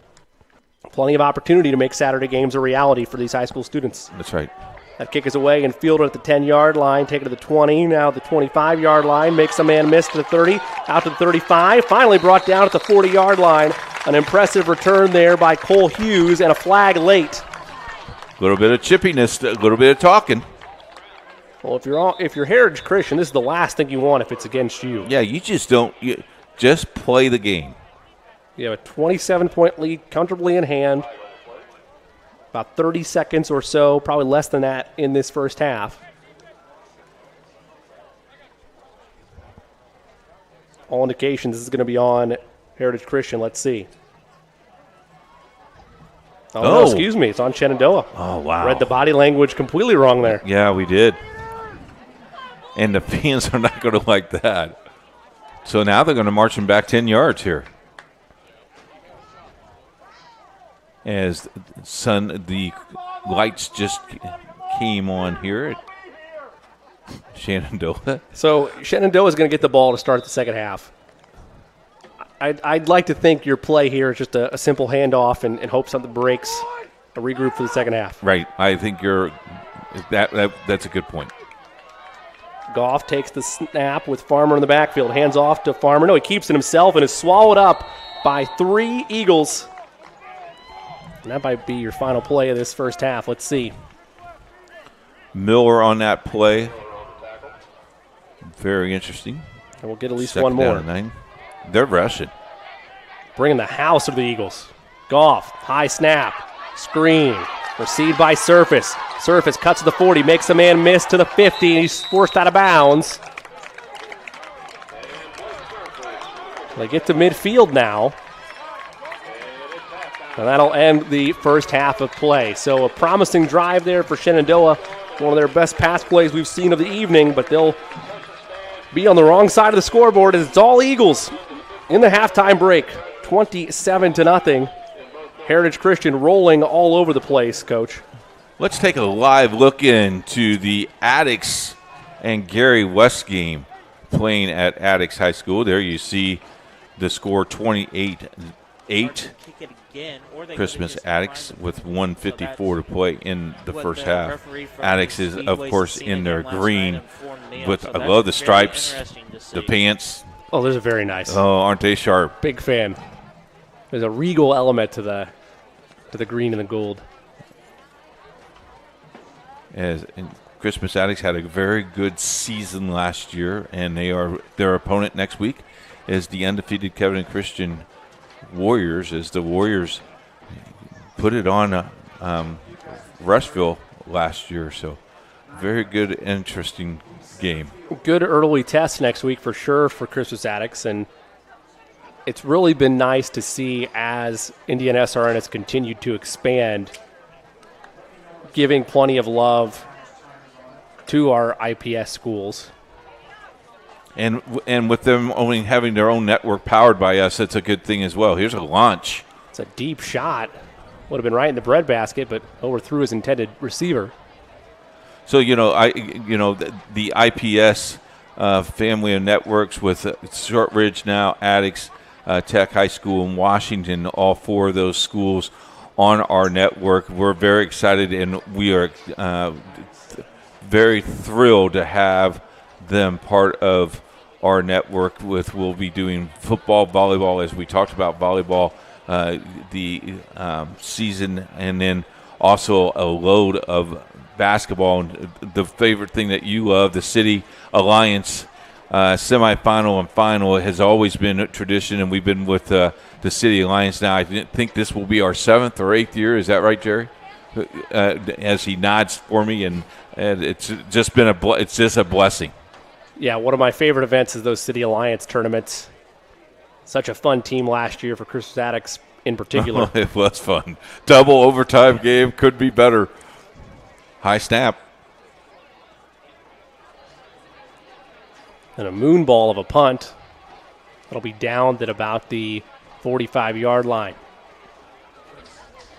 Plenty of opportunity to make Saturday games a reality for these high school students. That's right. That kick is away and fielded at the 10-yard line, taken to the 20, now the 25-yard line, makes a man miss to the 30, out to the 35, finally brought down at the 40-yard line. An impressive return there by Cole Hughes and a flag late. A little bit of chippiness, a little bit of talking. Well, if you're Heritage Christian, this is the last thing you want if it's against you. Yeah, you just don't. Just play the game. You have a 27-point lead comfortably in hand. About 30 seconds or so, probably less than that in this first half. All indications this is going to be on Heritage Christian. Let's see. No, excuse me. It's on Shenandoah. Oh, wow. Read the body language completely wrong there. Yeah, we did. And the fans are not going to like that. So now they're going to march him back 10 yards here. As the lights just came on here at Shenandoah. So Shenandoah is going to get the ball to start the second half. I'd like to think your play here is just a simple handoff and hope something breaks, a regroup for the second half. Right. I think you're That's a good point. Goff takes the snap with Farmer in the backfield. Hands off to Farmer. No, he keeps it himself and is swallowed up by 3 Eagles. And that might be your final play of this first half. Let's see. Miller on that play. Very interesting. And we'll get at least 2nd one more. down and 9. They're rushing. Bringing the house of the Eagles. Goff, high snap, screen, received by Surface. Surface cuts to the 40, makes a man miss to the 50, and he's forced out of bounds. They get to midfield now. And that'll end the first half of play. So a promising drive there for Shenandoah. One of their best pass plays we've seen of the evening, but they'll be on the wrong side of the scoreboard as it's all Eagles in the halftime break. 27-0. Heritage Christian rolling all over the place, Coach. Let's take a live look into the Addicks and Gary West game playing at Addicks High School. There you see the score 28-8. Christmas Addicks with 1:54 to play in the first half. Addicks is, of course, in their green with, I love the stripes, the pants. Oh, those are very nice. Oh, aren't they sharp? Big fan. There's a regal element to the green and the gold. As Christmas Addicks had a very good season last year, and their opponent next week is the undefeated Covenant Christian Warriors, as the Warriors put it on Rushville last year. So very good, interesting game. Good early test next week for sure for Christmas Addicks, and it's really been nice to see as Indiana SRN has continued to expand, giving plenty of love to our IPS schools. And with them only having their own network powered by us, that's a good thing as well. Here's a launch. It's a deep shot. Would have been right in the breadbasket, but overthrew his intended receiver. So, the IPS family of networks with Shortridge now, Addicks, Tech High School in Washington, all 4 of those schools on our network. We're very excited, and we are very thrilled to have them part of our network. We'll be doing football, volleyball, as we talked about volleyball, the season, and then also a load of basketball. And the favorite thing that you love, the City Alliance semifinal and final, has always been a tradition, and we've been with the City Alliance now. I think this will be our 7th or 8th year. Is that right, Jerry? As he nods for me, and it's just been it's just a blessing. Yeah, one of my favorite events is those City Alliance tournaments. Such a fun team last year for Christmas Addicks in particular. Oh, it was fun. Double overtime game, could be better. High snap. And a moon ball of a punt. It'll be downed at about the 45-yard line.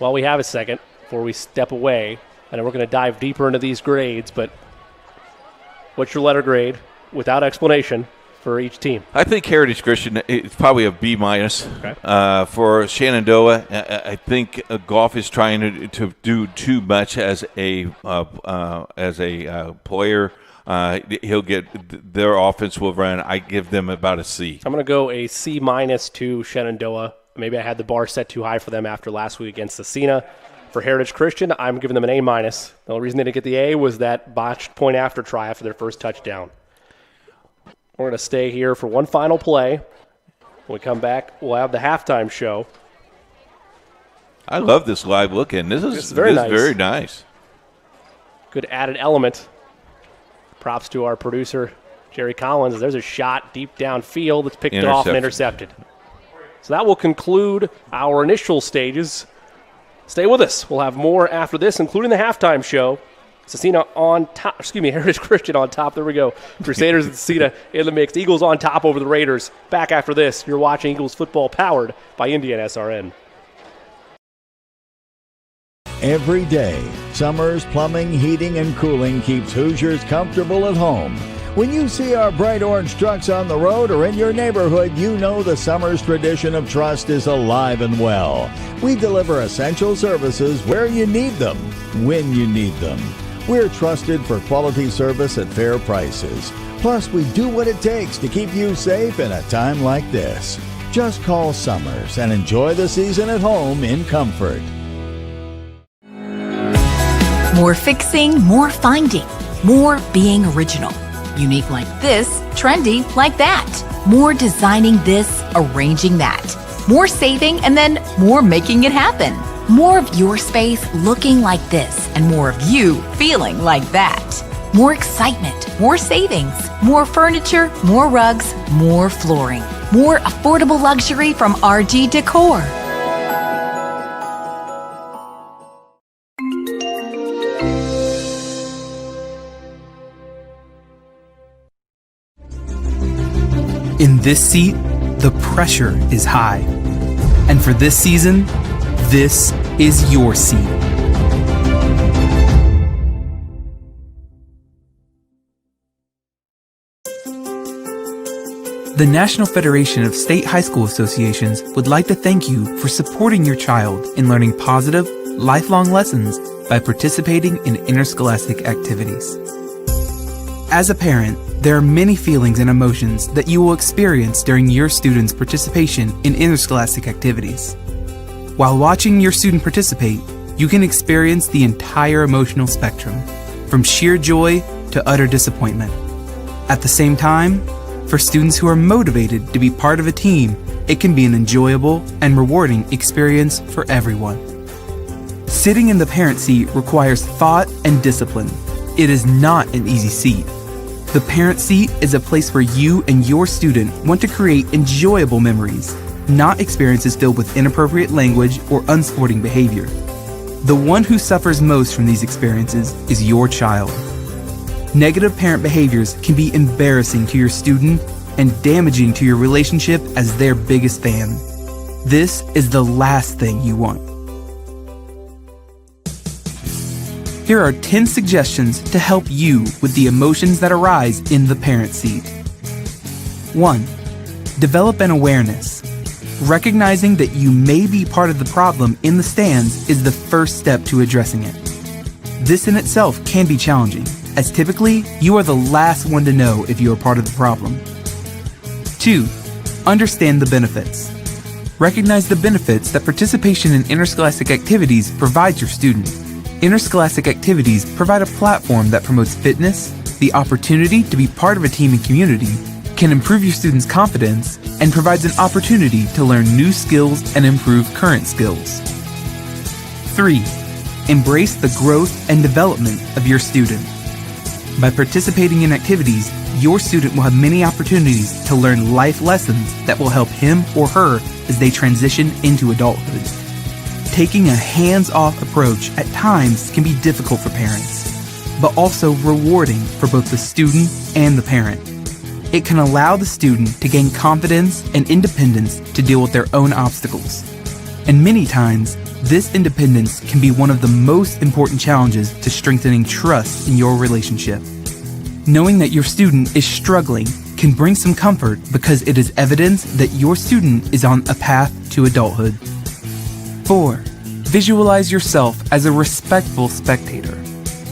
Well, we have a second before we step away. I know we're going to dive deeper into these grades, but what's your letter grade, without explanation, for each team? I think Heritage Christian is probably a B-. Okay. For Shenandoah, I think Goff is trying to do too much as a player. He'll get their offense will run. I give them about a C. I'm going to go a C- to Shenandoah. Maybe I had the bar set too high for them after last week against Cecina. For Heritage Christian, I'm giving them an A-. The only reason they didn't get the A was that botched point after try after their first touchdown. We're going to stay here for one final play. When we come back, we'll have the halftime show. I love this live look in. This is very nice. Good added element. Props to our producer, Jerry Collins. There's a shot deep downfield that's picked off and intercepted. So that will conclude our initial stages. Stay with us. We'll have more after this, including the halftime show. Cecina on top. Heritage Christian on top. There we go. Crusaders and Cecina in the mix. Eagles on top over the Raiders. Back after this. You're watching Eagles football powered by Indiana SRN. Every day, Summers Plumbing, Heating, and Cooling keeps Hoosiers comfortable at home. When you see our bright orange trucks on the road or in your neighborhood, you know the Summers tradition of trust is alive and well. We deliver essential services where you need them, when you need them. We're trusted for quality service at fair prices. Plus, we do what it takes to keep you safe in a time like this. Just call Summers and enjoy the season at home in comfort. More fixing, more finding, more being original. Unique like this, trendy like that. More designing this, arranging that. More saving, and then more making it happen. More of your space looking like this, and more of you feeling like that. More excitement, more savings, more furniture, more rugs, more flooring. More affordable luxury from RG Decor. In this seat, the pressure is high. And for this season, this is your seat. The National Federation of State High School Associations would like to thank you for supporting your child in learning positive, lifelong lessons by participating in interscholastic activities. As a parent, there are many feelings and emotions that you will experience during your student's participation in interscholastic activities. While watching your student participate, you can experience the entire emotional spectrum, from sheer joy to utter disappointment. At the same time, for students who are motivated to be part of a team, it can be an enjoyable and rewarding experience for everyone. Sitting in the parent seat requires thought and discipline. It is not an easy seat. The parent seat is a place where you and your student want to create enjoyable memories, not experiences filled with inappropriate language or unsporting behavior. The one who suffers most from these experiences is your child. Negative parent behaviors can be embarrassing to your student and damaging to your relationship as their biggest fan. This is the last thing you want. Here are 10 suggestions to help you with the emotions that arise in the parent seat. 1. Develop an awareness. Recognizing that you may be part of the problem in the stands is the first step to addressing it. This in itself can be challenging, as typically you are the last one to know if you are part of the problem. 2. Understand the benefits. Recognize the benefits that participation in interscholastic activities provides your student. Interscholastic activities provide a platform that promotes fitness, the opportunity to be part of a team and community, can improve your students' confidence, and provides an opportunity to learn new skills and improve current skills. 3. Embrace the growth and development of your student. By participating in activities, your student will have many opportunities to learn life lessons that will help him or her as they transition into adulthood. Taking a hands-off approach at times can be difficult for parents, but also rewarding for both the student and the parent. It can allow the student to gain confidence and independence to deal with their own obstacles. And many times, this independence can be one of the most important challenges to strengthening trust in your relationship. Knowing that your student is struggling can bring some comfort because it is evidence that your student is on a path to adulthood. 4. Visualize yourself as a respectful spectator.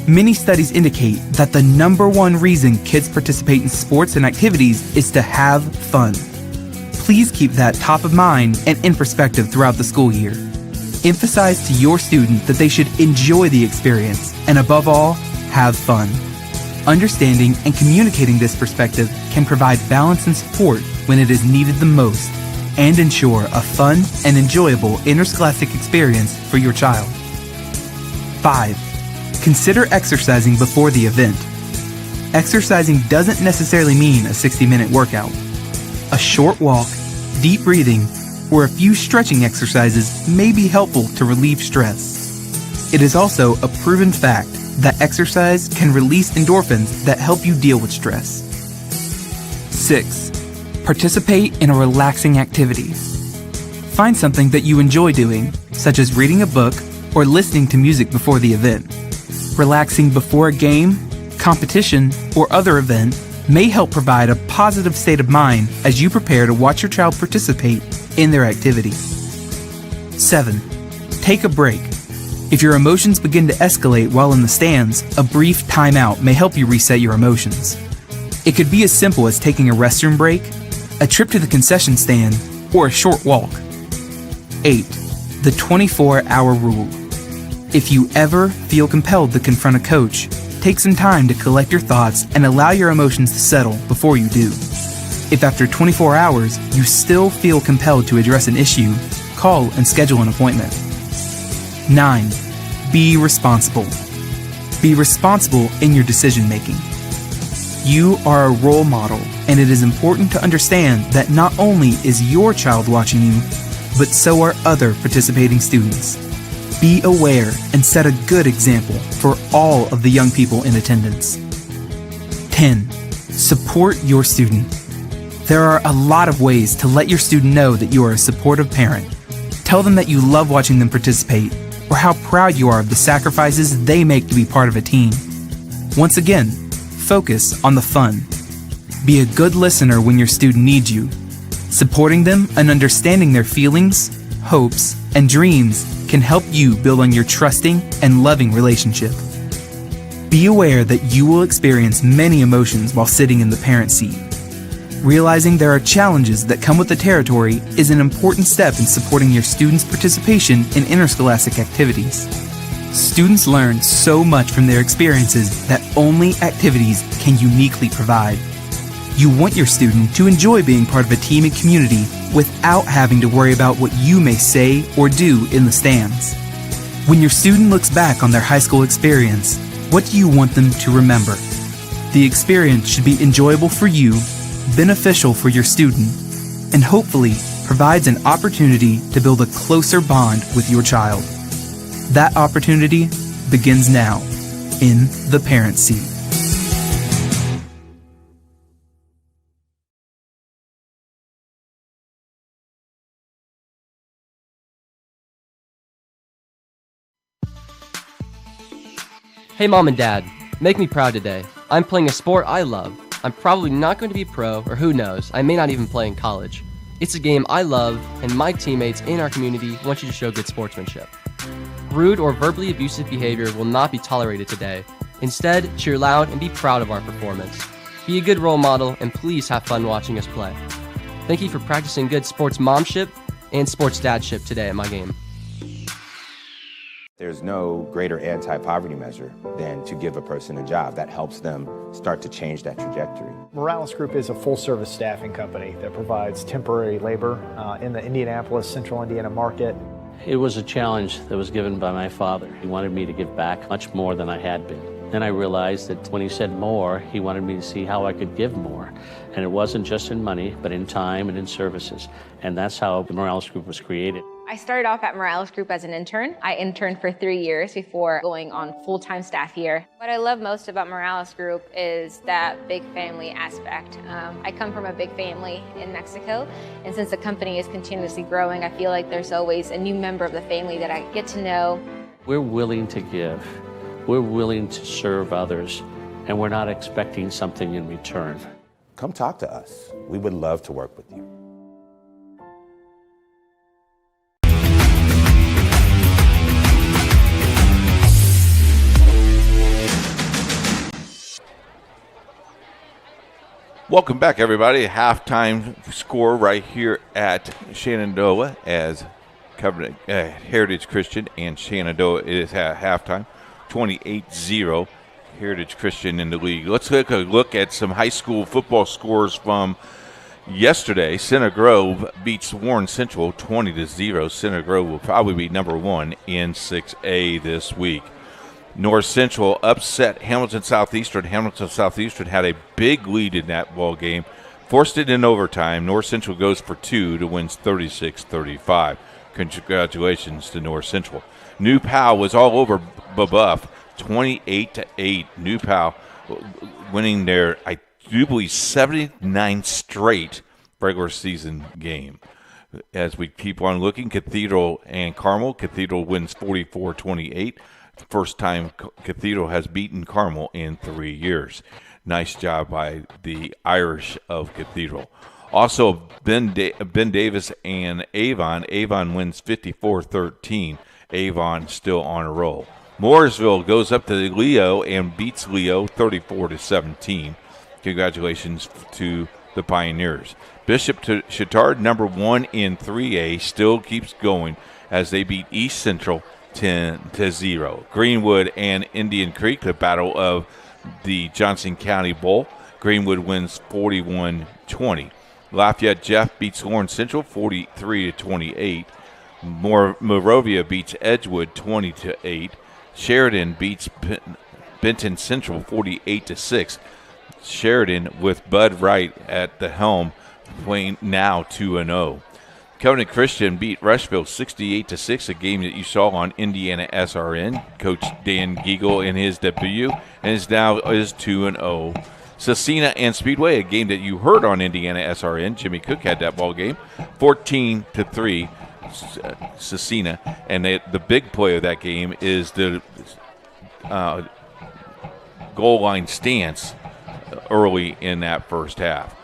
Many studies indicate that the number one reason kids participate in sports and activities is to have fun. Please keep that top of mind and in perspective throughout the school year. Emphasize to your student that they should enjoy the experience and, above all, have fun. Understanding and communicating this perspective can provide balance and support when it is needed the most, and ensure a fun and enjoyable interscholastic experience for your child. 5. Consider exercising before the event. Exercising doesn't necessarily mean a 60-minute workout. A short walk, deep breathing, or a few stretching exercises may be helpful to relieve stress. It is also a proven fact that exercise can release endorphins that help you deal with stress. 6. Participate in a relaxing activity. Find something that you enjoy doing, such as reading a book or listening to music before the event. Relaxing before a game, competition, or other event may help provide a positive state of mind as you prepare to watch your child participate in their activity. 7. Take a break. If your emotions begin to escalate while in the stands, a brief timeout may help you reset your emotions. It could be as simple as taking a restroom break, a trip to the concession stand, or a short walk. 8. The 24-hour rule. If you ever feel compelled to confront a coach, take some time to collect your thoughts and allow your emotions to settle before you do. If after 24 hours you still feel compelled to address an issue, call and schedule an appointment. 9. Be responsible. Be responsible in your decision making. You are a role model, and it is important to understand that not only is your child watching you, but so are other participating students. Be aware and set a good example for all of the young people in attendance. 10. Support your student. There are a lot of ways to let your student know that you are a supportive parent. Tell them that you love watching them participate, or how proud you are of the sacrifices they make to be part of a team. Once again, focus on the fun. Be a good listener when your student needs you. Supporting them and understanding their feelings, hopes, and dreams can help you build on your trusting and loving relationship. Be aware that you will experience many emotions while sitting in the parent seat. Realizing there are challenges that come with the territory is an important step in supporting your students' participation in interscholastic activities. Students learn so much from their experiences that only activities can uniquely provide. You want your student to enjoy being part of a team and community without having to worry about what you may say or do in the stands. When your student looks back on their high school experience, what do you want them to remember? The experience should be enjoyable for you, beneficial for your student, and hopefully provides an opportunity to build a closer bond with your child. That opportunity begins now in the parent seat. Hey Mom and Dad, make me proud today. I'm playing a sport I love. I'm probably not going to be pro, or who knows, I may not even play in college. It's a game I love, and my teammates in our community want you to show good sportsmanship. Rude or verbally abusive behavior will not be tolerated today. Instead, cheer loud and be proud of our performance. Be a good role model, and please have fun watching us play. Thank you for practicing good sports momship and sports dadship today at my game. There's no greater anti-poverty measure than to give a person a job. That helps them start to change that trajectory. Morales Group is a full-service staffing company that provides temporary labor in the Indianapolis, Central Indiana market. It was a challenge that was given by my father. He wanted me to give back much more than I had been. Then I realized that when he said more, he wanted me to see how I could give more. And it wasn't just in money, but in time and in services. And that's how the Morales Group was created. I started off at Morales Group as an intern. I interned for 3 years before going on full-time staff here. What I love most about Morales Group is that big family aspect. I come from a big family in Mexico, and since the company is continuously growing, I feel like there's always a new member of the family that I get to know. We're willing to give. We're willing to serve others, and we're not expecting something in return. Come talk to us. We would love to work with you. Welcome back, everybody. Halftime score right here at Shenandoah as Covenant Heritage Christian and Shenandoah is at halftime, 28-0. Heritage Christian in the league. Let's take a look at some high school football scores from yesterday. Center Grove beats Warren Central 20-0. Center Grove will probably be number one in 6A this week. North Central upset Hamilton Southeastern. Hamilton Southeastern had a big lead in that ball game, forced it in overtime. North Central goes for two to win 36-35. Congratulations to North Central. New Powell was all over Buff, 28-8. New Powell winning their, I do believe, 79 straight regular season game. As we keep on looking, Cathedral and Carmel. Cathedral wins 44-28. First time Cathedral has beaten Carmel in 3 years. Nice job by the Irish of Cathedral. Also, Ben Davis and Avon. Avon wins 54-13. Avon still on a roll. Mooresville goes up to Leo and beats Leo 34-17. Congratulations to the Pioneers. Bishop to Chittard, number 1 in 3A, still keeps going as they beat East Central 10-0. Greenwood and Indian Creek, the battle of the Johnson County Bowl. Greenwood wins 41-20. Lafayette Jeff beats Lawrence Central 43-28. Morovia beats Edgewood 20-8. Sheridan beats Benton Central 48-6. Sheridan with Bud Wright at the helm, playing now 2-0. Covenant Christian beat Rushville 68-6, a game that you saw on Indiana SRN. Coach Dan Giegel in his debut, and is 2-0. Cecina and Speedway, a game that you heard on Indiana SRN. Jimmy Cook had that ball game, 14-3. Cecina, and the big play of that game is the goal line stance early in that first half.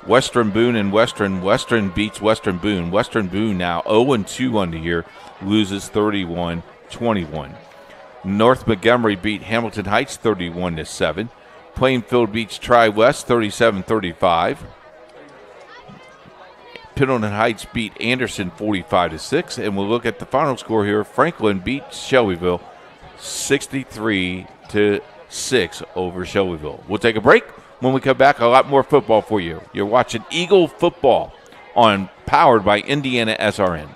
Western Boone and Western beats Western Boone. Western Boone now 0-2 on the year, loses 31-21. North Montgomery beat Hamilton Heights 31-7. Plainfield beats Tri-West 37-35. Pendleton Heights beat Anderson 45-6, and we'll look at the final score here. Franklin beat Shelbyville 63-6 over Shelbyville. We'll take a break. When we come back, a lot more football for you. You're watching Eagle Football powered by Indiana SRN.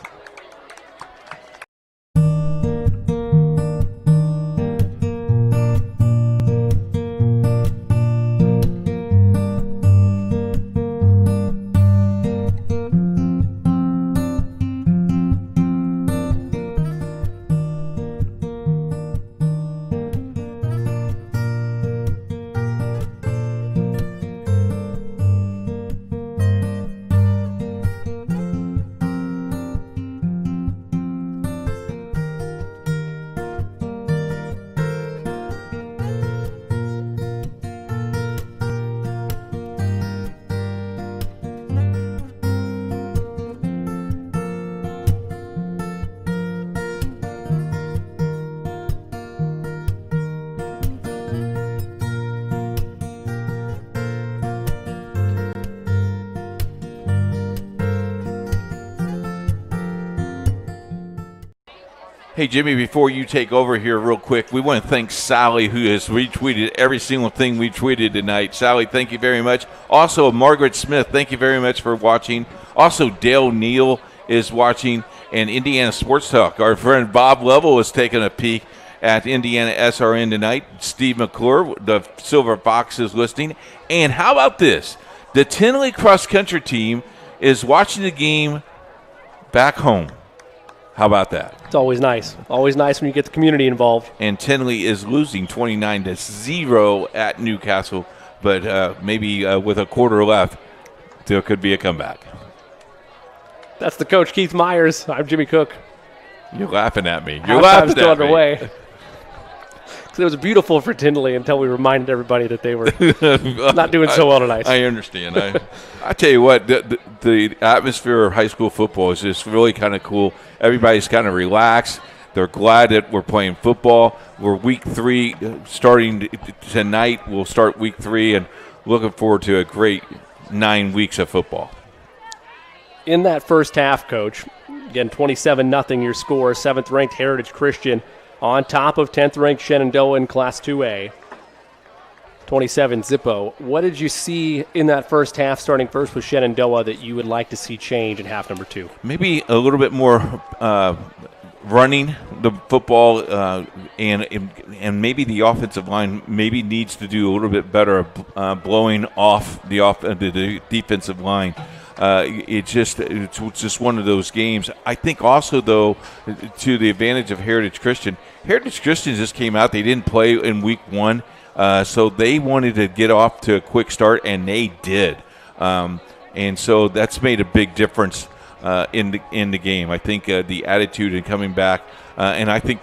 Hey, Jimmy, before you take over here real quick, we want to thank Sally, who has retweeted every single thing we tweeted tonight. Sally, thank you very much. Also, Margaret Smith, thank you very much for watching. Also, Dale Neal is watching, and Indiana Sports Talk. Our friend Bob Lovell is taking a peek at Indiana SRN tonight. Steve McClure, the Silver Fox, is listening. And how about this? The Tinley cross-country team is watching the game back home. How about that? It's always nice. Always nice when you get the community involved. And Tinley is losing 29-0 at Newcastle, but maybe with a quarter left, there could be a comeback. That's the coach, Keith Myers. I'm Jimmy Cook. You're laughing at me. You're laughing at me. Still underway. It was beautiful for Tinley until we reminded everybody that they were not doing so well tonight. I understand. I tell you what, the atmosphere of high school football is just really kind of cool. Everybody's kind of relaxed. They're glad that we're playing football. We're week 3 starting tonight. We'll start week 3 and looking forward to a great 9 weeks of football. In that first half, Coach, again, 27-0 your score, 7th-ranked Heritage Christian on top of 10th-ranked Shenandoah in Class 2A. 27 Zippo. What did you see in that first half, starting first with Shenandoah, that you would like to see change in half number 2? Maybe a little bit more running the football, and maybe the offensive line maybe needs to do a little bit better blowing off the defensive line. It's just one of those games. I think also, though, to the advantage of Heritage Christian just came out. They didn't play in week 1, so they wanted to get off to a quick start, and they did. And so that's made a big difference in the game. I think the attitude and coming back, and I think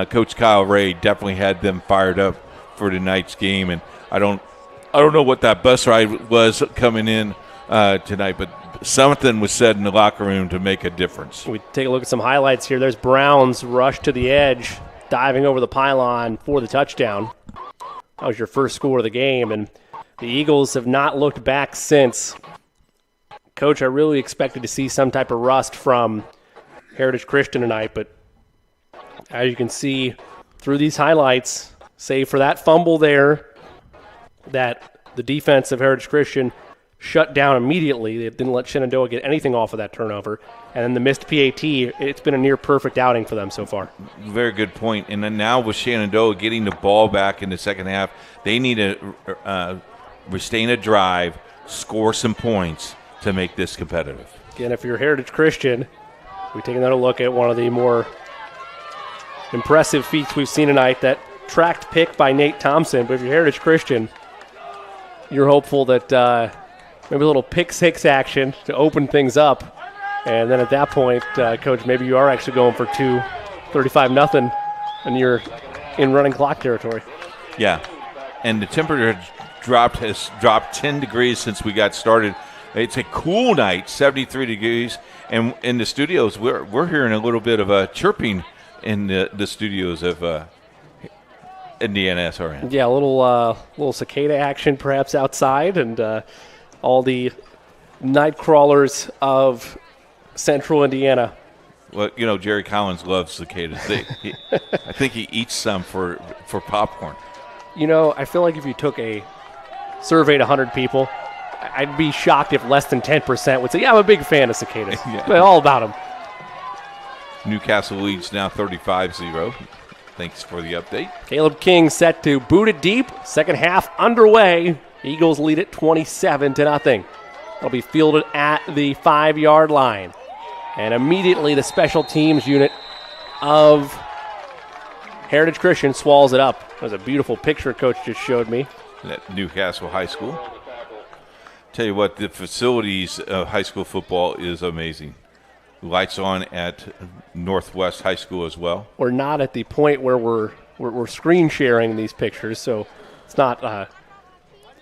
Coach Kyle Ray definitely had them fired up for tonight's game. And I don't know what that bus ride was coming in tonight, but something was said in the locker room to make a difference. We take a look at some highlights here. There's Brown's rush to the edge, diving over the pylon for the touchdown. That was your first score of the game, and the Eagles have not looked back since. Coach, I really expected to see some type of rust from Heritage Christian tonight, but as you can see through these highlights, save for that fumble there that the defense of Heritage Christian shut down immediately. They didn't let Shenandoah get anything off of that turnover. And then the missed PAT, it's been a near-perfect outing for them so far. Very good point. And then now with Shenandoah getting the ball back in the second half, they need to sustain a drive, score some points to make this competitive. Again, if you're Heritage Christian, we take another look at one of the more impressive feats we've seen tonight, that tracked pick by Nate Thompson. But if you're Heritage Christian, you're hopeful that maybe a little pick-six action to open things up. And then at that point, Coach, maybe you are actually going for 35-0, and you're in running clock territory. Yeah, and the temperature has dropped 10 degrees since we got started. It's a cool night, 73 degrees, and in the studios, we're hearing a little bit of a chirping in the studios of Indiana SRN. Yeah, a little cicada action perhaps outside, and all the night crawlers of Central Indiana. Well, Jerry Collins loves cicadas. I think he eats some for popcorn. I feel like if you surveyed 100 people, I'd be shocked if less than 10% would say, yeah, I'm a big fan of cicadas. Yeah. But all about them. Newcastle leads now 35-0. Thanks for the update. Caleb King set to boot it deep. Second half underway. Eagles lead it 27-0. They'll be fielded at the 5-yard line. And immediately the special teams unit of Heritage Christian swallows it up. That was a beautiful picture Coach just showed me. At Newcastle High School. Tell you what, the facilities of high school football is amazing. Lights on at Northwest High School as well. We're not at the point where we're screen sharing these pictures, so it's not the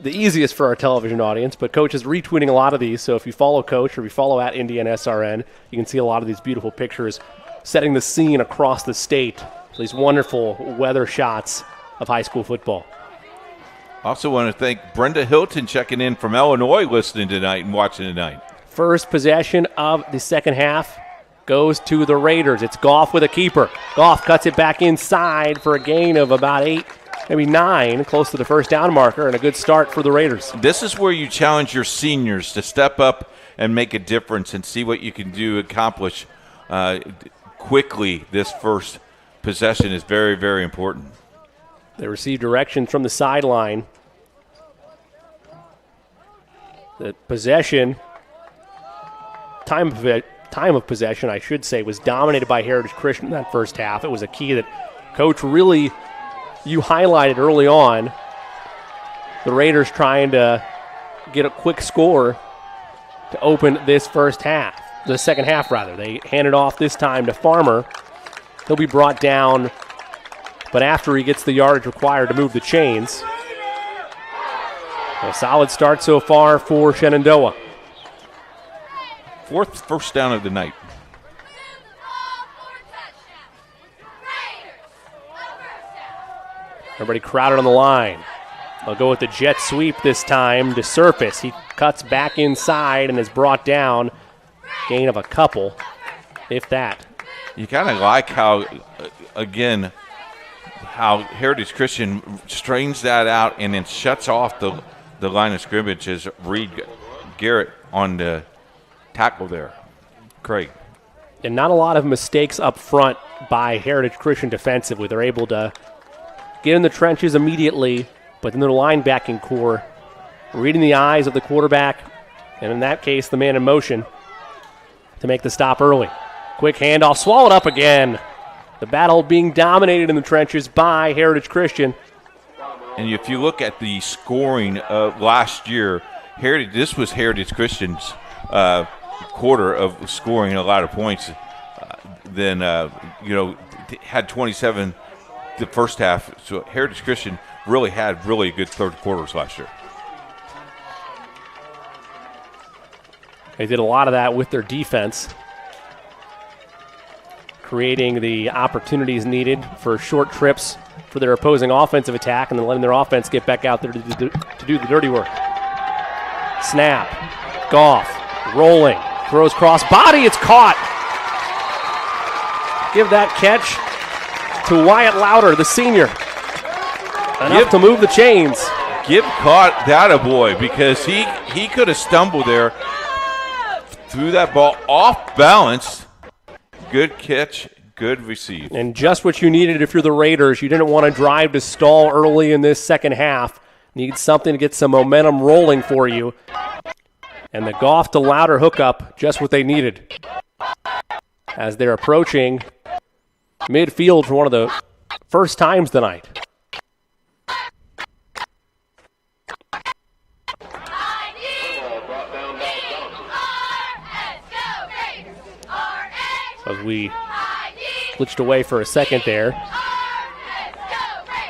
easiest for our television audience, but Coach is retweeting a lot of these, so if you follow Coach or if you follow at Indiana SRN, you can see a lot of these beautiful pictures setting the scene across the state for these wonderful weather shots of high school football. Also want to thank Brenda Hilton checking in from Illinois, listening tonight and watching tonight. First possession of the second half goes to the Raiders. It's Goff with a keeper. Goff cuts it back inside for a gain of about 8, maybe 9, close to the first down marker, and a good start for the Raiders. This is where you challenge your seniors to step up and make a difference and see what you can do, accomplish quickly. This first possession is very, very important. They receive direction from the sideline. The possession, time of possession, I should say, was dominated by Heritage Christian in that first half. It was a key that Coach you highlighted early on. The Raiders trying to get a quick score to open this the second half rather. They hand it off this time to Farmer. He'll be brought down, but after he gets the yardage required to move the chains. A solid start so far for Shenandoah. Fourth first down of the night. Everybody crowded on the line. They'll go with the jet sweep this time to Surface. He cuts back inside and is brought down. Gain of a couple, if that. You kind of like how Heritage Christian strains that out and then shuts off the line of scrimmage as Reed Garrett on the tackle there. Great. And not a lot of mistakes up front by Heritage Christian defensively. They're able to get in the trenches immediately, but then their linebacking core reading the eyes of the quarterback, and in that case, the man in motion to make the stop early. Quick handoff, swallowed up again. The battle being dominated in the trenches by Heritage Christian. And if you look at the scoring of last year, this was Heritage Christian's quarter of scoring a lot of points. Had 27 the first half. So Heritage Christian really had really good third quarters last year. They did a lot of that with their defense, creating the opportunities needed for short trips for their opposing offensive attack and then letting their offense get back out there to do the dirty work. Snap. Goff rolling. Throws cross body. It's caught. Give that catch to Wyatt Louder, the senior. Enough to move the chains. Give caught that a boy because he could have stumbled there. Threw that ball off balance. Good catch, good receive. And just what you needed if you're the Raiders. You didn't want to drive to stall early in this second half. Need something to get some momentum rolling for you. And the Goff to Louder hookup, just what they needed. As they're approaching midfield for one of the first times tonight. As we switched away for a second there.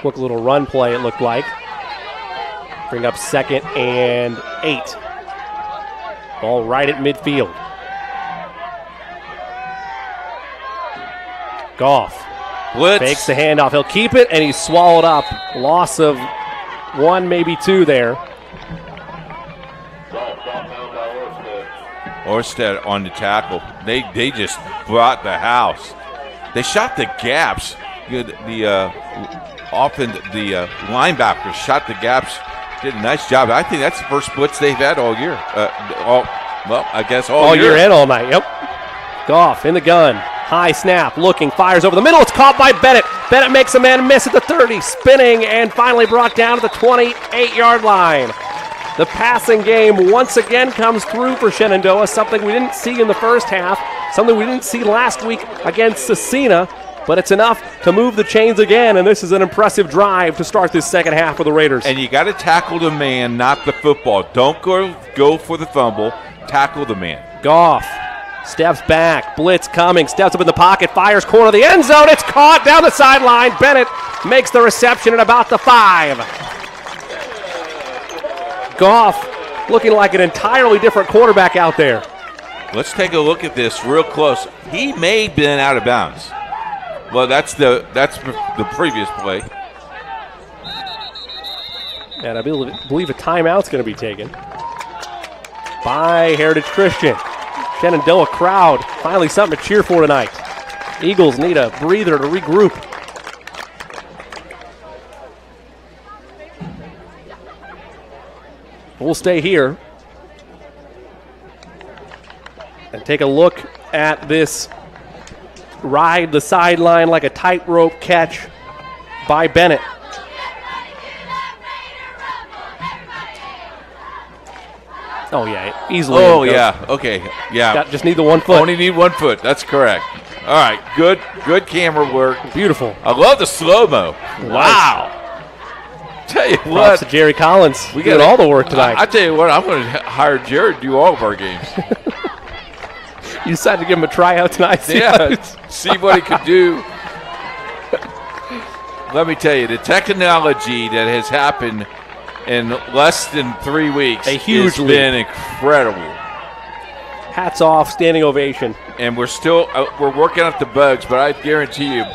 Quick little run play, it looked like. Bring up 2nd and 8. Ball right at midfield. Goff. Blitz. Fakes the handoff. He'll keep it, and he's swallowed up. Loss of 1, maybe 2 there. Orsted on the tackle. They just brought the house. They shot the gaps. The linebackers shot the gaps. Did a nice job. I think that's the first blitz they've had all year. All year and all night. Yep. Goff in the gun. High snap. Looking. Fires over the middle. It's caught by Bennett. Bennett makes a man miss at the 30. Spinning and finally brought down to the 28-yard line. The passing game once again comes through for Shenandoah, something we didn't see in the first half, something we didn't see last week against Cecina, but it's enough to move the chains again, and this is an impressive drive to start this second half for the Raiders. And you got to tackle the man, not the football. Don't go for the fumble. Tackle the man. Goff steps back, blitz coming, steps up in the pocket, fires corner of the end zone. It's caught down the sideline. Bennett makes the reception at about the 5. Goff looking like an entirely different quarterback out there. Let's take a look at this real close. He may have been out of bounds. Well, that's the previous play. And I believe a timeout's going to be taken by Heritage Christian. Shenandoah crowd, finally something to cheer for tonight. Eagles need a breather to regroup. We'll stay here and take a look at this ride the sideline like a tightrope catch by Bennett. Oh, yeah, easily. Oh, yeah, okay, yeah. Just need the 1 foot. Only need 1 foot, that's correct. All right, good camera work. Beautiful. I love the slow-mo. Wow. Tell you Props what, to Jerry Collins. We got all the work tonight. I tell you what, I'm going to hire Jared to do all of our games. You decided to give him a tryout tonight? Yeah, see what he could do. Let me tell you, the technology that has happened in less than 3 weeks has been incredible. Hats off, standing ovation. And we're still we're working out the bugs, but I guarantee you,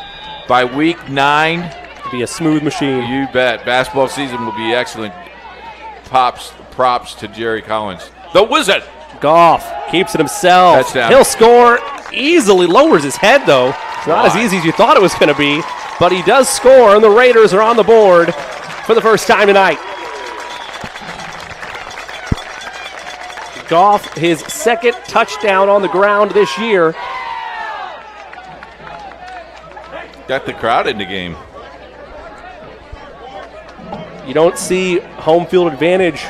by week 9. Be a smooth machine. You bet. Basketball season will be excellent. Props to Jerry Collins. The Wizard. Goff keeps it himself. Touchdown. He'll score easily. Lowers his head, though. It's not as easy as you thought it was going to be, but he does score, and the Raiders are on the board for the first time tonight. Goff, his 2nd touchdown on the ground this year. Got the crowd in the game. You don't see home field advantage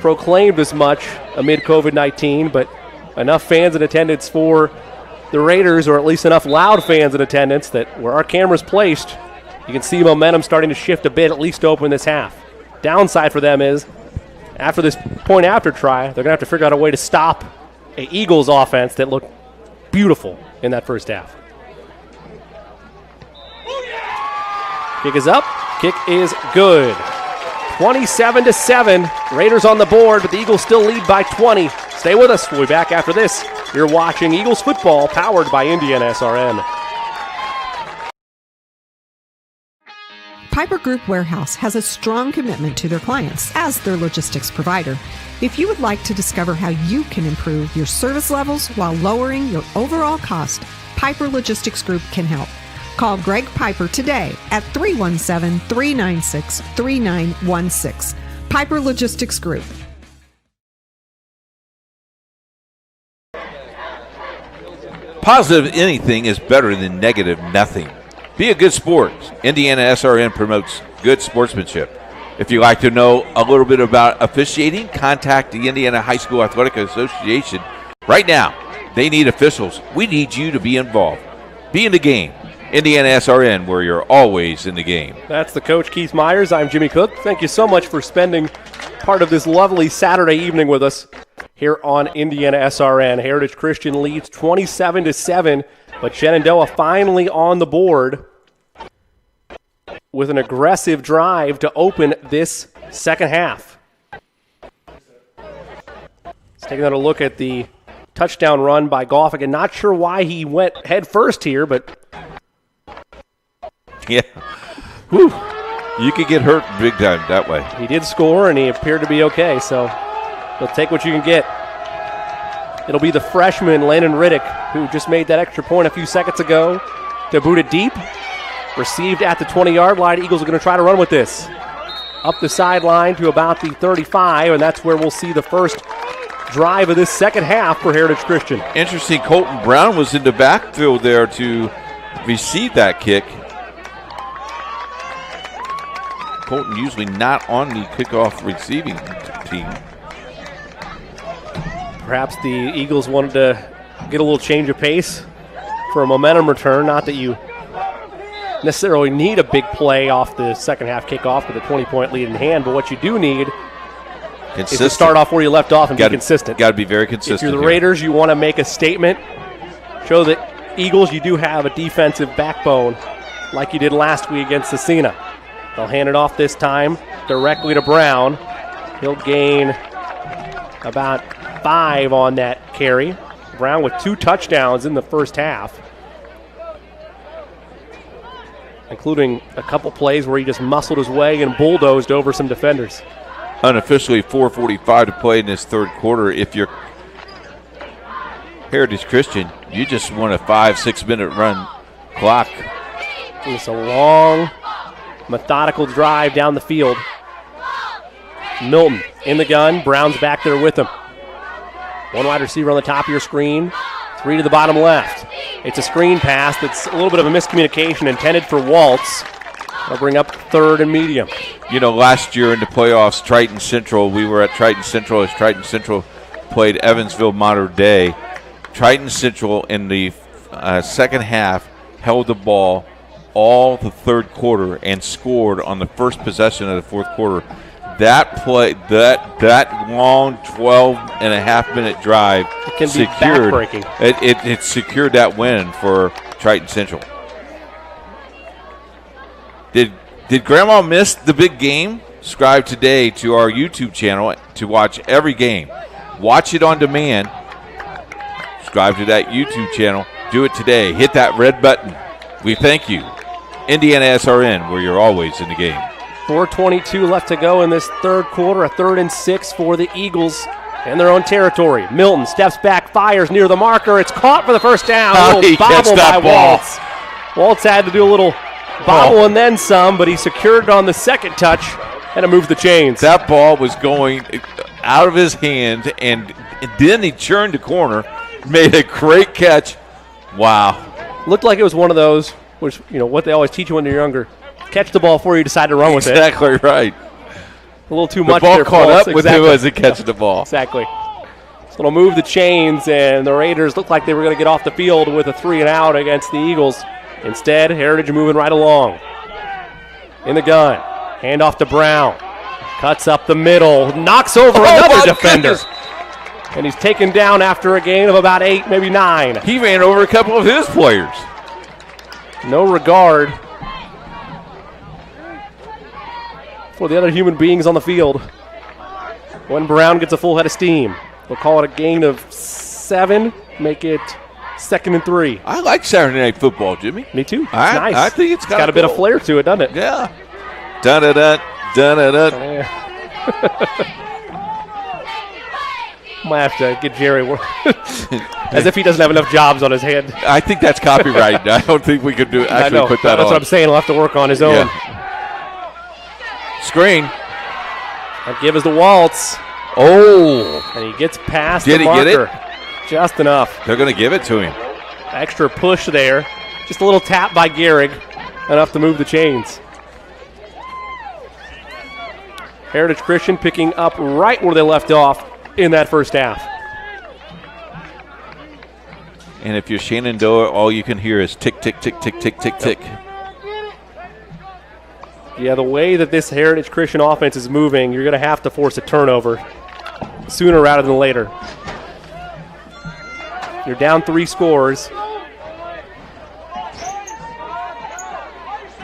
proclaimed as much amid COVID-19, but enough fans in attendance for the Raiders, or at least enough loud fans in attendance that where our camera's placed, you can see momentum starting to shift a bit, at least to open this half. Downside for them is, after this point after try, they're going to have to figure out a way to stop an Eagles offense that looked beautiful in that first half. Kick is up. Kick is good. 27-7. Raiders on the board, but the Eagles still lead by 20 Stay with us. We'll be back after this. You're watching Eagles football powered by Indiana SRN. Piper Group Warehouse has a strong commitment to their clients as their logistics provider. If you would like to discover how you can improve your service levels while lowering your overall cost, Piper Logistics Group can help. Call Greg Piper today at 317-396-3916. Piper Logistics Group. Positive anything is better than negative nothing. Be a good sport. Indiana SRN promotes good sportsmanship. If you'd like to know a little bit about officiating, contact the Indiana High School Athletic Association. Right now, they need officials. We need you to be involved. Be in the game. Indiana SRN, where you're always in the game. That's the coach, Keith Myers. I'm Jimmy Cook. Thank you so much for spending part of this lovely Saturday evening with us here on Indiana SRN. Heritage Christian leads 27-7, but Shenandoah finally on the board with an aggressive drive to open this second half. Let's take another look at the touchdown run by Goff. Again, not sure why he went head first here, but yeah, whew. You could get hurt big time that way. He did score, and he appeared to be okay, so you'll take what you can get. It'll be the freshman, Landon Riddick, who just made that extra point a few seconds ago to boot it deep. Received at the 20-yard line. Eagles are going to try to run with this. Up the sideline to about the 35, and that's where we'll see the first drive of this second half for Heritage Christian. Interesting, Colton Brown was in the backfield there to receive that kick. Colton usually not on the kickoff receiving team. Perhaps the Eagles wanted to get a little change of pace for a momentum return. Not that you necessarily need a big play off the second half kickoff with a 20-point lead in hand, but what you do need is to start off where you left off and be consistent. Got to be very consistent. If you're the Raiders, you want to make a statement, show that Eagles, you do have a defensive backbone like you did last week against Cecina. They'll hand it off this time directly to Brown. He'll gain about 5 on that carry. Brown with 2 touchdowns in the first half, including a couple plays where he just muscled his way and bulldozed over some defenders. Unofficially 4:45 to play in this third quarter. If you're Heritage Christian, you just want a 5-6 minute run clock. It's a long, methodical drive down the field. Milton in the gun. Brown's back there with him. One wide receiver on the top of your screen. 3 to the bottom left. It's a screen pass that's a little bit of a miscommunication intended for Waltz. That'll bring up 3rd and medium. You know, last year in the playoffs, Triton Central, we were at Triton Central as Triton Central played Evansville Mater Dei. Triton Central in the second half held the ball all the third quarter and scored on the first possession of the fourth quarter. That play, that long 12.5-minute drive, it can be backbreaking. It secured that win for Triton Central. Did Grandma miss the big game? Subscribe today to our YouTube channel to watch every game. Watch it on demand. Subscribe to that YouTube channel. Do it today. Hit that red button. We thank you. Indiana SRN, where you're always in the game. 4:22 left to go in this third quarter. A 3rd and 6 for the Eagles in their own territory. Milton steps back, fires near the marker. It's caught for the first down. A little bobble by Waltz. Waltz had to do a little bobble and then some, but he secured it on the second touch and it moved the chains. That ball was going out of his hand, and then he turned the corner, made a great catch. Wow. Looked like it was one of those, which, you know, what they always teach you when you're younger. Catch the ball before you decide to run with it. Exactly right. A little too much. The ball there, caught Waltz. up with him as he catches the ball. Exactly. So it'll move the chains, and the Raiders looked like they were going to get off the field with a 3 and out against the Eagles. Instead, Heritage moving right along. In the gun. Hand off to Brown. Cuts up the middle. Knocks over another defender. Goodness. And he's taken down after a gain of about 8, maybe 9. He ran over a couple of his players. No regard for the other human beings on the field when Brown gets a full head of steam. We'll call it a gain of 7, make it 2nd and 3. I like Saturday Night Football, Jimmy. Me too. It's nice. I think it's got a bit of flair to it, doesn't it? Yeah. Dun-da-dun, dun-da-dun. Might have to get Jerry as if he doesn't have enough jobs on his hand. I think that's copyright. I don't think we could put that that's on. That's what I'm saying. He'll have to work on his own. Yeah. Screen. That give us the waltz. Oh. And he gets past Did the he marker. Get it? Just enough. They're going to give it to him. Extra push there. Just a little tap by Gehrig. Enough to move the chains. Heritage Christian picking up right where they left off in that first half. And if you're Shenandoah, all you can hear is tick, tick, tick, tick, tick, tick, tick. Yeah, the way that this Heritage Christian offense is moving, you're going to have to force a turnover sooner rather than later. You're down 3 scores.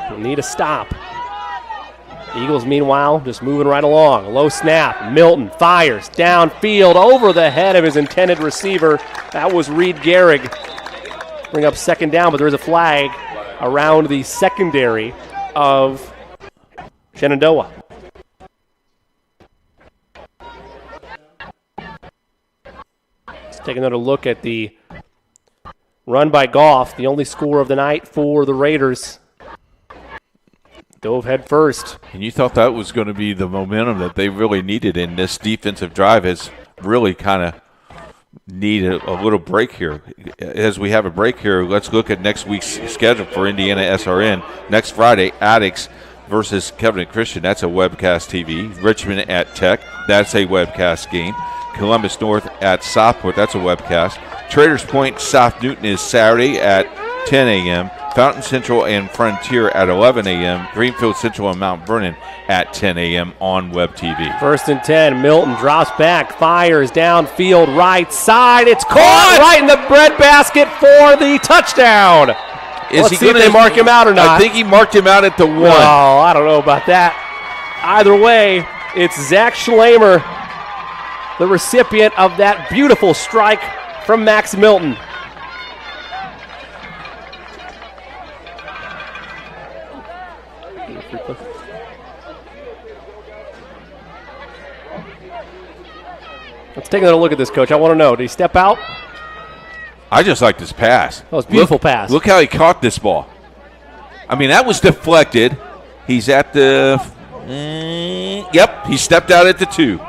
You'll need a stop. Eagles, meanwhile, just moving right along. Low snap. Milton fires downfield over the head of his intended receiver. That was Reed Gehrig. Bring up 2nd down, but there is a flag around the secondary of Shenandoah. Let's take another look at the run by Goff, the only score of the night for the Raiders. Dove head first. And you thought that was going to be the momentum that they really needed in this defensive drive has really kind of needed a little break here. As we have a break here, let's look at next week's schedule for Indiana SRN. Next Friday, Addicts versus Covenant Christian. That's a webcast TV. Richmond at Tech. That's a webcast game. Columbus North at Southport. That's a webcast. Traders Point, South Newton is Saturday at 10 a.m. Fountain Central and Frontier at 11 a.m. Greenfield Central and Mount Vernon at 10 a.m. on Web TV. 1st and 10. Milton drops back, fires downfield right side. It's caught right in the breadbasket for the touchdown. Let's see if they mark him out or not. I think he marked him out at the 1. No, I don't know about that. Either way, it's Zach Schlamer, the recipient of that beautiful strike from Max Milton. Let's take another look at this, Coach. I want to know, did he step out? I just like this pass. That was a beautiful pass. Look how he caught this ball. I mean, that was deflected. He's at the yep, he stepped out at the 2.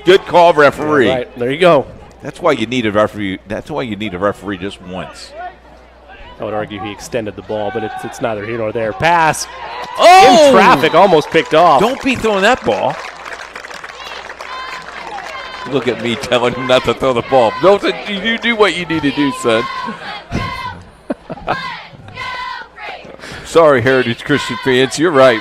Good call, referee. All right, there you go. That's why you need a referee. That's why you need a referee just once. I would argue he extended the ball, but it's neither here nor there. Pass. Oh! In traffic, almost picked off. Don't be throwing that ball. Look at me telling him not to throw the ball. No, you do what you need to do, son. Sorry, Heritage Christian fans. You're right.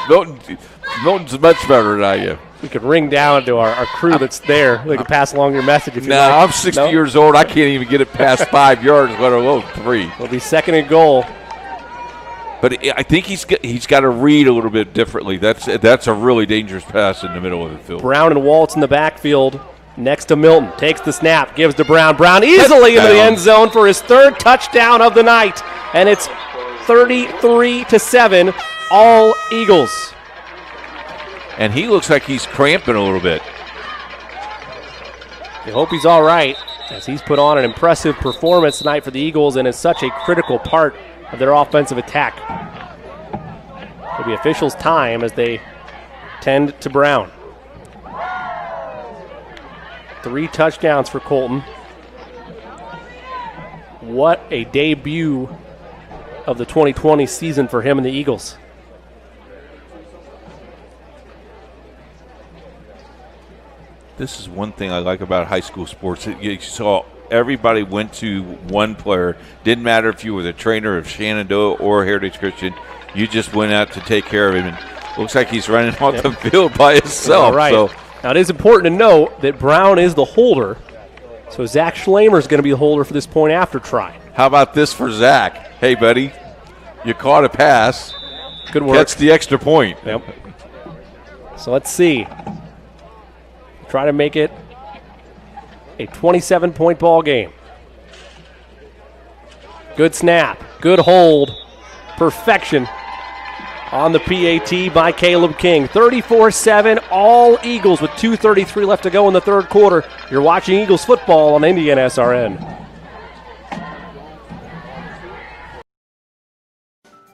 Milton's much better than I am. We could ring down to our crew that's there. They can pass along your message if you like. I'm 60 years old. I can't even get it past 5 yards, let alone 3. It'll be 2nd and goal. But I think he's got to read a little bit differently. That's a really dangerous pass in the middle of the field. Brown and Waltz in the backfield next to Milton. Takes the snap, gives to Brown. Brown easily into the end zone for his 3rd touchdown of the night. And it's 33-7, all Eagles. And he looks like he's cramping a little bit. I hope he's all right, as he's put on an impressive performance tonight for the Eagles and is such a critical part of their offensive attack. It'll be officials' time as they tend to Brown. 3 touchdowns for Colton. What a debut of the 2020 season for him and the Eagles. This is one thing I like about high school sports. You saw everybody went to one player. Didn't matter if you were the trainer of Shenandoah or Heritage Christian. You just went out to take care of him. And looks like he's running off the field by himself. All right. So. Now, it is important to note that Brown is the holder. So Zach Schlamer is going to be the holder for this point after try. How about this for Zach? Hey, buddy, you caught a pass. Good work. Catch the extra point. Yep. So let's see. Try to make it a 27-point ball game. Good snap, good hold, perfection on the PAT by Caleb King. 34-7, all Eagles with 2:33 left to go in the third quarter. You're watching Eagles football on Indiana SRN.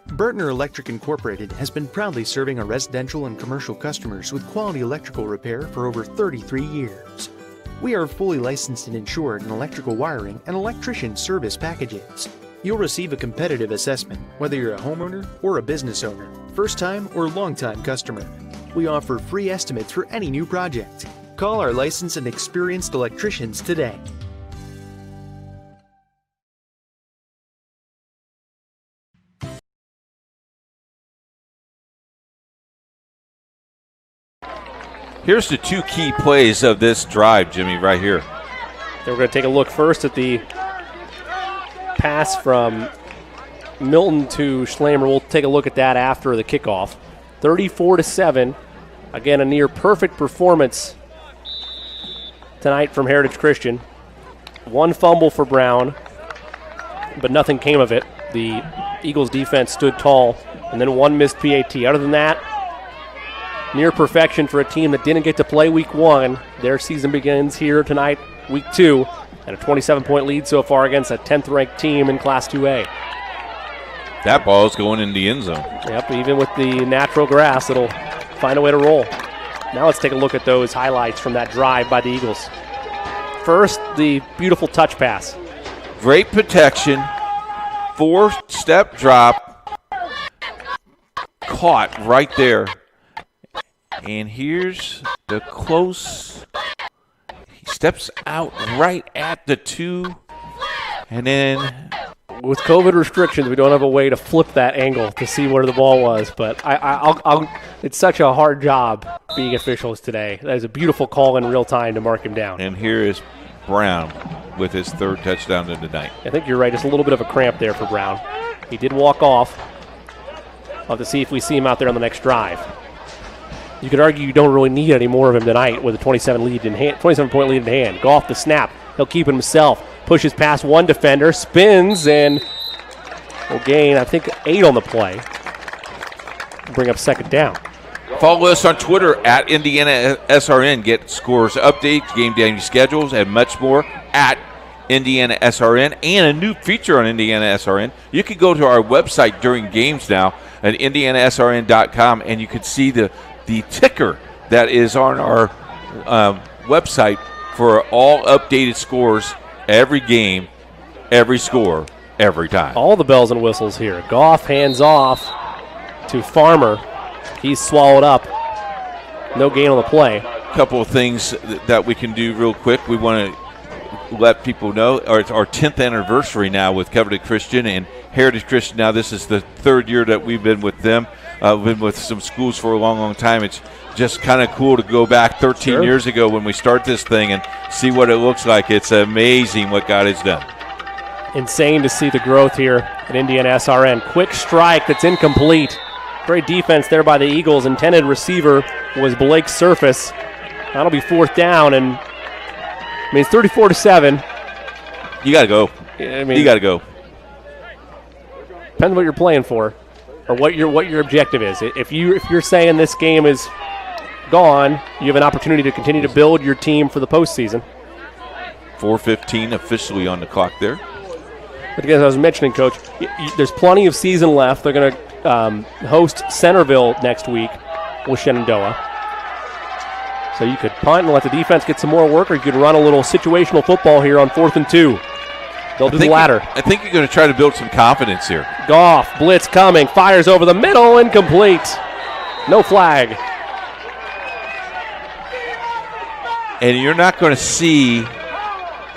Burtner Electric Incorporated has been proudly serving our residential and commercial customers with quality electrical repair for over 33 years. We are fully licensed and insured in electrical wiring and electrician service packages. You'll receive a competitive assessment whether you're a homeowner or a business owner, first-time or long-time customer. We offer free estimates for any new project. Call our licensed and experienced electricians today. Here's the two key plays of this drive, Jimmy, right here. So we're going to take a look first at the pass from Milton to Schlamer. We'll take a look at that after the kickoff. 34-7. Again, a near perfect performance tonight from Heritage Christian. One fumble for Brown, but nothing came of it. The Eagles defense stood tall, and then one missed PAT. Other than that, near perfection for a team that didn't get to play week one. Their season begins here tonight, week 2, and a 27-point lead so far against a 10th-ranked team in Class 2A. That ball is going in the end zone. Yep, even with the natural grass, it'll find a way to roll. Now let's take a look at those highlights from that drive by the Eagles. First, the beautiful touch pass. Great protection, 4-step drop, caught right there. And here's the close. He steps out right at the 2. And then with COVID restrictions, we don't have a way to flip that angle to see where the ball was. But it's such a hard job being officials today. That is a beautiful call in real time to mark him down. And here is Brown with his 3rd touchdown of the night. I think you're right. Just a little bit of a cramp there for Brown. He did walk off. We'll have to see if we see him out there on the next drive. You could argue you don't really need any more of him tonight with a 27-point lead in hand. Goff the snap. He'll keep it himself. Pushes past one defender. Spins and will gain, I think, 8 on the play. Bring up 2nd down. Follow us on Twitter at Indiana SRN. Get scores updates, game day schedules, and much more at Indiana SRN. And a new feature on Indiana SRN. You can go to our website during games now at indianasrn.com, and you can see the ticker that is on our website for all updated scores, every game, every score, every time. All the bells and whistles here. Goff hands off to Farmer. He's swallowed up. No gain on the play. A couple of things that we can do real quick. We want to let people know it's our 10th anniversary now with Covenant Christian and Heritage Christian. Now this is the 3rd year that we've been with them. We've been with some schools for a long, long time. It's just kind of cool to go back 13 years ago when we start this thing and see what it looks like. It's amazing what God has done. Insane to see the growth here at Indiana SRN. Quick strike that's incomplete. Great defense there by the Eagles. Intended receiver was Blake Surface. That'll be 4th down, and I mean it's 34-7. You got to go. I mean, you got to go. Depends what you're playing for, or what your objective is. If you're saying this game is gone, you have an opportunity to continue to build your team for the postseason. 4:15 officially on the clock there. But again, as I was mentioning, Coach, there's plenty of season left. They're going to host Centerville next week with Shenandoah. So you could punt and let the defense get some more work, or you could run a little situational football here on 4th and 2. They'll do the latter. I think you're going to try to build some confidence here. Goff, blitz coming, fires over the middle, incomplete. No flag. And you're not going to see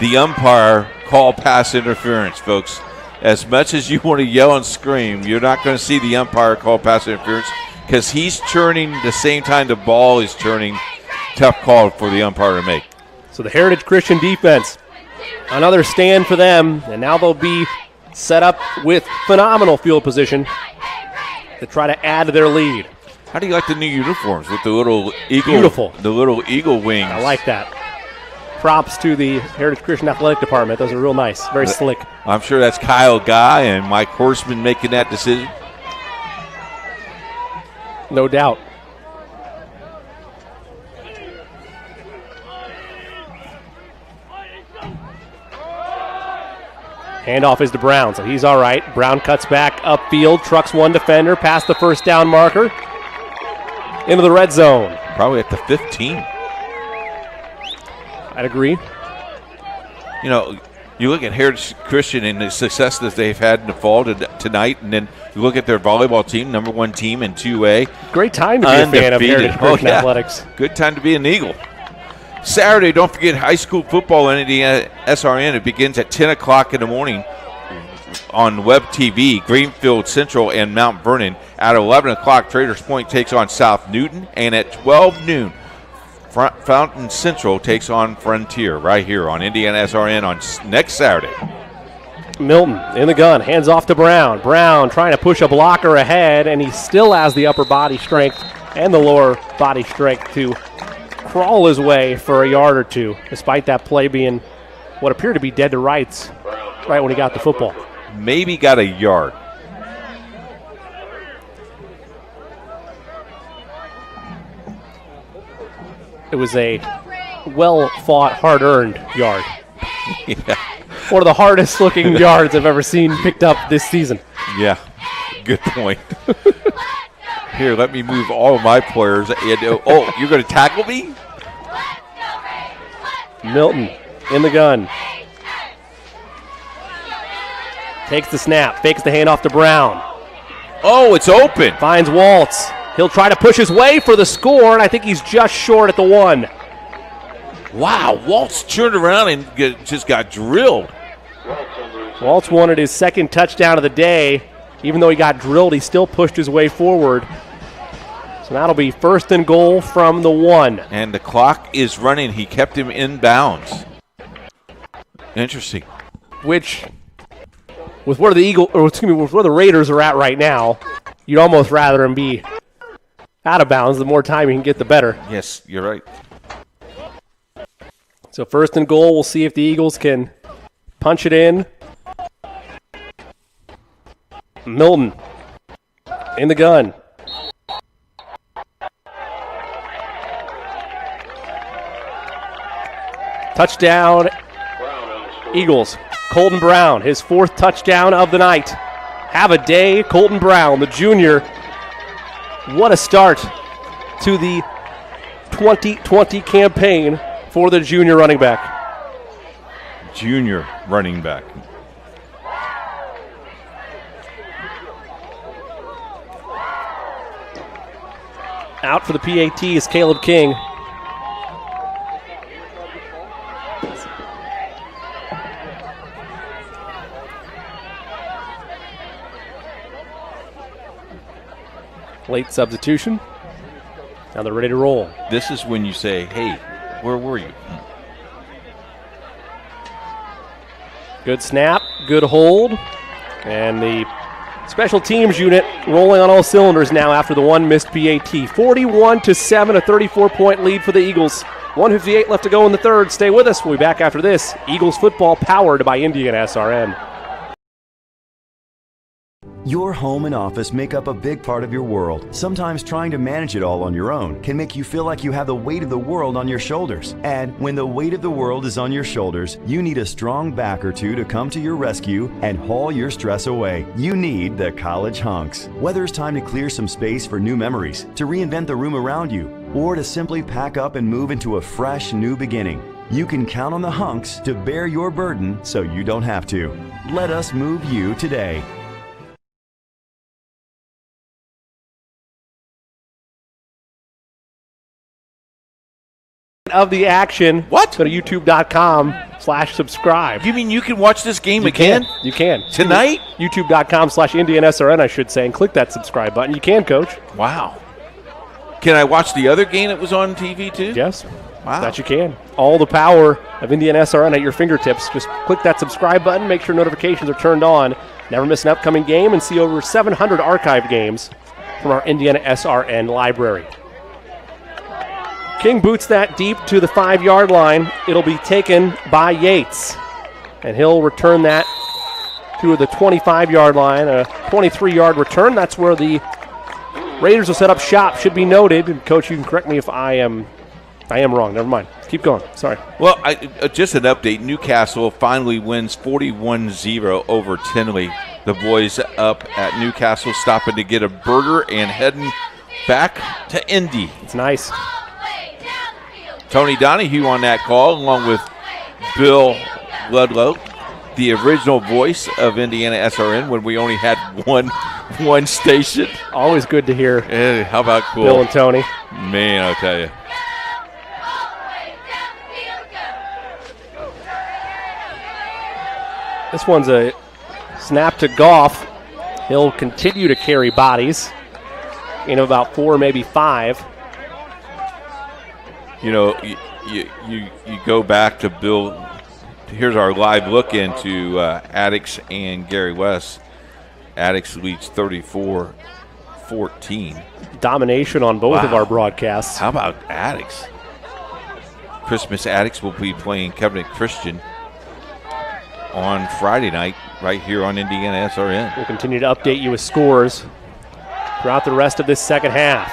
the umpire call pass interference, folks. As much as you want to yell and scream, you're not going to see the umpire call pass interference because he's churning the same time the ball is churning. Tough call for the umpire to make. So the Heritage Christian defense, another stand for them, and now they'll be set up with phenomenal field position to try to add to their lead. How do you like the new uniforms with the little eagle? Beautiful. The little eagle wings. I like that. Props to the Heritage Christian Athletic Department. Those are real nice. Very slick. I'm sure that's Kyle Guy and Mike Horseman making that decision. No doubt. Handoff is to Brown, so he's all right. Brown cuts back upfield, trucks one defender, past the first down marker, into the red zone. Probably at the 15. I'd agree. You know, you look at Heritage Christian and the success that they've had in the fall tonight, and then you look at their volleyball team, number 1 team in 2A. Great time to be a fan of Heritage Christian Athletics. Good time to be an Eagle. Saturday, don't forget high school football in Indiana SRN. It begins at 10 o'clock in the morning on Web TV, Greenfield Central and Mount Vernon. At 11 o'clock, Traders Point takes on South Newton. And at 12 noon, Fountain Central takes on Frontier right here on Indiana SRN on next Saturday. Milton in the gun, hands off to Brown. Brown trying to push a blocker ahead, and he still has the upper body strength and the lower body strength to crawl his way for a yard or two, despite that play being what appeared to be dead to rights right when he got the football. Maybe got a yard. It was a well-fought, hard-earned yard. Yeah. One of the hardest-looking yards I've ever seen picked up this season. Yeah, good point. Here, let me move all of my players. Oh, you're going to tackle me? Milton in the gun. Takes the snap, fakes the handoff to Brown. Oh, it's open. Finds Waltz. He'll try to push his way for the score, and I think he's just short at the 1. Wow, Waltz turned around and just got drilled. Waltz wanted his second touchdown of the day. Even though he got drilled, he still pushed his way forward. So that'll be 1st and goal from the 1. And the clock is running. He kept him in bounds. Interesting. Which, with where with where the Raiders are at right now, you'd almost rather him be out of bounds. The more time you can get, the better. Yes, you're right. So 1st and goal, we'll see if the Eagles can punch it in. Milton in the gun. Touchdown, Eagles. Colton Brown, his 4th touchdown of the night. Have a day, Colton Brown, the junior. What a start to the 2020 campaign for the junior running back. Junior running back. Out for the PAT is Caleb King. Late substitution. Now they're ready to roll. This is when you say, hey, where were you? Good snap, good hold. And the special teams unit rolling on all cylinders now after the 1 missed PAT. 41-7, a 34-point lead for the Eagles. 1:58 left to go in the 3rd. Stay with us. We'll be back after this. Eagles football powered by Indiana SRN. Your home and office make up a big part of your world. Sometimes trying to manage it all on your own can make you feel like you have the weight of the world on your shoulders. And when the weight of the world is on your shoulders, you need a strong back or two to come to your rescue and haul your stress away. You need the College Hunks. Whether it's time to clear some space for new memories, to reinvent the room around you, or to simply pack up and move into a fresh new beginning, you can count on the Hunks to bear your burden so you don't have to. Let us move you today. Of the action. What? Go to youtube.com/subscribe. You mean you can watch this game again? You can. Tonight? youtube.com/IndianaSRN, I should say, and click that subscribe button. You can, Coach. Wow. Can I watch the other game that was on TV too? Yes. Wow. That you can. All the power of Indiana SRN at your fingertips. Just click that subscribe button, make sure notifications are turned on. Never miss an upcoming game and see over 700 archived games from our Indiana SRN library. King boots that deep to the 5-yard line. It'll be taken by Yates. And he'll return that to the 25-yard line, a 23-yard return. That's where the Raiders will set up shop, should be noted. And Coach, you can correct me if I am wrong. Never mind. Keep going. Sorry. Well, just an update. Newcastle finally wins 41-0 over Tinley. The boys up at Newcastle stopping to get a burger and heading back to Indy. It's nice. Tony Donahue on that call, along with Bill Ludlow, the original voice of Indiana SRN when we only had one station. Always good to hear. Hey, how about cool? Bill and Tony. Man, I'll tell you. This one's a snap to Goff. He'll continue to carry bodies in about 4, maybe 5. You know, you go back to Bill. Here's our live look into Addix and Gary West. Addix leads 34-14. Domination on both of our broadcasts. How about Addix? Christmas Addix will be playing Covenant Christian on Friday night right here on Indiana SRN. We'll continue to update you with scores throughout the rest of this second half.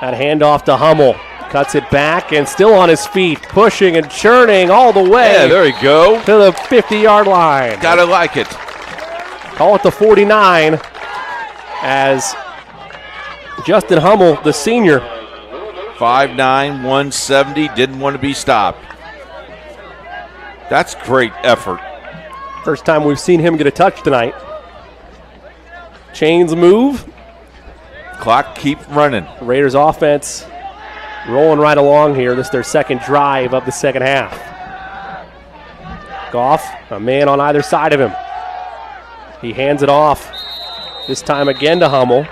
That handoff to Hummel. Cuts it back and still on his feet, pushing and churning all the way. Yeah, there we go. To the 50-yard line. Gotta like it. Call it the 49 as Justin Hummel, the senior. 5'9", 170, didn't want to be stopped. That's great effort. First time we've seen him get a touch tonight. Chains move. Clock keep running. Raiders offense rolling right along here. This is their second drive of the second half. Goff, a man on either side of him. He hands it off. This time again to Hummel.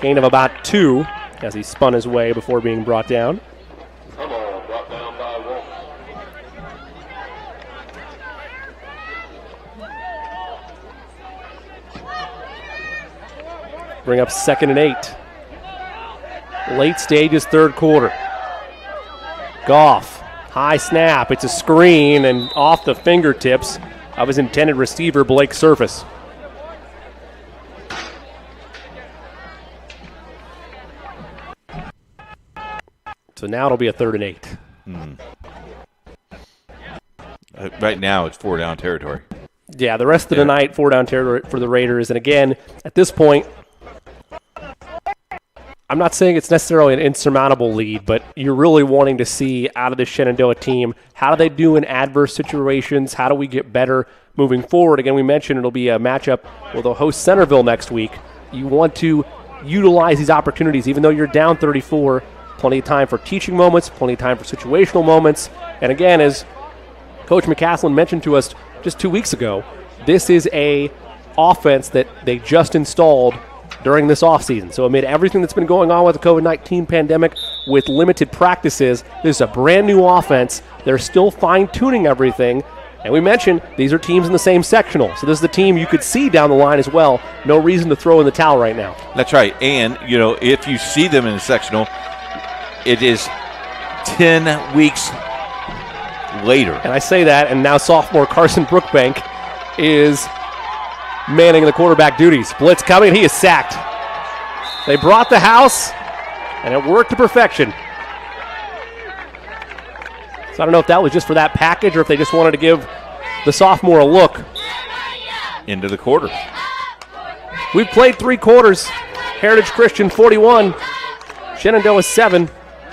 Gain of about 2 as he spun his way before being brought down. Brought down by Wolf. Bring up 2nd and 8. Late stages, third quarter. Goff, high snap. It's a screen and off the fingertips of his intended receiver, Blake Surface. So now it'll be a 3rd and 8. Right now it's 4 down territory. Yeah, the rest of the night, 4 down territory for the Raiders. And again, at this point, I'm not saying it's necessarily an insurmountable lead, but you're really wanting to see out of this Shenandoah team, how do they do in adverse situations? How do we get better moving forward? Again, we mentioned it'll be a matchup where they'll host Centerville next week. You want to utilize these opportunities, even though you're down 34, plenty of time for teaching moments, plenty of time for situational moments. And again, as Coach McCaslin mentioned to us just 2 weeks ago, this is a offense that they just installed during this offseason. So amid everything that's been going on with the COVID-19 pandemic, with limited practices, this is a brand new offense. They're still fine-tuning everything. And we mentioned these are teams in the same sectional. So this is the team you could see down the line as well. No reason to throw in the towel right now. That's right. And, you know, if you see them in the sectional, it is 10 weeks later. And I say that, and now sophomore Carson Brookbank is manning the quarterback duties. Blitz coming, he is sacked. They brought the house, and it worked to perfection. So I don't know if that was just for that package or if they just wanted to give the sophomore a look. Into the quarter. We've played 3 quarters. Heritage Christian 41, Shenandoah 7.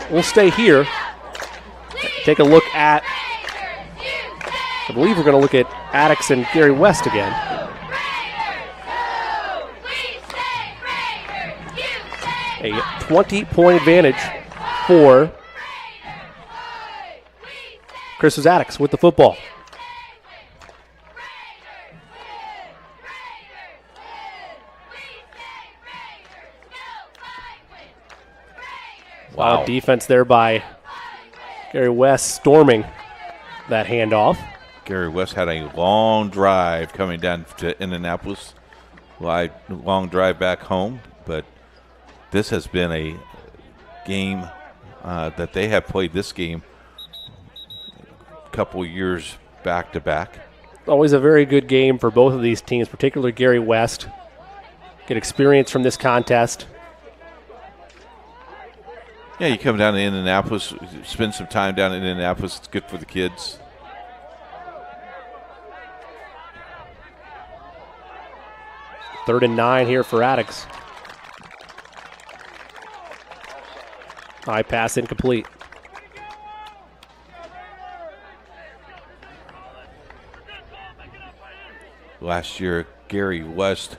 We'll stay here. Take a look at, I believe we're going to look at Addix and Gary West again. A 20-point advantage for Christmas Addix with the football. Wow. Defense there by Gary West storming that handoff. Gary West had a long drive coming down to Indianapolis. Long drive back home, but this has been a game that they have played this game a couple years back to back. Always a very good game for both of these teams, particularly Gary West. Get experience from this contest. Yeah, you come down to Indianapolis, spend some time down in Indianapolis. It's good for the kids. Third and 9 here for Attucks. High pass incomplete. Last year, Gary West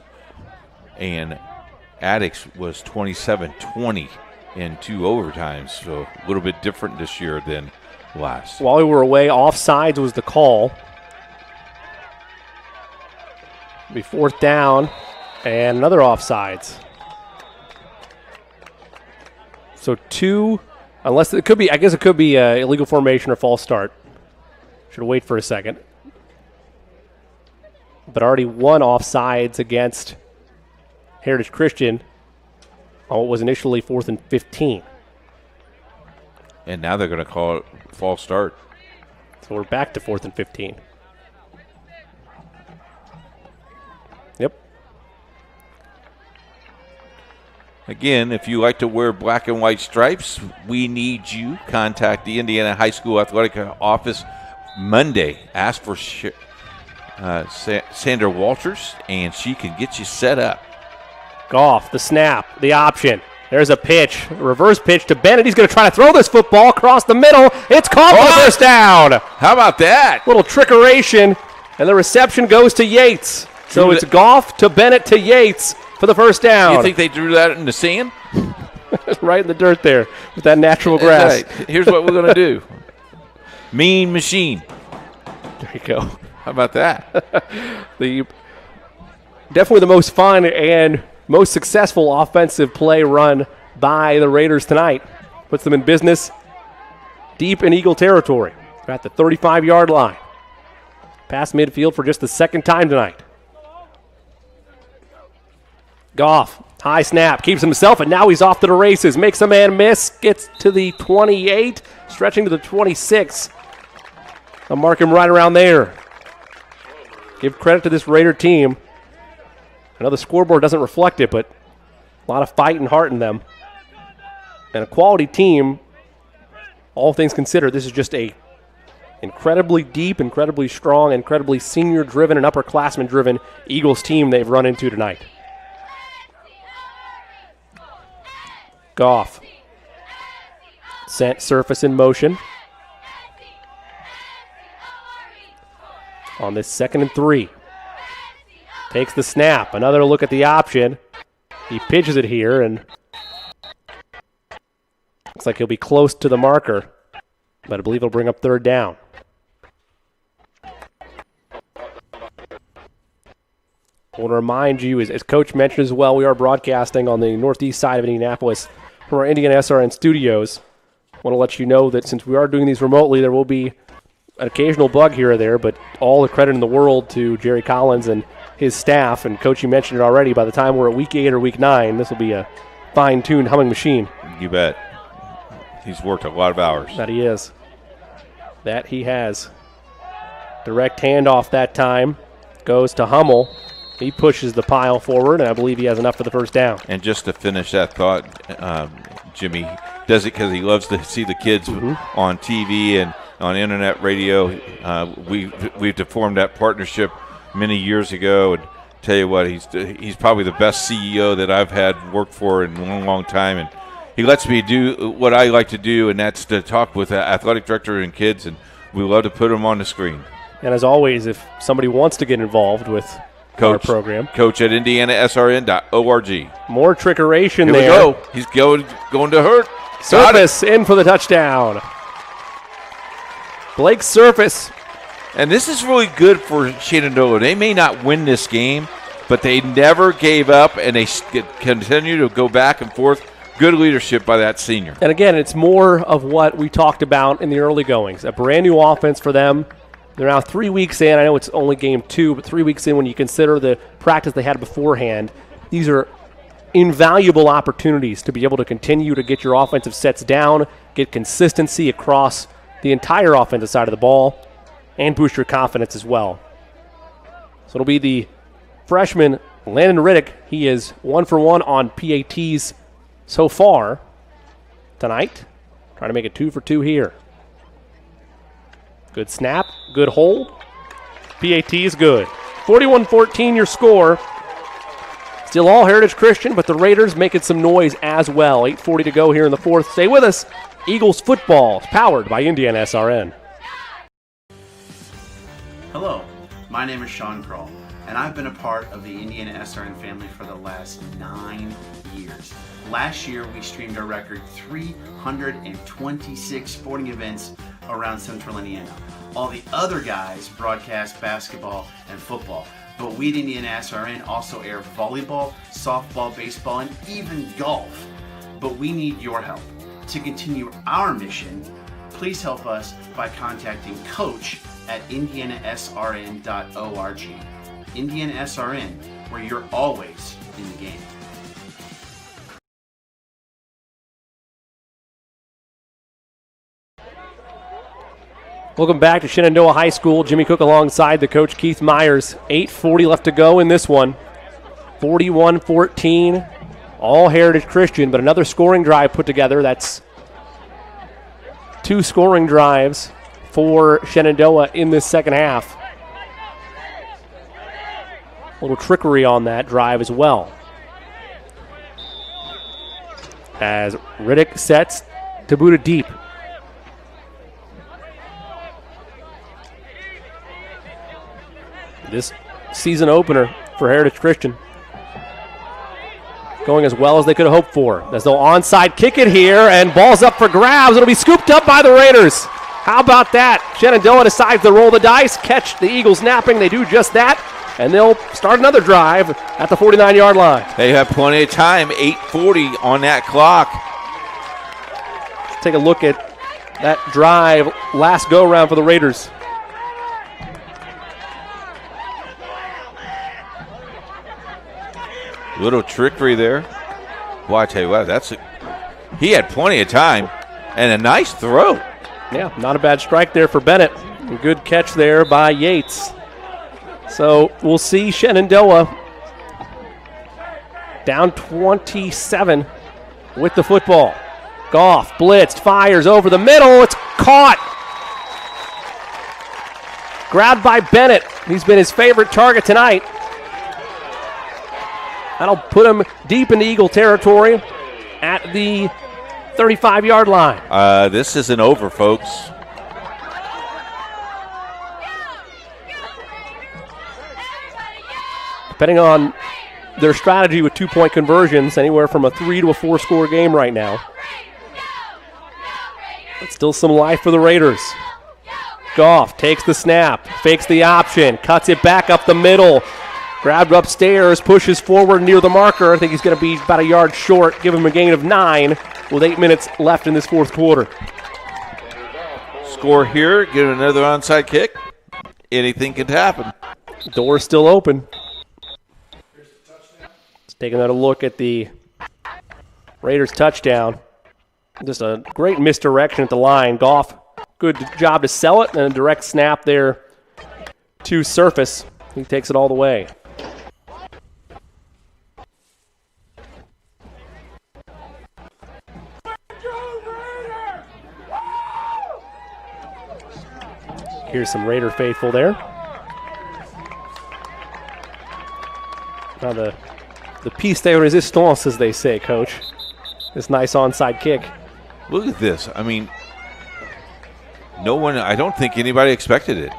and Attucks was 27-20 in 2 overtimes, so a little bit different this year than last. While we were away, offsides was the call. Be 4th down and another offsides. So 2, unless it could be, I guess it could be illegal formation or false start. Should wait for a second. But already 1 offsides against Heritage Christian on what was initially 4th and 15. And now they're going to call it false start. So we're back to 4th and 15. Yep. Again, if you like to wear black and white stripes, we need you. Contact the Indiana High School Athletic Office Monday. Ask for Sandra Walters, and she can get you set up. Goff, the snap, the option. There's a pitch, a reverse pitch to Bennett. He's going to try to throw this football across the middle. It's caught for the first down. How about that? Little trickeration, and the reception goes to Yates. So it's Goff to Bennett to Yates for the first down. You think they drew that in the sand? Right in the dirt there with that natural grass. Right. Here's what we're going to do. Mean machine. There you go. How about that? Definitely the most fun and most successful offensive play run by the Raiders tonight. Puts them in business deep in Eagle territory. They're at the 35-yard line. Past midfield for just the second time tonight. Goff, high snap, keeps himself, and now he's off to the races. Makes a man miss, gets to the 28, stretching to the 26. I'll mark him right around there. Give credit to this Raider team. I know the scoreboard doesn't reflect it, but a lot of fight and heart in them. And a quality team, all things considered. This is just a incredibly deep, incredibly strong, incredibly senior-driven and upperclassmen-driven Eagles team they've run into tonight. Goff. Sent surface in motion. On this 2nd and 3. Takes the snap. Another look at the option. He pitches it here, and looks like he'll be close to the marker, but I believe he'll bring up 3rd down. I want to remind you, as Coach mentioned as well, we are broadcasting on the northeast side of Indianapolis from our Indiana SRN studios. I want to let you know that since we are doing these remotely, there will be an occasional bug here or there, but all the credit in the world to Jerry Collins and his staff. And Coach, you mentioned it already, by the time we're at week 8 or week 9, this will be a fine-tuned humming machine. You bet. He's worked a lot of hours. That he is. That he has. Direct handoff that time. Goes to Hummel. He pushes the pile forward, and I believe he has enough for the first down. And just to finish that thought, Jimmy does it because he loves to see the kids on TV and on internet radio. We've formed that partnership many years ago, and tell you what, he's probably the best CEO that I've had worked for in a long, long time, and he lets me do what I like to do, and that's to talk with the athletic director and kids, and we love to put them on the screen. And as always, if somebody wants to get involved with our program, Coach at indianasrn.org. More trickeration Here there. we go. He's going to hurt. Surface in for the touchdown. Blake Surface. And this is really good for Shenandoah. They may not win this game, but they never gave up, and they continue to go back and forth. Good leadership by that senior. And again, it's more of what we talked about in the early goings. A brand new offense for them. They're now 3 weeks in. I know it's only game 2, but 3 weeks in when you consider the practice they had beforehand. These are invaluable opportunities to be able to continue to get your offensive sets down, get consistency across the entire offensive side of the ball, and boost your confidence as well. So it'll be the freshman Landon Riddick. He is 1 for 1 on PATs so far tonight. Trying to make it 2 for 2 here. Good snap, good hold. PAT is good. 41-14 your score. Still all Heritage Christian, but the Raiders making some noise as well. 8:40 to go here in the fourth. Stay with us. Eagles football is powered by Indiana SRN. Hello, my name is Sean Kroll, and I've been a part of the Indiana SRN family for the last 9 years. Last year, we streamed a record 326 sporting events around Central Indiana. All the other guys broadcast basketball and football, but we at Indiana SRN also air volleyball, softball, baseball, and even golf. But we need your help. To continue our mission, please help us by contacting Coach at indianasrn.org. Indiana SRN, where you're always in the game. Welcome back to Shenandoah High School. Jimmy Cook alongside the coach Keith Myers. 8:40 left to go in this one. 41-14. All Heritage Christian, but another scoring drive put together. That's 2 scoring drives for Shenandoah in this second half. A little trickery on that drive as well. As Riddick sets to boot it deep. This season opener for Heritage Christian going as well as they could have hoped for. As they'll onside kick it here, and ball's up for grabs. It'll be scooped up by the Raiders. How about that? Shenandoah decides to roll the dice, catch the Eagles napping. They do just that, and they'll start another drive at the 49-yard line. They have plenty of time, 8:40 on that clock. Let's take a look at that drive, last go-around for the Raiders. Little trickery there. Well, I tell you what, he had plenty of time and a nice throw. Yeah, not a bad strike there for Bennett. A good catch there by Yates. So we'll see Shenandoah down 27 with the football. Goff blitzed, fires over the middle. It's caught. Grabbed by Bennett. He's been his favorite target tonight. That'll put him deep into Eagle territory at the 35-yard line. This isn't over, folks. Depending on their strategy with 2-point conversions, anywhere from a 3 to a 4-score game right now. But still some life for the Raiders. Goff takes the snap, fakes the option, cuts it back up the middle. Grabbed upstairs, pushes forward near the marker. I think he's going to be about a yard short. Give him a gain of 9 with 8 minutes left in this fourth quarter. Score here, get another onside kick. Anything could happen. Door's still open. Let's take another look at the Raiders touchdown. Just a great misdirection at the line. Goff, good job to sell it, and a direct snap there to Surface. He takes it all the way. Here's some Raider faithful there. Now the piece de resistance, as they say, Coach. This nice onside kick. Look at this. I mean, I don't think anybody expected it.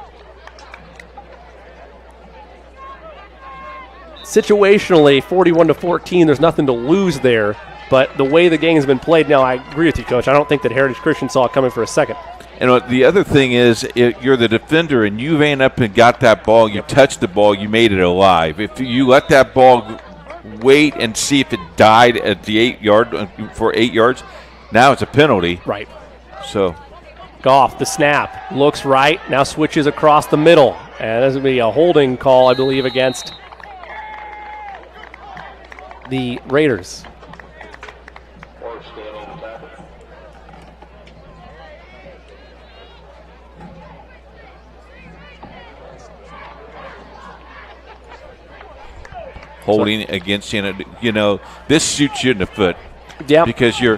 Situationally, 41-14, there's nothing to lose there. But the way the game has been played now, I agree with you, Coach. I don't think that Heritage Christian saw it coming for a second. And the other thing is, you're the defender, and you ran up and got that ball. You touched the ball. You made it alive. If you let that ball wait and see if it died at the 8-yard for 8 yards, now it's a penalty. Right. So, Goff, the snap, looks right, now switches across the middle. And this will be a holding call, I believe, against the Raiders. Holding against Shenandoah. This shoots you in the foot. Yep. Because you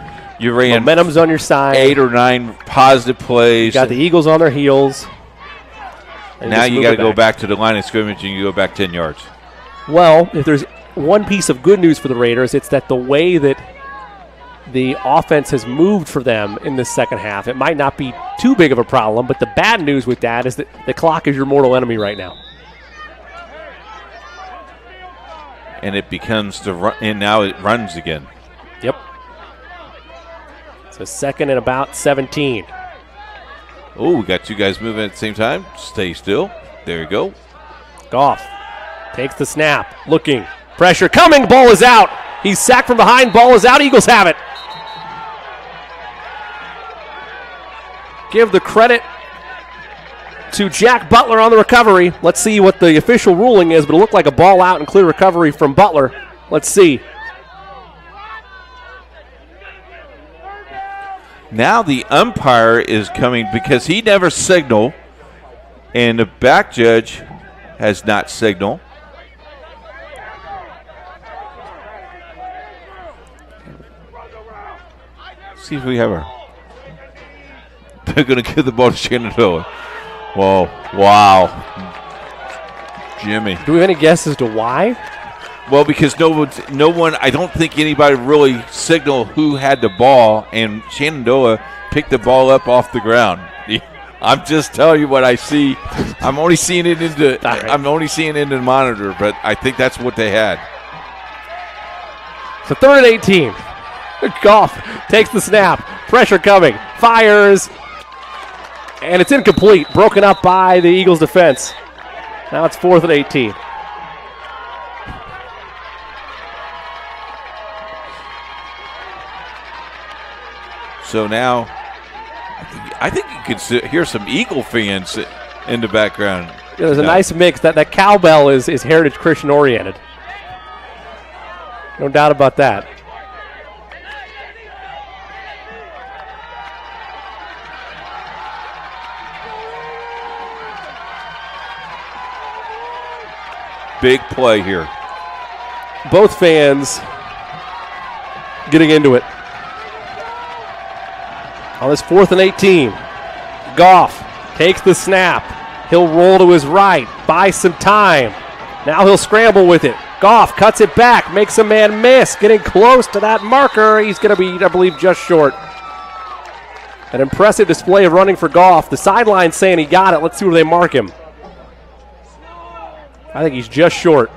ran momentum's on your side. 8 or 9 positive plays. You got the Eagles on their heels. Now you got to go back to the line of scrimmage and you go back 10 yards. Well, if there's one piece of good news for the Raiders, it's that the way that the offense has moved for them in the second half, it might not be too big of a problem, but the bad news with that is that the clock is your mortal enemy right now. And it becomes and now it runs again. Yep. So second and about 17. Oh, we got two guys moving at the same time. Stay still. There you go. Goff takes the snap. Looking. Pressure coming. Ball is out. He's sacked from behind. Ball is out. Eagles have it. Give the credit to Jack Butler on the recovery. Let's see what the official ruling is, but it looked like a ball out and clear recovery from Butler. Let's see. Now the umpire is coming because he never signaled, and the back judge has not signaled. See if we have her. They're going to give the ball to Shenandoah. Whoa, wow. Jimmy. Do we have any guess as to why? Well, because no one, I don't think anybody really signaled who had the ball, and Shenandoah picked the ball up off the ground. I'm just telling you what I see. I'm only seeing it in the monitor, but I think that's what they had. So third and 18. Goff takes the snap. Pressure coming. Fires. And it's incomplete. Broken up by the Eagles defense. Now it's 4th and 18. So now, I think you can hear some Eagle fans in the background. Yeah, there's a nice mix. That cowbell is Heritage Christian oriented. No doubt about that. Big play here. Both fans getting into it. On this 4th and 18, Goff takes the snap. He'll roll to his right, buy some time. Now he'll scramble with it. Goff cuts it back, makes a man miss, getting close to that marker. He's going to be, I believe, just short. An impressive display of running for Goff. The sideline's saying he got it. Let's see where they mark him. I think he's just short.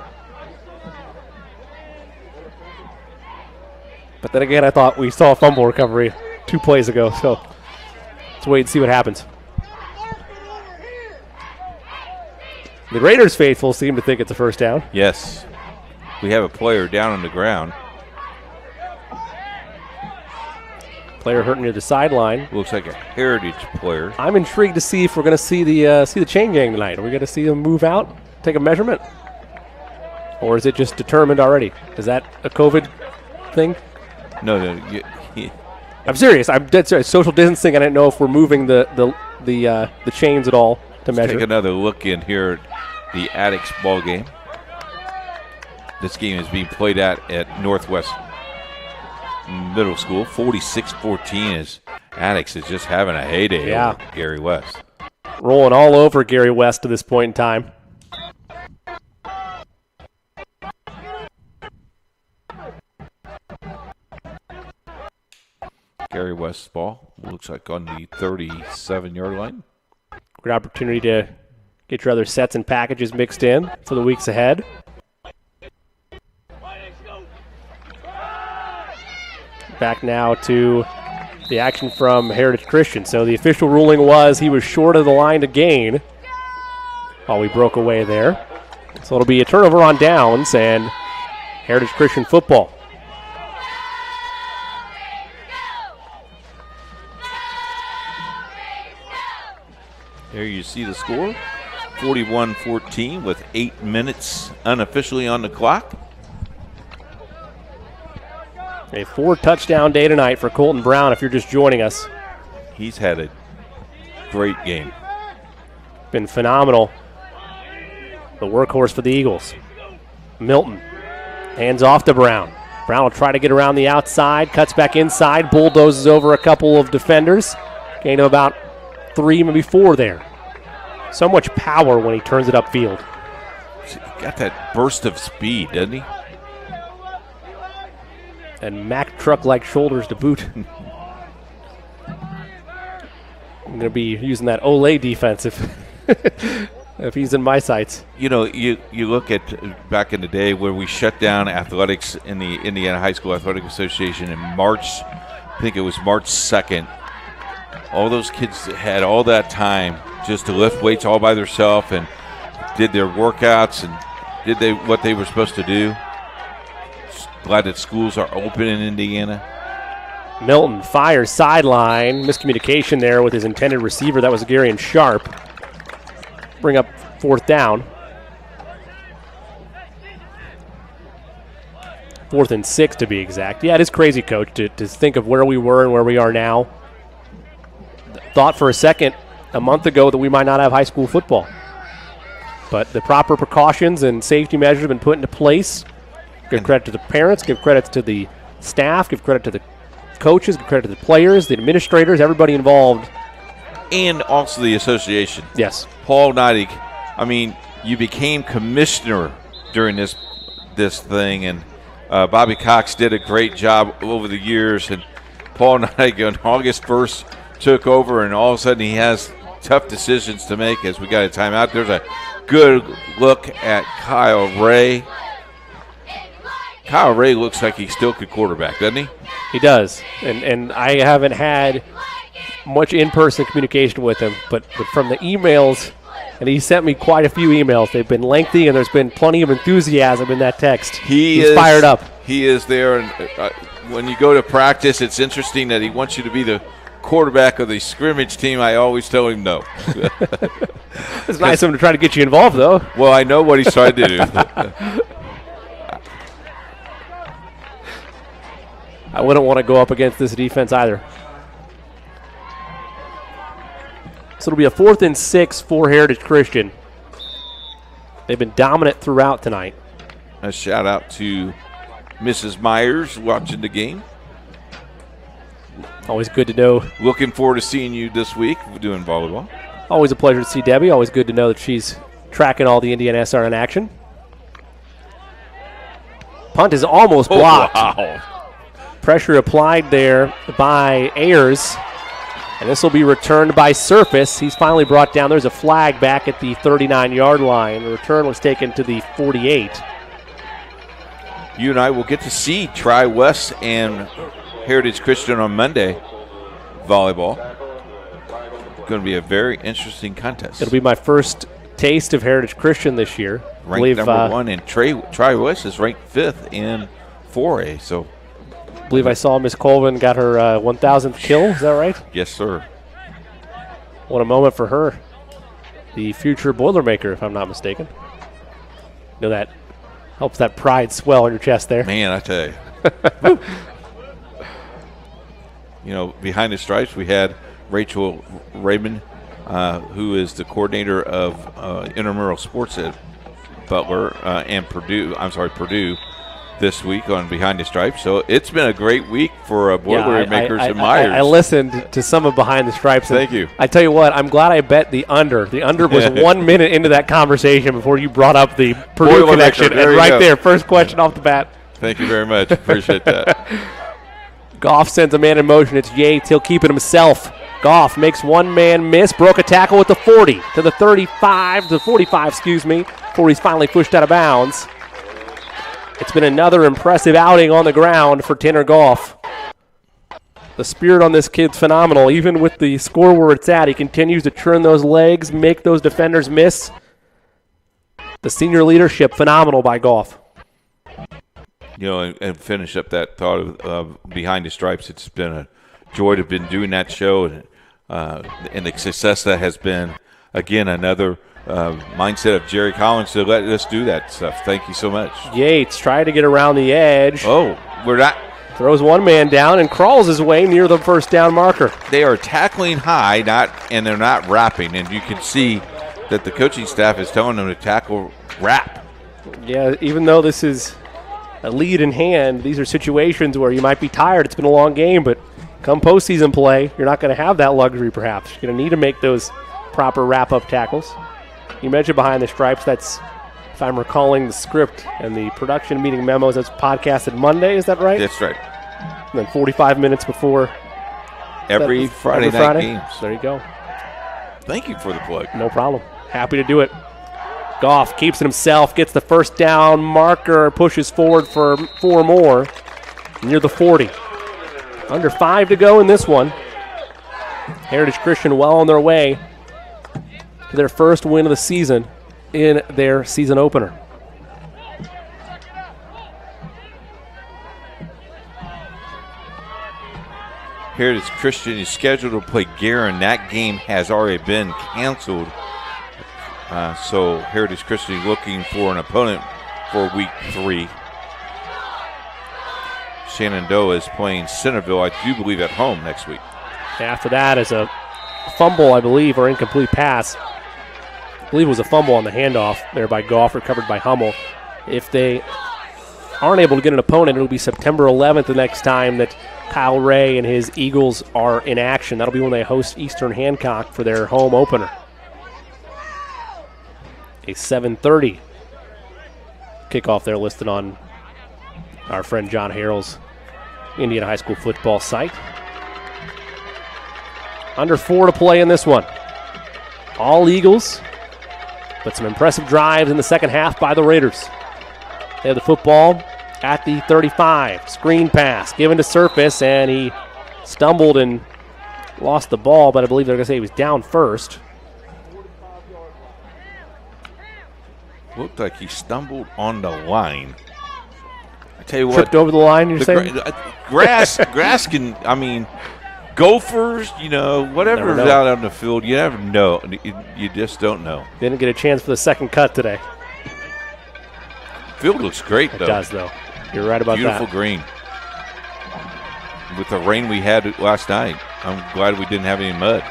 But then again, I thought we saw a fumble recovery 2 plays ago, so let's wait and see what happens. The Raiders faithful seem to think it's a first down. Yes. We have a player down on the ground. Player hurt near the sideline. Looks like a Heritage player. I'm intrigued to see if we're going to see the chain gang tonight. Are we going to see them move out, take a measurement? Or is it just determined already? Is that a COVID thing? No. I'm serious. I'm dead serious. Social distancing. I didn't know if we're moving the chains at all to measure. Take another look in here at the Addicts ball game. This game is being played at Northwest Middle School. 46-14 is Addicts is just having a heyday over Gary West. Rolling all over Gary West to this point in time. Gary West's ball looks like on the 37-yard line. Good opportunity to get your other sets and packages mixed in for the weeks ahead. Back now to the action from Heritage Christian. So the official ruling was he was short of the line to gain while we broke away there. So it'll be a turnover on downs and Heritage Christian football. There you see the score, 41-14 with 8 minutes unofficially on the clock. A 4-touchdown day tonight for Colton Brown if you're just joining us. He's had a great game. Been phenomenal. The workhorse for the Eagles. Milton hands off to Brown. Brown will try to get around the outside, cuts back inside, bulldozes over a couple of defenders. Gain of about 3, maybe 4 there. So much power when he turns it upfield. Got that burst of speed, doesn't he? And Mack truck-like shoulders to boot. I'm going to be using that Olay defense if he's in my sights. You know, you look at back in the day where we shut down athletics in the Indiana High School Athletic Association in March, I think it was March 2nd. All those kids had all that time just to lift weights all by themselves and did their workouts and did what they were supposed to do. Glad that schools are open in Indiana. Milton fires sideline. Miscommunication there with his intended receiver. That was Gary and Sharp. Bring up 4th down. 4th and 6 to be exact. Yeah, it is crazy, Coach, to think of where we were and where we are now. Thought for a second a month ago that we might not have high school football. But the proper precautions and safety measures have been put into place. Give credit to the parents, give credit to the staff, give credit to the coaches, give credit to the players, the administrators, everybody involved. And also the association. Yes. Paul Neidig, I mean, you became commissioner during this thing, and Bobby Cox did a great job over the years, and Paul Neidig on August 1st took over, and all of a sudden he has tough decisions to make as we got a timeout. There's a good look at Kyle Ray. Kyle Ray looks like he still could quarterback, doesn't he? He does, and I haven't had much in-person communication with him, but from the emails, and he sent me quite a few emails. They've been lengthy, and there's been plenty of enthusiasm in that text. He's fired up. He is there, and when you go to practice, it's interesting that he wants you to be the quarterback of the scrimmage team. I always tell him no. It's nice of him to try to get you involved, though. Well, I know what he's trying to do. I wouldn't want to go up against this defense either. So it'll be a 4th and 6 for Heritage Christian. They've been dominant throughout tonight. A shout out to Mrs. Myers watching the game. Always good to know. Looking forward to seeing you this week doing volleyball. Always a pleasure to see Debbie. Always good to know that she's tracking all the Indiana SRN action. Punt is almost blocked. Wow. Pressure applied there by Ayers. And this will be returned by Surface. He's finally brought down. There's a flag back at the 39-yard line. The return was taken to the 48. You and I will get to see Tri-West and Heritage Christian on Monday volleyball. Going to be a very interesting contest. It'll be my first taste of Heritage Christian this year. Ranked number 1, and Tri-West is ranked 5th in 4A. So I believe I saw Miss Colvin got her 1,000th kill. Is that right? Yes, sir. What a moment for her. The future Boilermaker, if I'm not mistaken. You know, that helps that pride swell on your chest there. Man, I tell you. You know, behind the stripes, we had Rachel Raymond, who is the coordinator of intramural sports at Butler and Purdue this week on Behind the Stripes. So it's been a great week for Boilermakers and Myers. I listened to some of Behind the Stripes. Thank you. I tell you what, I'm glad I bet the under. The under was 1 minute into that conversation before you brought up the Purdue connection. And right there, first question off the bat. Thank you very much. Appreciate that. Goff sends a man in motion. It's Yates. He'll keep it himself. Goff makes one man miss. Broke a tackle with the 40 to the 35, to the 45, before he's finally pushed out of bounds. It's been another impressive outing on the ground for Tanner Goff. The spirit on this kid's phenomenal. Even with the score where it's at, he continues to churn those legs, make those defenders miss. The senior leadership, phenomenal by Goff. You know, and finish up that thought of Behind the Stripes. It's been a joy to have been doing that show, and the success that has been, again, another mindset of Jerry Collins to let us do that stuff. Thank you so much. Yates trying to get around the edge. Oh, we're not. Throws one man down and crawls his way near the first down marker. They are tackling high, and they're not wrapping, and you can see that the coaching staff is telling them to tackle wrap. Yeah, even though this is a lead in hand, these are situations where you might be tired. It's been a long game, but come postseason play, you're not going to have that luxury perhaps. You're going to need to make those proper wrap-up tackles. You mentioned behind the stripes, that's, if I'm recalling the script and the production meeting memos, that's podcasted Monday, is that right? That's right. And then 45 minutes before every Friday night games. There you go. Thank you for the plug. No problem. Happy to do it. Goff keeps it himself, gets the first down marker, pushes forward for 4 more near the 40. Under 5 to go in this one. Heritage Christian well on their way to their first win of the season in their season opener. Heritage Christian is scheduled to play Guerin. That game has already been canceled. So Heritage Christian is looking for an opponent for week 3. Shenandoah is playing Centerville, I do believe, at home next week. After that is a fumble, I believe, or incomplete pass. I believe it was a fumble on the handoff there by Goff, recovered by Hummel. If they aren't able to get an opponent, it'll be September 11th the next time that Kyle Ray and his Eagles are in action. That'll be when they host Eastern Hancock for their home opener. A 7:30 kickoff there listed on our friend John Harrell's Indiana High School football site. Under 4 to play in this one. All Eagles, but some impressive drives in the second half by the Raiders. They have the football at the 35. Screen pass given to Surface, and he stumbled and lost the ball, but I believe they're going to say he was down first. Looked like he stumbled on the line. I tell you what. Tripped over the line, you're saying? Grass can, I mean, gophers, whatever's out on the field, you never know. You just don't know. Didn't get a chance for the second cut today. Field looks great, though. It does, though. You're right about Beautiful that. green. With the rain we had last night, I'm glad we didn't have any mud.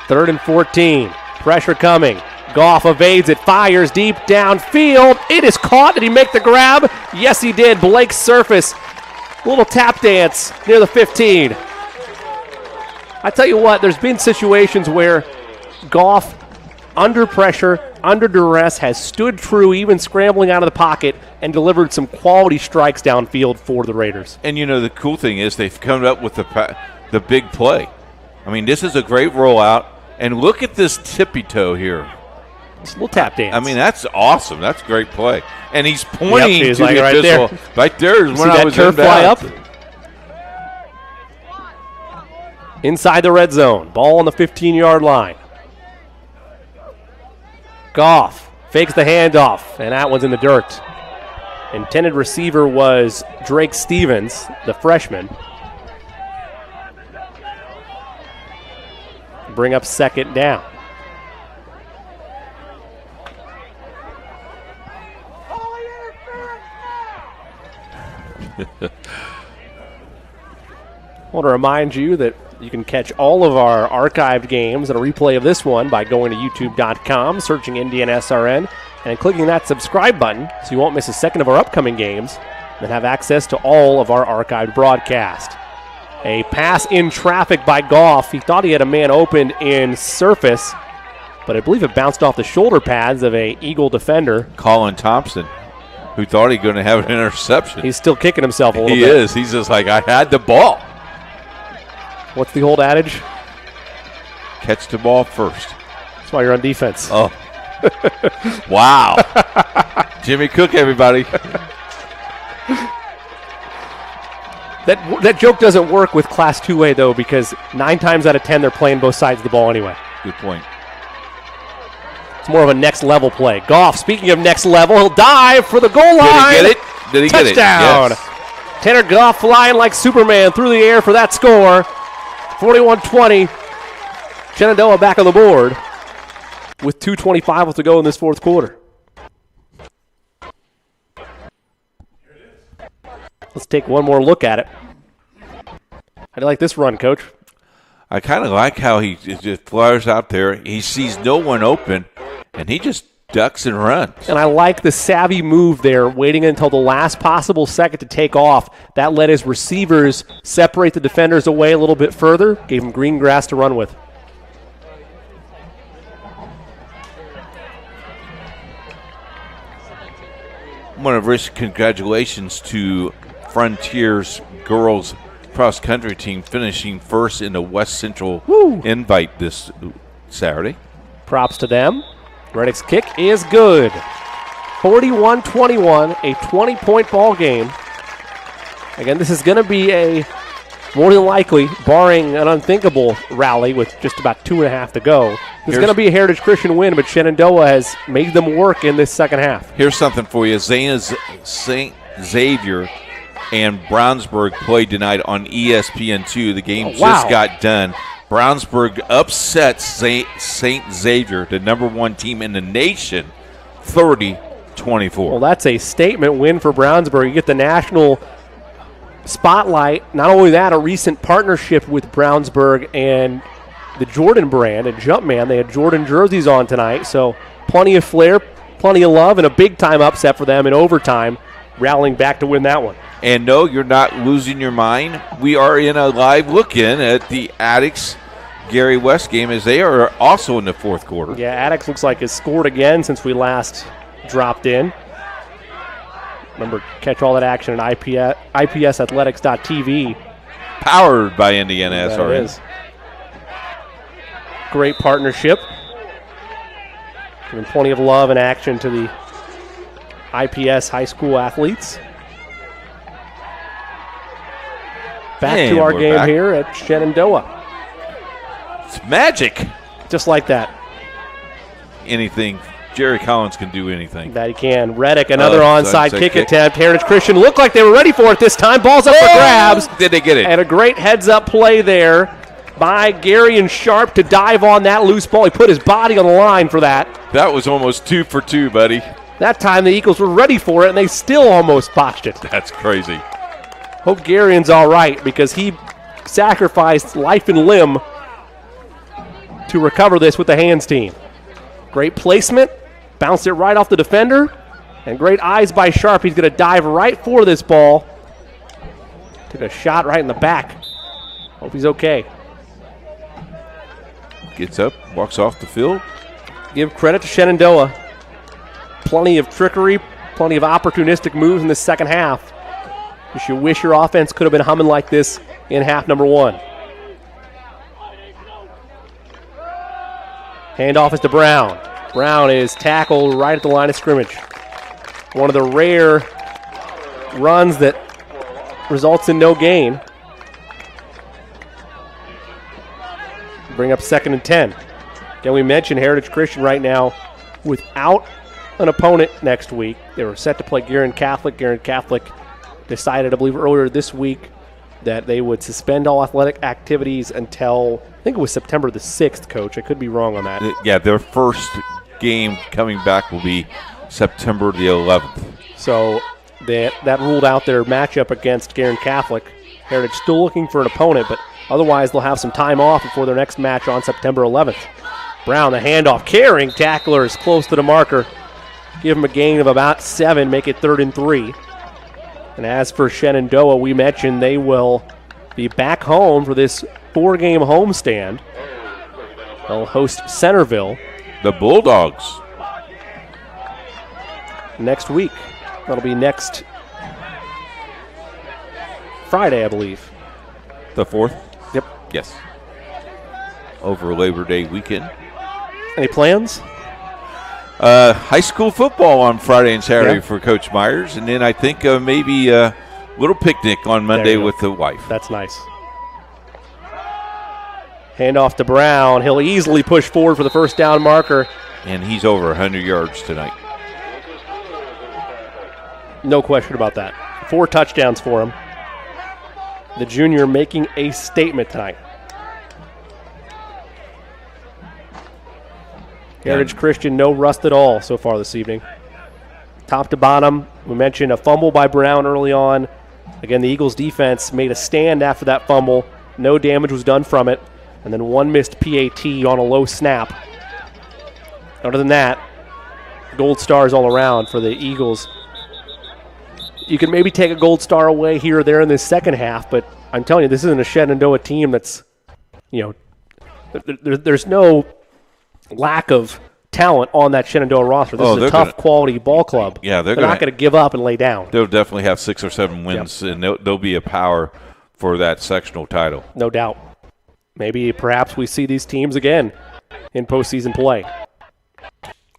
3rd and 14. Pressure coming. Goff evades it, fires deep downfield. It is caught. Did he make the grab? Yes, he did. Blake Surface. Little tap dance near the 15. I tell you what, there's been situations where Goff, under pressure, under duress, has stood true, even scrambling out of the pocket, and delivered some quality strikes downfield for the Raiders. And, the cool thing is they've come up with the big play. I mean, this is a great rollout. And look at this tippy toe here. It's a little tap dance. I mean, that's awesome. That's a great play. And he's pointing to like the right official. there. Right there is when I was turf fly up? inbound. Inside the red zone. Ball on the 15-yard line. Goff fakes the handoff, and that one's in the dirt. Intended receiver was Drake Stevens, the freshman. Bring up 2nd down. I want to remind you that you can catch all of our archived games and a replay of this one by going to youtube.com, searching Indiana SRN, and clicking that subscribe button so you won't miss a second of our upcoming games and have access to all of our archived broadcast. A pass in traffic by Goff. He thought he had a man open in Surface, but I believe it bounced off the shoulder pads of a Eagle defender. Colin Thompson, who thought he was going to have an interception. He's still kicking himself a little bit. He is. He's just like, I had the ball. What's the old adage? Catch the ball first. That's why you're on defense. Oh. Wow. Jimmy Cook, everybody. That joke doesn't work with Class 2A, though, because 9 times out of 10 they're playing both sides of the ball anyway. Good point. It's more of a next-level play. Goff, speaking of next level, he'll dive for the goal line. Did he get it? Did he get it? Touchdown. Yes. Tanner Goff flying like Superman through the air for that score. 41-20. Shenandoah back on the board with 2:25 left to go in this fourth quarter. Let's take one more look at it. How do you like this run, Coach? I kind of like how he just flyers out there. He sees no one open, and he just ducks and runs. And I like the savvy move there, waiting until the last possible second to take off. That let his receivers separate the defenders away a little bit further, gave him green grass to run with. I want to wish congratulations to Frontiers girls cross country team finishing first in the West Central invite this Saturday. Props to them. Reddick's kick is good. 41-21, a 20-point ball game. Again, this is going to be a more than likely, barring an unthinkable rally with just about 2.5 to go, it's going to be a Heritage Christian win, but Shenandoah has made them work in this second half. Here's something for you. St. Xavier and Brownsburg played tonight on ESPN2. The game just got done. Brownsburg upsets St. Xavier, the number 1 team in the nation, 30-24. Well, that's a statement win for Brownsburg. You get the national spotlight. Not only that, a recent partnership with Brownsburg and the Jordan brand and Jumpman. They had Jordan jerseys on tonight, so plenty of flair, plenty of love, and a big-time upset for them in overtime, rallying back to win that one. And no, you're not losing your mind. We are in a live look-in at the Addicts Gary West game as they are also in the fourth quarter. Yeah, Addicts looks like has scored again since we last dropped in. Remember, catch all that action at IPSathletics.tv. Powered by Indiana SRN. Is. Great partnership. Giving plenty of love and action to the IPS high school athletes. Back to our game here at Shenandoah. It's magic. Just like that. Anything. Jerry Collins can do anything. That he can. Reddick, another onside kick attempt. Heritage Christian looked like they were ready for it this time. Ball's up for grabs. Did they get it? And a great heads-up play there by Gary and Sharp to dive on that loose ball. He put his body on the line for that. That was almost 2 for 2, buddy. That time the Eagles were ready for it, and they still almost botched it. That's crazy. Hope Garion's all right because he sacrificed life and limb to recover this with the hands team. Great placement. Bounced it right off the defender. And great eyes by Sharp. He's going to dive right for this ball. Took a shot right in the back. Hope he's okay. Gets up, walks off the field. Give credit to Shenandoah. Plenty of trickery, plenty of opportunistic moves in the second half. You wish your offense could have been humming like this in half number 1. Handoff is to Brown. Brown is tackled right at the line of scrimmage. One of the rare runs that results in no gain. Bring up 2nd and 10. Again, we mentioned Heritage Christian right now without an opponent next week. They were set to play Guerin Catholic. Guerin Catholic decided, I believe, earlier this week that they would suspend all athletic activities until, I think it was September the 6th, Coach. I could be wrong on that. Yeah, their first game coming back will be September the 11th. So that ruled out their matchup against Guerin Catholic. Heritage still looking for an opponent, but otherwise they'll have some time off before their next match on September 11th. Brown, the handoff, carrying tackler is close to the marker. Give him a gain of about 7, make it 3rd and 3. And as for Shenandoah, we mentioned they will be back home for this 4-game homestand. They'll host Centerville. The Bulldogs. Next week. That'll be next Friday, I believe. The 4th? Yep. Yes. Over Labor Day weekend. Any plans? High school football on Friday and Saturday for Coach Myers, and then I think maybe a little picnic on Monday with the wife. That's nice. Handoff to Brown. He'll easily push forward for the first down marker. And he's over 100 yards tonight. No question about that. 4 touchdowns for him. The junior making a statement tonight. Heritage Christian, no rust at all so far this evening. Top to bottom, we mentioned a fumble by Brown early on. Again, the Eagles defense made a stand after that fumble. No damage was done from it. And then one missed PAT on a low snap. Other than that, gold stars all around for the Eagles. You can maybe take a gold star away here or there in this second half, but I'm telling you, this isn't a Shenandoah team that's, there's no lack of talent on that Shenandoah roster. This is a tough, quality ball club. Yeah, they're not going to give up and lay down. They'll definitely have 6 or 7 wins, and they'll be a power for that sectional title. No doubt. Maybe perhaps we see these teams again in postseason play.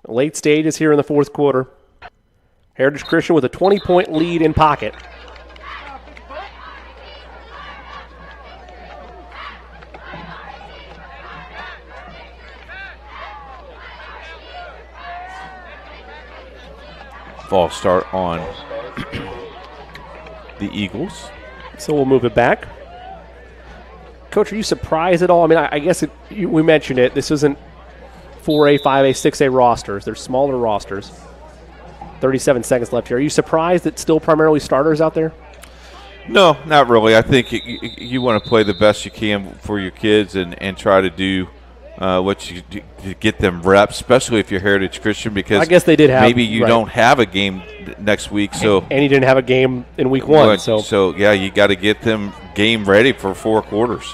Late stages here in the fourth quarter. Heritage Christian with a 20-point lead in pocket. False start on the Eagles. So we'll move it back. Coach, are you surprised at all? I mean, I guess we mentioned it. This isn't 4A, 5A, 6A rosters. They're smaller rosters. 37 seconds left here. Are you surprised that still primarily starters out there? No, not really. I think you want to play the best you can for your kids and try to do what you do to get them reps, especially if you're Heritage Christian, because I guess they did have, maybe you don't have a game next week. So and you didn't have a game in week 1. So yeah, you got to get them game ready for 4 quarters.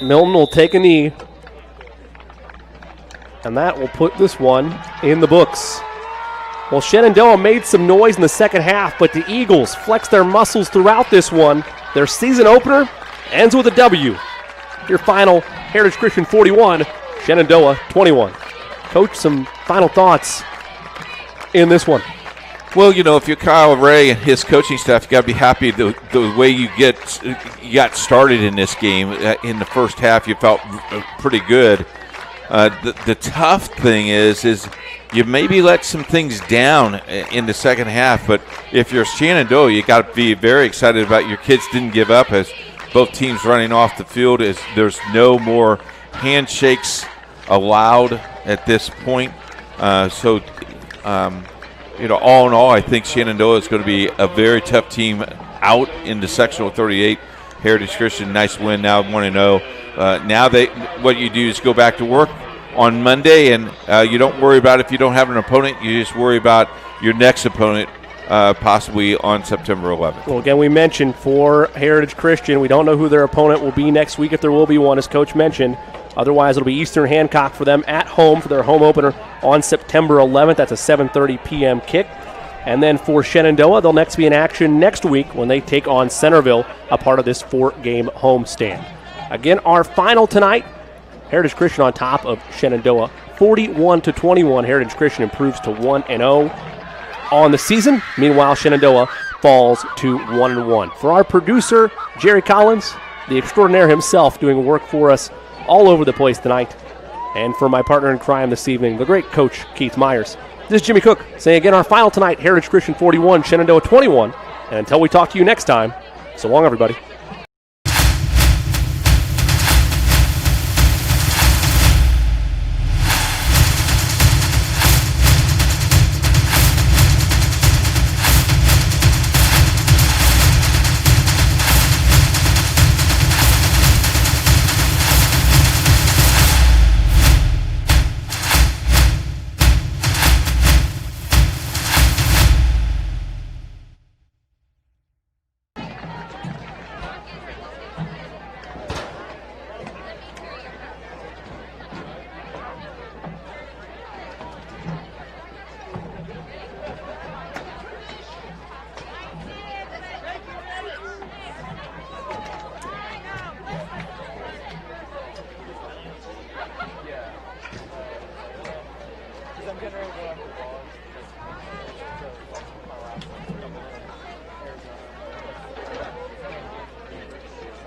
Milton will take a knee, and that will put this one in the books. Well, Shenandoah made some noise in the second half, but the Eagles flexed their muscles throughout this one. Their season opener ends with a W. Your final, Heritage Christian 41, Shenandoah 21. Coach, some final thoughts in this one. Well, if you're Kyle Ray and his coaching staff, you got to be happy the way you got started in this game. In the first half, you felt pretty good. The tough thing is you maybe let some things down in the second half, but if you're Shenandoah, you got to be very excited about your kids didn't give up as both teams running off the field. There's no more handshakes allowed at this point. All in all, I think Shenandoah is going to be a very tough team out in the sectional 38. Heritage Christian, nice win now, 1-0. Now what you do is go back to work on Monday, and you don't worry about if you don't have an opponent. You just worry about your next opponent possibly on September 11th. Well, again, we mentioned for Heritage Christian, we don't know who their opponent will be next week, if there will be one, as Coach mentioned. Otherwise, it'll be Eastern Hancock for them at home for their home opener on September 11th. That's a 7:30 p.m. kick. And then for Shenandoah, they'll next be in action next week when they take on Centerville, a part of this 4-game homestand. Again, our final tonight, Heritage Christian on top of Shenandoah, 41-21. Heritage Christian improves to 1-0 on the season. Meanwhile, Shenandoah falls to 1-1. For our producer, Jerry Collins, the extraordinaire himself, doing work for us all over the place tonight. And for my partner in crime this evening, the great Coach Keith Myers. This is Jimmy Cook saying again, our final tonight, Heritage Christian 41, Shenandoah 21. And until we talk to you next time, so long, everybody.